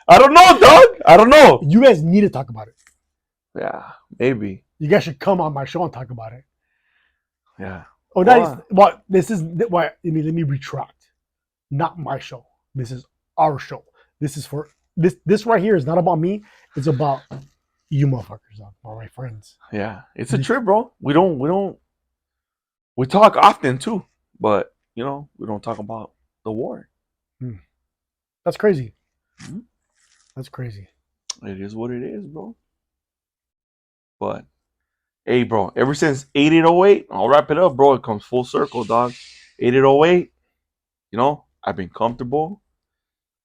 I don't know, dog. I don't know. You guys need to talk about it. Yeah, maybe. You guys should come on my show and talk about it. Yeah. Oh, nice. Well, this is why. Let me retract. Not my show. This is our show. This is for this right here is not about me. It's about you motherfuckers, all my friends. Yeah, it's a trip, bro. We talk often too, but we don't talk about the war. That's crazy. Mm-hmm. That's crazy. It is what it is, bro. But hey, bro, ever since 8808, I'll wrap it up, bro. It comes full circle, dog. 8808, I've been comfortable.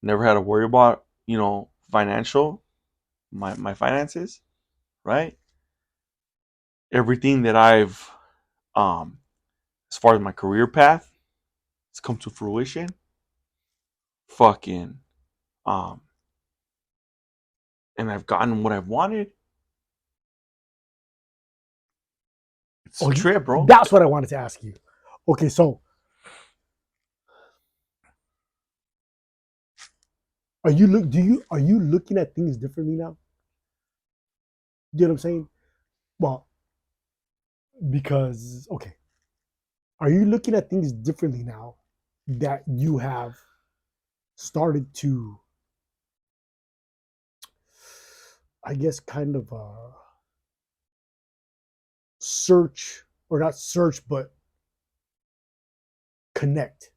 Never had to worry about, financial, my finances, right? Everything that I've, as far as my career path, it's come to fruition. Fucking, and I've gotten what I've wanted. It's a trip, bro. That's what I wanted to ask you. Okay, so are you looking at things differently now? You know what I'm saying? Well, because are you looking at things differently now that you have started to, I guess, kind of search, or not search, but connect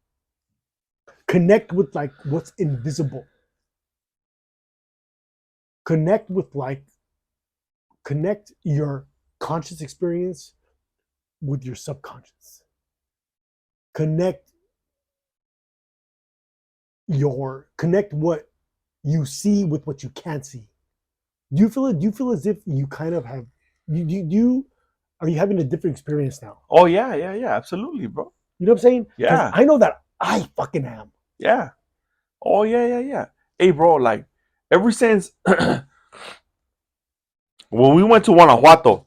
with like what's invisible, connect your conscious experience with your subconscious, connect what you see with what you can't see. Do you feel as if you kind of have are you having a different experience now? Oh yeah, absolutely, bro. You know what I'm saying? Yeah. I know that I fucking am. Yeah. Oh yeah. Hey, bro, like ever since when we went to Guanajuato,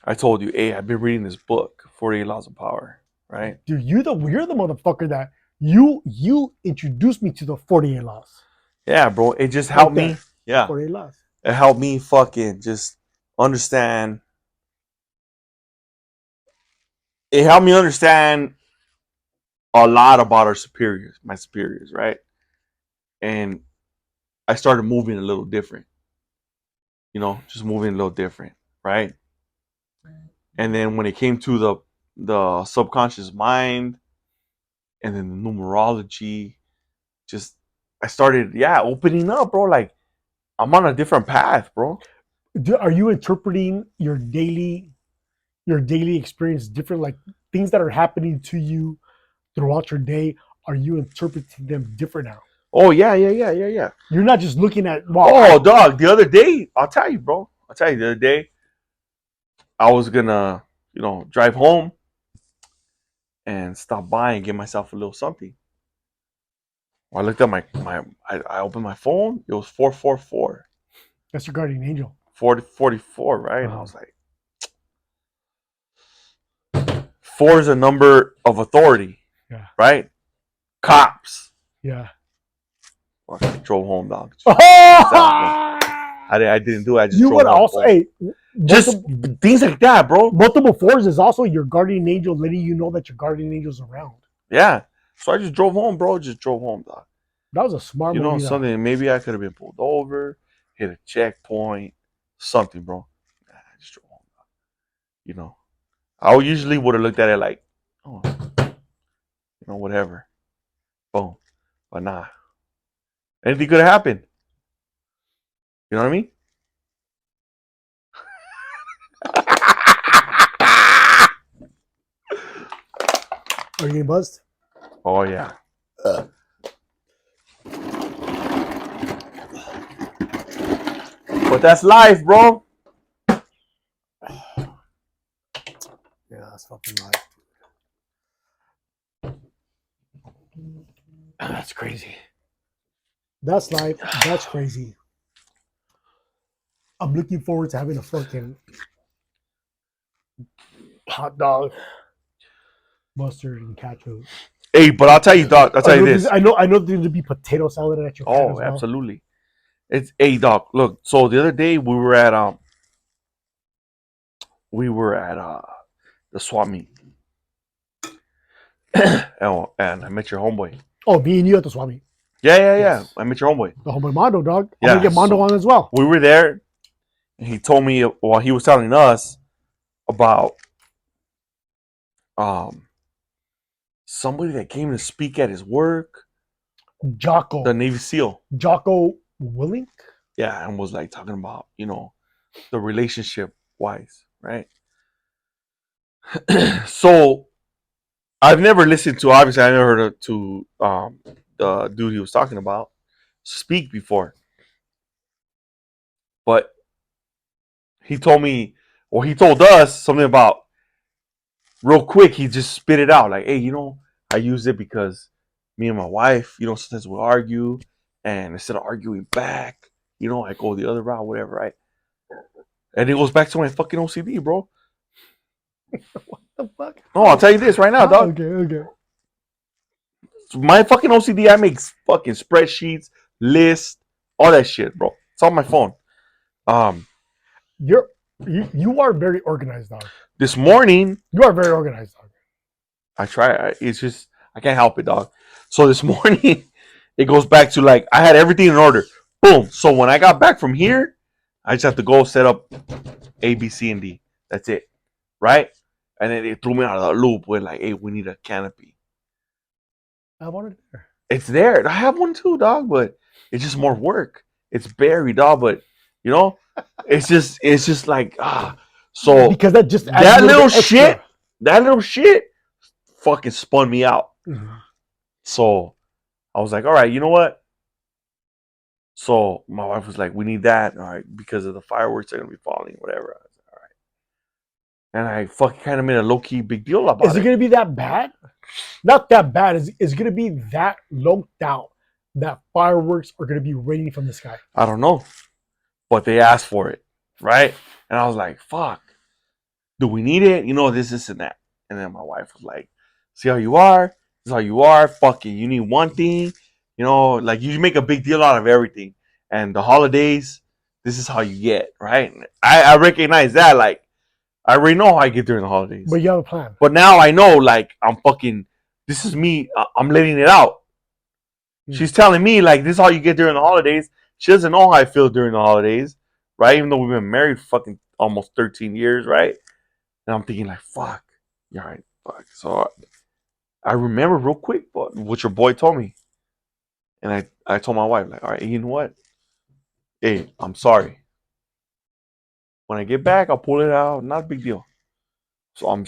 I told you, hey, I've been reading this book, 48 Laws of Power, right? Dude, you're the motherfucker that you introduced me to the 48 laws. Yeah, bro. It just helped me. Yeah. 48 laws. It helped me fucking just understand. It helped me understand a lot about my superiors, right? And I started moving a little different. Just moving a little different, right? And then when it came to the subconscious mind and then the numerology, just I started, opening up, bro. Like I'm on a different path, bro. Are you interpreting your daily experience different, like things that are happening to you throughout your day? Are you interpreting them different now? Oh yeah. You're not just looking at dog. The other day, I'll tell you, bro. The other day, I was gonna, drive home and stop by and get myself a little something. I looked at I opened my phone. It was 444. That's your guardian angel. 44, right? And I was like, 4 is a number of authority. Yeah. Right? Cops. Yeah. Well, I drove home, dog. I didn't do it. I just you drove would home. Also, just things like that, bro. Multiple 4s is also your guardian angel letting you know that your guardian angel's around. Yeah. So I just drove home, bro. Just drove home, dog. That was a smart move. Something, maybe I could have been pulled over, hit a checkpoint, something, bro. I just drove home, dog. I usually would have looked at it like, oh, whatever. Boom. But nah. Anything could have happened. You know what I mean? Are you getting buzzed? Oh, yeah. But that's life, bro. Yeah, that's fucking life. That's crazy. That's life. That's crazy. I'm looking forward to having a fucking hot dog. mustard and ketchup. Hey, but I'll tell you, dog. I'll tell you this. I know there's gonna be potato salad at your pad Oh, as well. absolutely. It's hey, dog. Look, so the other day we were at the swap meet. Oh, and I met your homeboy. Oh, me and you at the swap meet. Yeah. Yes. I met your homeboy. The homeboy Mondo, dog. I'm Yeah, gonna get Mondo so- on as well. We were there, and he told me while he was telling us about um somebody that came to speak at his work, Jocko. the Navy SEAL. Jocko Willink. Yeah, and was like talking about, the relationship wise, right? So I've never listened to, obviously I never heard the dude he was talking about speak before. But he told me, or he told us something about, real quick, he just spit it out. Like, hey, I use it because me and my wife, sometimes we'll argue. And instead of arguing back, I go the other route, whatever, right? And it goes back to my fucking OCD, bro. What the fuck? No, I'll tell you this right now, dog. Okay. My fucking OCD, I make fucking spreadsheets, lists, all that shit, bro. It's on my phone. You are very organized, dog. This morning, You are very organized, dog. I try. It's just I can't help it, dog. So this morning, it goes back to like I had everything in order. Boom. So when I got back from here, I just have to go set up A, B, C, and D. That's it, right? And then it threw me out of the loop with like, hey, we need a canopy. I want it there. It's there. I have one too, dog, but it's just more work. It's buried, dog, but it's just like So because that just adds that a little bit shit fucking spun me out. Mhm. So I was like, all right, you know what? So my wife was like, we need that, all right, because of the fireworks that are gonna be falling, whatever. I was like, all right. And I fucking kind of made a low key big deal about Is it gonna be that bad? Not that bad. Is it gonna be that low down that fireworks are gonna be raining from the sky? I don't know, but they asked for it, right? And I was like, fuck, do we need it? This and that. And then my wife was like, see how you are? This is how you are. Fuck it. You need one thing. Like you make a big deal out of everything. And the holidays, this is how you get, right? I recognize that. Like, I already know how I get during the holidays. But you have a plan. But now I know, like, this is me. I'm letting it out. She's telling me, like, this is how you get during the holidays. She doesn't know how I feel during the holidays, right? Even though we've been married fucking almost 13 years, right? And I'm thinking, like, fuck. You're right. Fuck. So I remember real quick what your boy told me. And I told my wife, like, all right, you know what? Hey, I'm sorry. When I get back, I'll pull it out. Not a big deal. So I'm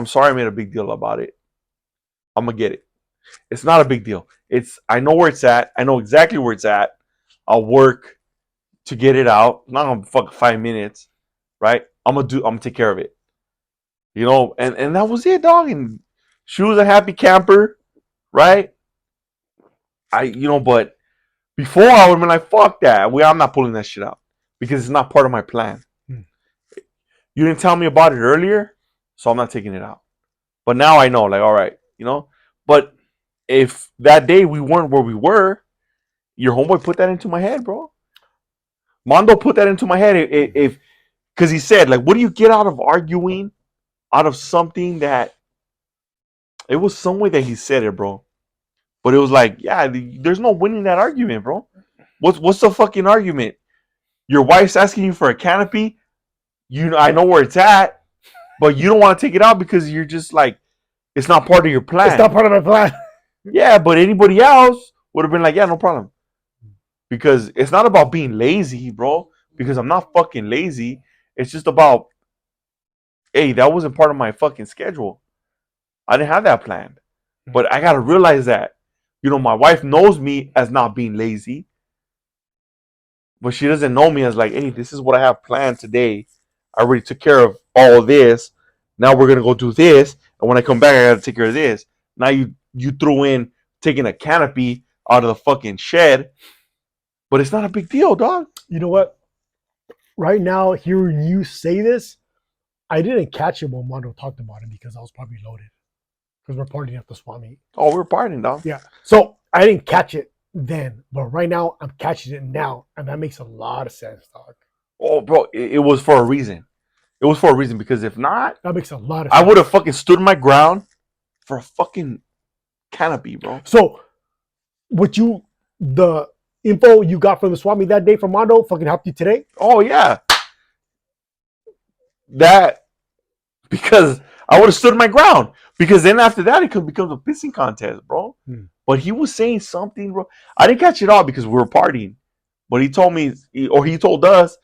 sorry I made a big deal about it. I'm gonna get it. It's not a big deal. I know where it's at. I know exactly where it's at. I'll work to get it out. Not gonna fuck 5 minutes, right? I'm gonna take care of it. And that was it, dog. And she was a happy camper, right? But before I would have been like, fuck that. I'm not pulling that shit out because it's not part of my plan. You didn't tell me about it earlier, so I'm not taking it out. But now I know, like, all right, But if that day we weren't where we were, your homeboy put that into my head, bro. Mondo put that into my head. Because he said, like, what do you get out of arguing out of something that it was some way that he said it, bro. But it was like, yeah, there's no winning that argument, bro. What's the fucking argument? Your wife's asking you for a canopy. I know where it's at, but you don't want to take it out because you're just like, it's not part of your plan. It's not part of my plan. Yeah, but anybody else would have been like, yeah, no problem. Because it's not about being lazy, bro. Because I'm not fucking lazy. It's just about, hey, that wasn't part of my fucking schedule. I didn't have that planned. But I got to realize that. My wife knows me as not being lazy. But she doesn't know me as like, hey, this is what I have planned today. I already took care of all of this. Now we're going to go do this. And when I come back, I got to take care of this. Now you threw in taking a canopy out of the fucking shed. But it's not a big deal, dog. You know what? Right now, hearing you say this, I didn't catch it when Mondo talked about it because I was probably loaded. because we're partying at the swap meet. Oh, we were partying, dog. Yeah. So I didn't catch it then, but right now I'm catching it now, and that makes a lot of sense, dog. Oh, bro, it was for a reason. It was for a reason because if not, That makes a lot of I sense. would have fucking stood my ground for a fucking canopy, bro. So, the info you got from the swap meet that day from Mondo fucking helped you today? Oh yeah, that because I would have stood my ground. Because then after that, it could become a pissing contest, bro. But he was saying something, bro. I didn't catch it all because we were partying. But he told me, or he told us,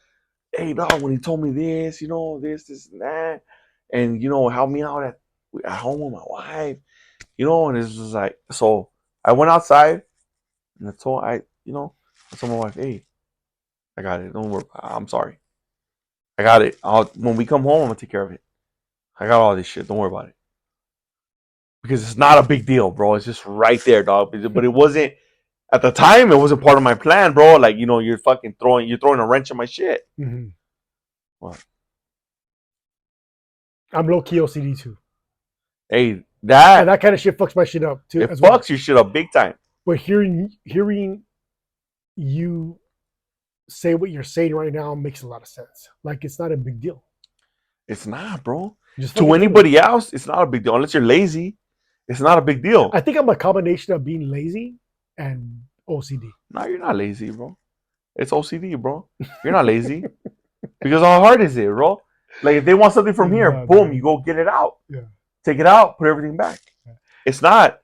hey, dog, when he told me this, this, and that, and help me out at home with my wife, and it's just like, so I went outside and I told my wife, hey, I got it. Don't worry. I'm sorry. I got it. When we come home, I'm gonna take care of it. I got all this shit. Don't worry about it. Because it's not a big deal, bro. It's just right there, dog. But it wasn't at the time. It wasn't part of my plan, bro. Like you're fucking throwing a wrench in my shit. Mm-hmm. What? I'm low key OCD too. Hey, And that kind of shit fucks my shit up too. It fucks your shit up big time. But hearing you say what you're saying right now makes a lot of sense. Like it's not a big deal. It's not, bro. Just to anybody else, it's not a big deal. Unless you're lazy, it's not a big deal. I think I'm a combination of being lazy and OCD. No, you're not lazy, bro. It's OCD, bro. You're not lazy. Because how hard is it, bro? Like if they want something from here, boom, you go get it out. Yeah. Take it out, put everything back. Yeah. It's not.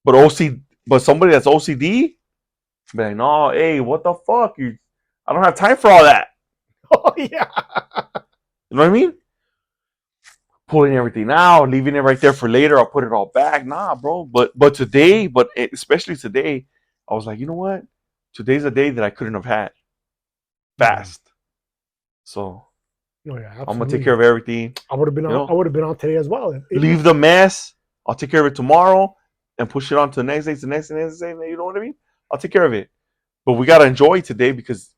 But somebody that's OCD, be like, no, hey, what the fuck? I don't have time for all that. Oh yeah. You know what I mean? Pulling everything out, leaving it right there for later. I'll put it all back. Nah, bro. But today, especially today, I was like, you know what? Today's a day that I couldn't have had fast. So I'm gonna take care of everything. I would have been on. I would have been on today as well. Leave the mess. I'll take care of it tomorrow and push it on to the next day, the next day. You know what I mean? I'll take care of it. But we gotta enjoy today because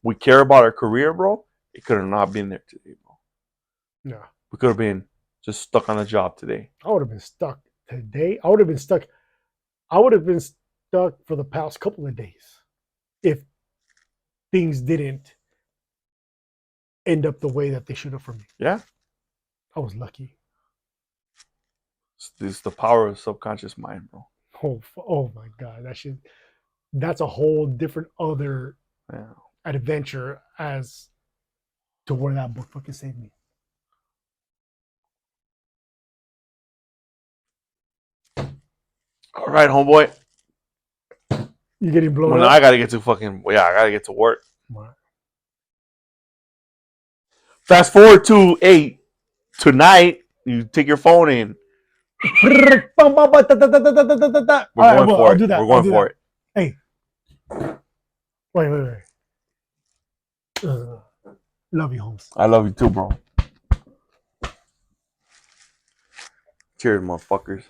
we care about our career, bro. It could have not been there today, bro. No. We could have been just stuck on the job today. I would have been stuck today. I would have been stuck for the past couple of days if things didn't end up the way that they should have for me. Yeah. I was lucky. It's the power of subconscious mind, bro. Oh my God. That's a whole different other adventure as to where that book fucking saved me. All right, homeboy. You getting blown up? I gotta get to I gotta get to work. What? Fast forward to tonight. You take your phone in. We're going for it. We're going for it. Hey. Wait. Love you, Holmes. I love you too, bro. Cheers, motherfuckers.